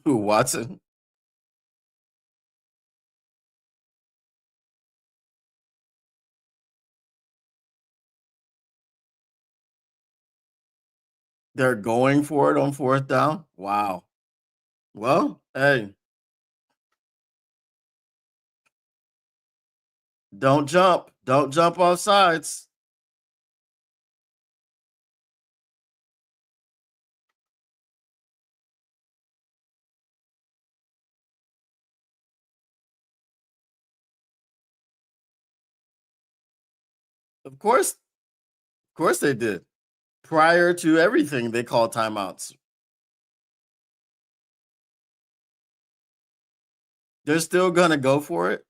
Who Watson? They're going for it on 4th down? Wow. Well, hey, don't jump. Don't jump off sides. Of course they did. Prior to everything, they called timeouts. They're still gonna go for it.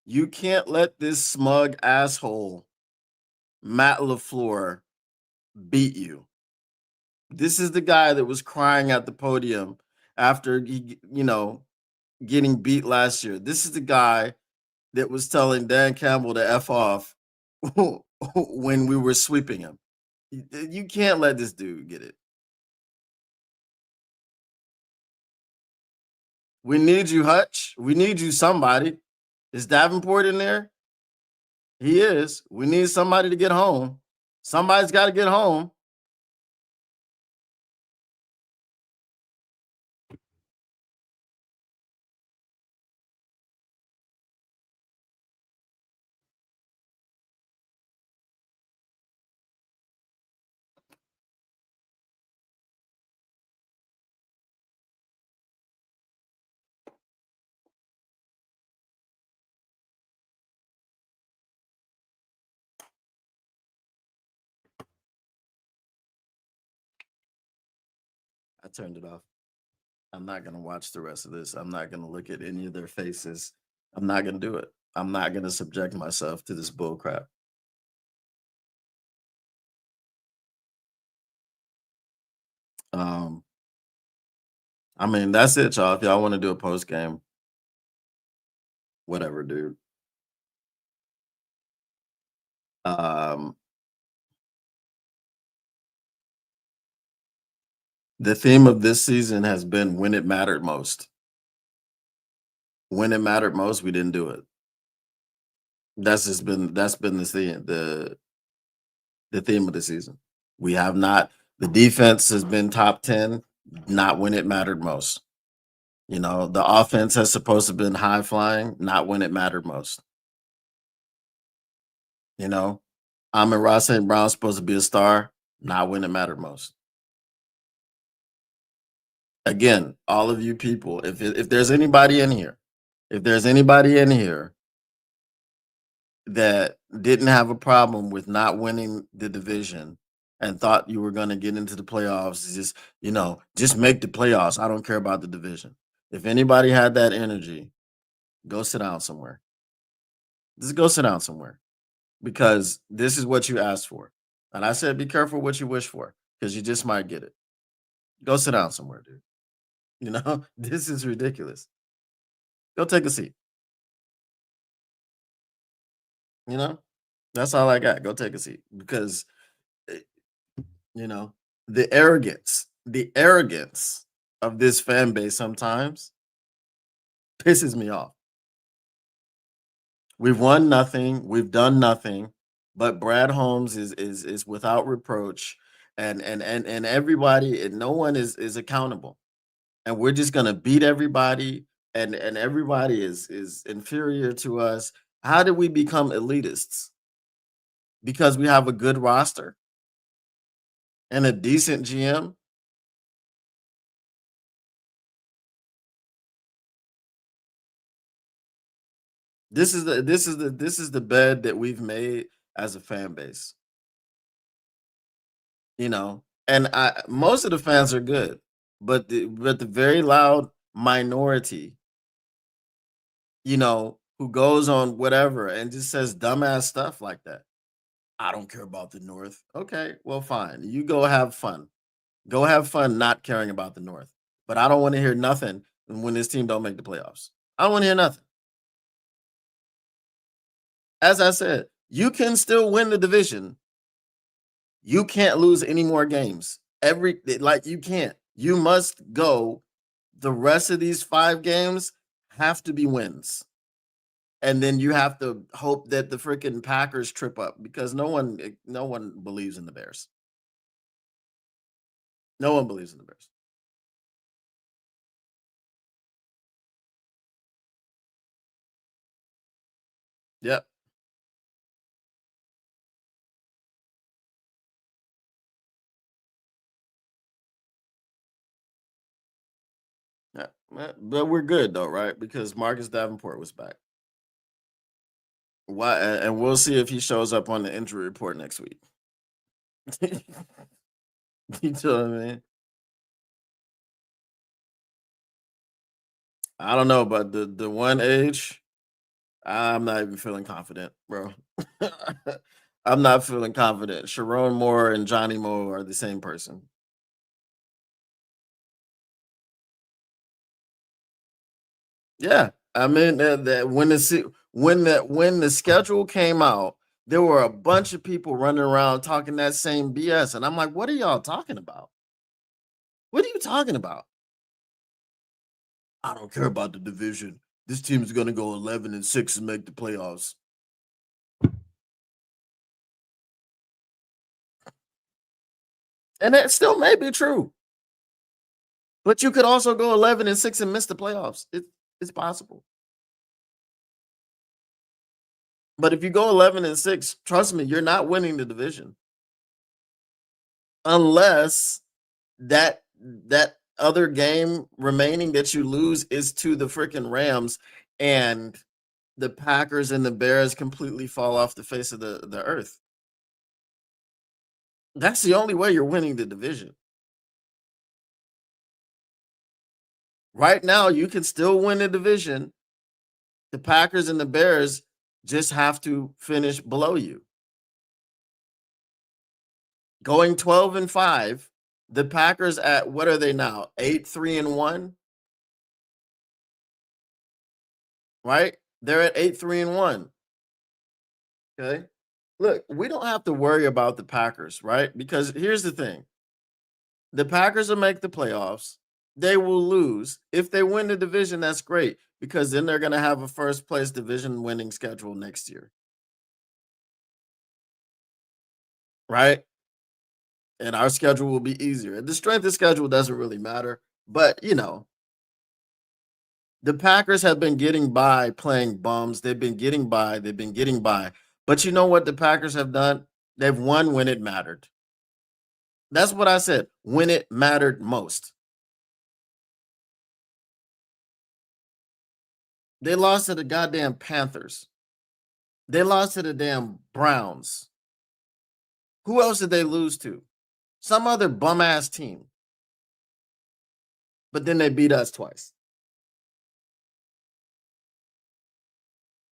You can't let this smug asshole, Matt LaFleur, beat you. This is the guy that was crying at the podium after getting beat last year. This is the guy that was telling Dan Campbell to F off when we were sweeping him. You can't let this dude get it. We need you, Hutch. We need you, somebody. Is Davenport in there? He is. We need somebody to get home. Somebody's got to get home. I turned it off. I'm not going to watch the rest of this. I'm not going to look at any of their faces. I'm not going to do it. I'm not going to subject myself to this bull crap. Um, I mean, that's it, y'all. If y'all want to do a post game, whatever, dude. Um, the theme of this season has been when it mattered most. When it mattered most, we didn't do it. That's been the theme of the season. We have not. The defense has been top 10, not when it mattered most. The offense has supposed to have been high flying, not when it mattered most. Amon Ross St. Brown's supposed to be a star, not when it mattered most. Again, all of you people, if there's anybody in here, if there's anybody in here that didn't have a problem with not winning the division and thought you were going to get into the playoffs, just make the playoffs. I don't care about the division. If anybody had that energy, go sit down somewhere. Just go sit down somewhere, because this is what you asked for. And I said, be careful what you wish for, because you just might get it. Go sit down somewhere, dude. This is ridiculous. Go take a seat. You know, that's all I got. Go take a seat, because eh, you know the arrogance of this fan base sometimes pisses me off. We've won nothing. We've done nothing. But Brad Holmes is without reproach, and everybody, and no one is accountable. And we're just gonna beat everybody, and everybody is inferior to us. How did we become elitists? Because we have a good roster and a decent GM. This is the bed that we've made as a fan base. you know and most of the fans are good, but the very loud minority, who goes on whatever and just says dumbass stuff like that. I don't care about the North. Okay, well, fine, you go have fun not caring about the North. But I don't want to hear nothing when this team don't make the playoffs. I don't want to hear nothing. As I said, you can still win the division. You can't lose any more games. You can't. You must go. The rest of these 5 games have to be wins. And then you have to hope that the freaking Packers trip up because no one believes in the Bears. No one believes in the Bears. Yep. Yeah, but we're good though, right? Because Marcus Davenport was back. Why? And we'll see if he shows up on the injury report next week. You know what I mean? I don't know, but the one age, I'm not even feeling confident, bro. I'm not feeling confident. Sharon Moore and Johnny Moore are the same person. Yeah, I mean that when the schedule came out, there were a bunch of people running around talking that same BS, and I'm like, "What are y'all talking about? What are you talking about? I don't care about the division. This team is going to go 11-6 and make the playoffs." And that still may be true, but you could also go 11-6 and miss the playoffs. It's possible. But if you go 11-6, trust me, you're not winning the division unless that other game remaining that you lose is to the freaking Rams and the Packers and the Bears completely fall off the face of the earth. That's the only way you're winning the division. Right now, you can still win the division. The Packers and the Bears just have to finish below you. Going 12-5, the Packers at what are they now? 8-3-1, right? They're at 8-3-1. Okay. Look, we don't have to worry about the Packers, right? Because here's the thing. The Packers will make the playoffs. They will lose. If they win the division, that's great because then they're going to have a first place division winning schedule next year. Right? And our schedule will be easier. The strength of schedule doesn't really matter, but the Packers have been getting by playing bums. They've been getting by. They've been getting by. But you know what the Packers have done? They've won when it mattered. That's what I said. When it mattered most. They lost to the goddamn Panthers. They lost to the damn Browns. Who else did they lose to? Some other bum ass team. But then they beat us twice.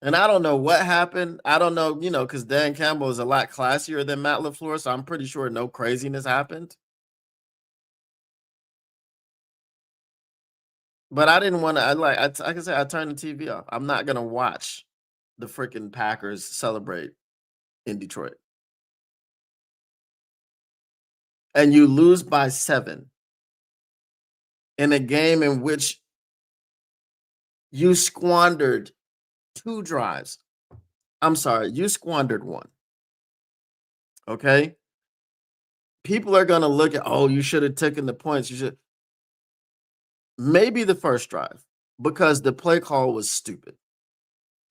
And I don't know what happened. I don't know, because Dan Campbell is a lot classier than Matt LaFleur, so I'm pretty sure no craziness happened. But I didn't want to. Like I said, I turned the TV off. I'm not gonna watch the freaking Packers celebrate in Detroit, and you lose by 7 in a game in which you squandered 2 drives. I'm sorry, you squandered 1. Okay, people are gonna look at, oh, you should have taken the points. You should maybe the first drive because the play call was stupid.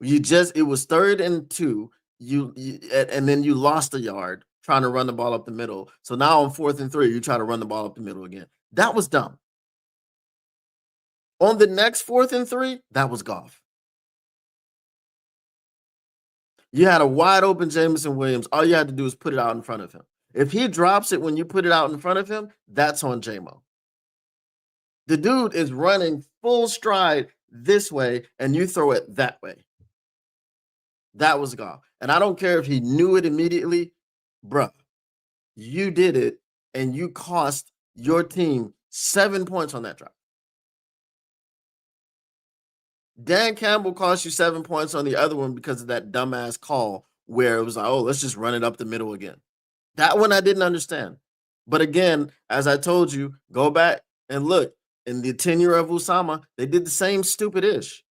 It was 3rd and 2. And then you lost a yard trying to run the ball up the middle. So now on 4th and 3, you try to run the ball up the middle again. That was dumb. On the next 4th and 3, that was golf. You had a wide open Jameson Williams. All you had to do is put it out in front of him. If he drops it when you put it out in front of him, that's on JMO. The dude is running full stride this way, and you throw it that way. That was golf. And I don't care if he knew it immediately, bruh. You did it, and you cost your team 7 points on that drive. Dan Campbell cost you 7 points on the other one because of that dumbass call where it was like, oh, let's just run it up the middle again. That one I didn't understand. But again, as I told you, go back and look. In the tenure of Usama, they did the same stupid ish.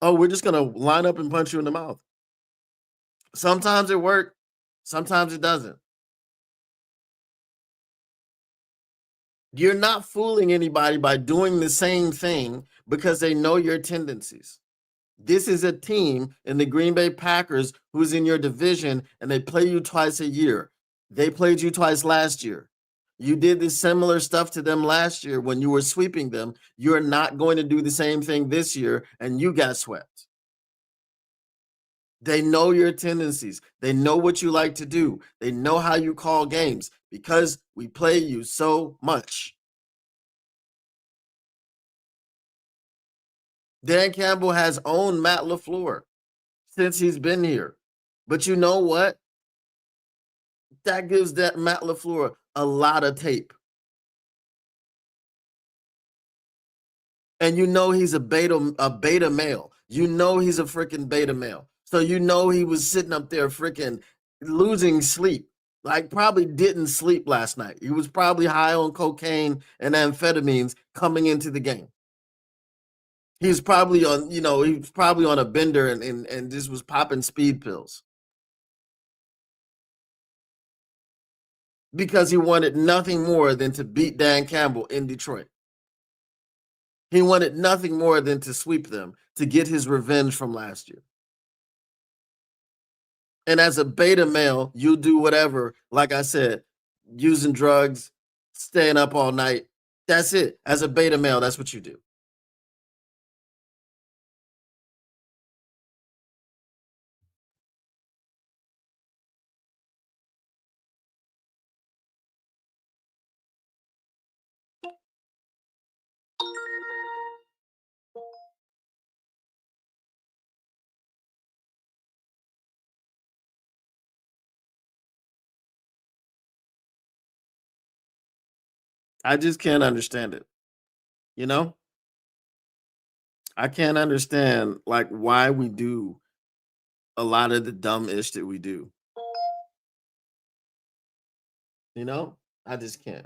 Oh, we're just gonna line up and punch you in the mouth. Sometimes it worked, sometimes it doesn't. You're not fooling anybody by doing the same thing because they know your tendencies. This is a team in the Green Bay Packers who's in your division and they play you twice a year. They played you twice last year. You did this similar stuff to them last year when you were sweeping them. You're not going to do the same thing this year and you got swept. They know your tendencies. They know what you like to do. They know how you call games because we play you so much. Dan Campbell has owned Matt LaFleur since he's been here. But you know what? That gives that Matt LaFleur a lot of tape. And you know he's a beta male. You know he's a freaking beta male. So you know he was sitting up there freaking losing sleep. Like probably didn't sleep last night. He was probably high on cocaine and amphetamines coming into the game. He was probably on, he was probably on a bender and just was popping speed pills. Because he wanted nothing more than to beat Dan Campbell in Detroit. He wanted nothing more than to sweep them to get his revenge from last year. And as a beta male, you do whatever, like I said, using drugs, staying up all night. That's it. As a beta male, that's what you do. I just can't understand it. You know? I can't understand like why we do a lot of the dumb ish that we do. You know? I just can't.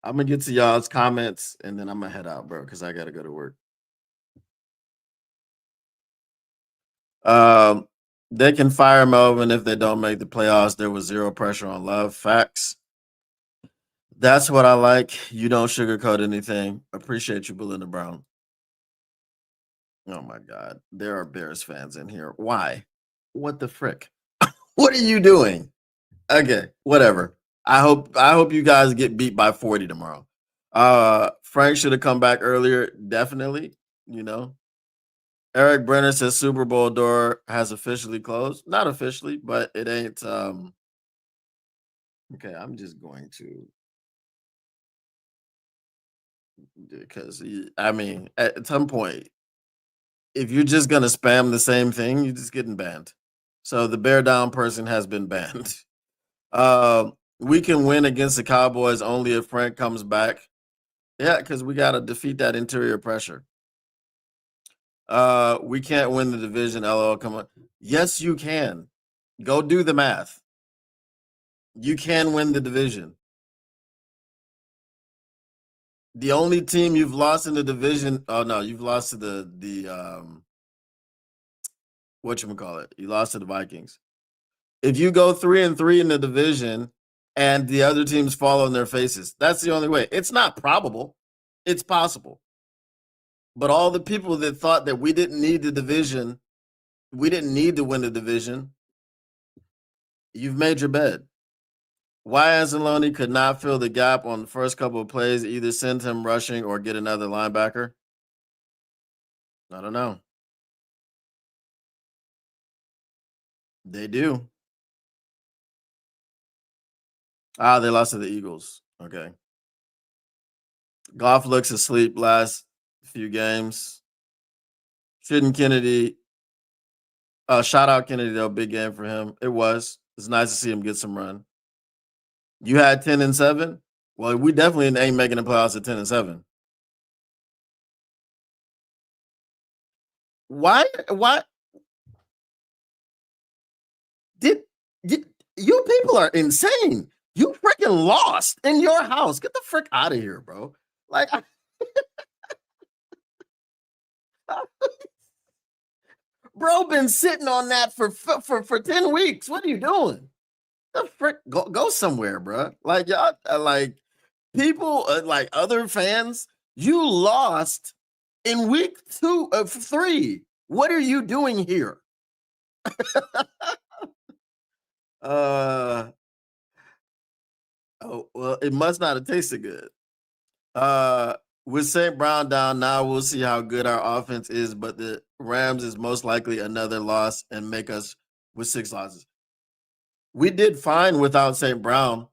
I'm gonna get to y'all's comments and then I'm gonna head out, bro, because I gotta go to work. Um, they can fire Melvin if they don't make the playoffs. There was zero pressure on Love. Facts. That's what I like. You don't sugarcoat anything. Appreciate you, Belinda Brown. Oh my God. There are Bears fans in here. Why? What the frick? What are you doing? Okay, whatever. I hope you guys get beat by 40 tomorrow. Frank should have come back earlier, definitely, you know. Eric Brenner says Super Bowl door has officially closed. Not officially, but it ain't okay, I'm just going to because I mean, at some point, if you're just gonna spam the same thing, you're just getting banned. So the bear down person has been banned. We can win against the Cowboys only if Frank comes back. Yeah, because we gotta defeat that interior pressure. We can't win the division. LOL. Come on. Yes, you can. Go do the math. You can win the division. The only team you've lost in the division. Oh no, you've lost to the whatchamacallit. You lost to the Vikings. If you go 3-3 in the division and the other teams fall on their faces, that's the only way. It's not probable. It's possible. But all the people that thought that we didn't need the division, we didn't need to win the division, you've made your bed. Why Anzalone could not fill the gap on the first couple of plays, either send him rushing or get another linebacker? I don't know. They do. They lost to the Eagles. Okay. Goff looks asleep last few games. Shouldn't Kennedy shout out Kennedy though, big game for him. It was. It's nice to see him get some run. You had 10-7? Well, we definitely ain't making the playoffs at 10-7. Why did you people are insane. You freaking lost in your house. Get the frick out of here, bro. Like, bro, been sitting on that for 10 weeks. What are you doing? The frick, go somewhere, bro. Like y'all, like people, like other fans. You lost in week 2 of 3. What are you doing here? uh oh, well, it must not have tasted good. Uh, with St. Brown down now, we'll see how good our offense is. But the Rams is most likely another loss and make us with 6 losses. We did fine without St. Brown.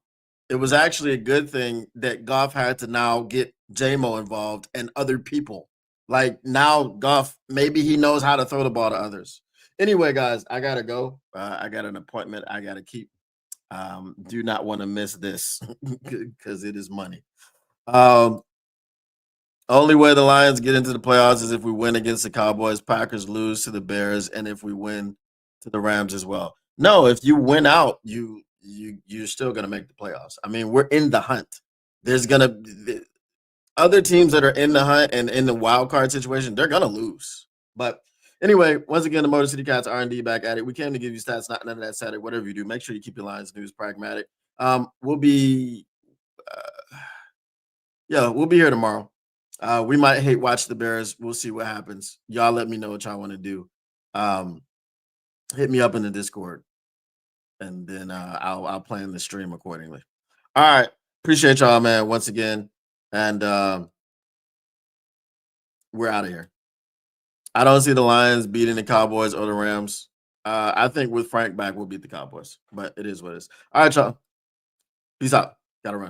It was actually a good thing that Goff had to now get JMO involved and other people. Like now, Goff, maybe he knows how to throw the ball to others. Anyway, guys, I gotta go. I got an appointment I gotta keep. Do not want to miss this because it is money. Um, Only way the Lions get into the playoffs is if we win against the Cowboys, Packers lose to the Bears, and if we win to the Rams as well. No, if you win out, you're still gonna make the playoffs. I mean, we're in the hunt. There's gonna be other teams that are in the hunt and in the wild card situation, they're gonna lose. But anyway, once again, the Motor City Cats R&D back at it. We came to give you stats, not none of that Saturday. Whatever you do, make sure you keep your Lions news pragmatic. We'll be we'll be here tomorrow. We might hate watch the Bears. We'll see what happens. Y'all let me know what y'all want to do. Hit me up in the Discord, and then I'll plan the stream accordingly. All right, appreciate y'all, man. Once again, and we're out of here. I don't see the Lions beating the Cowboys or the Rams. I think with Frank back, we'll beat the Cowboys, but it is what it is. All right, y'all. Peace out. Gotta run.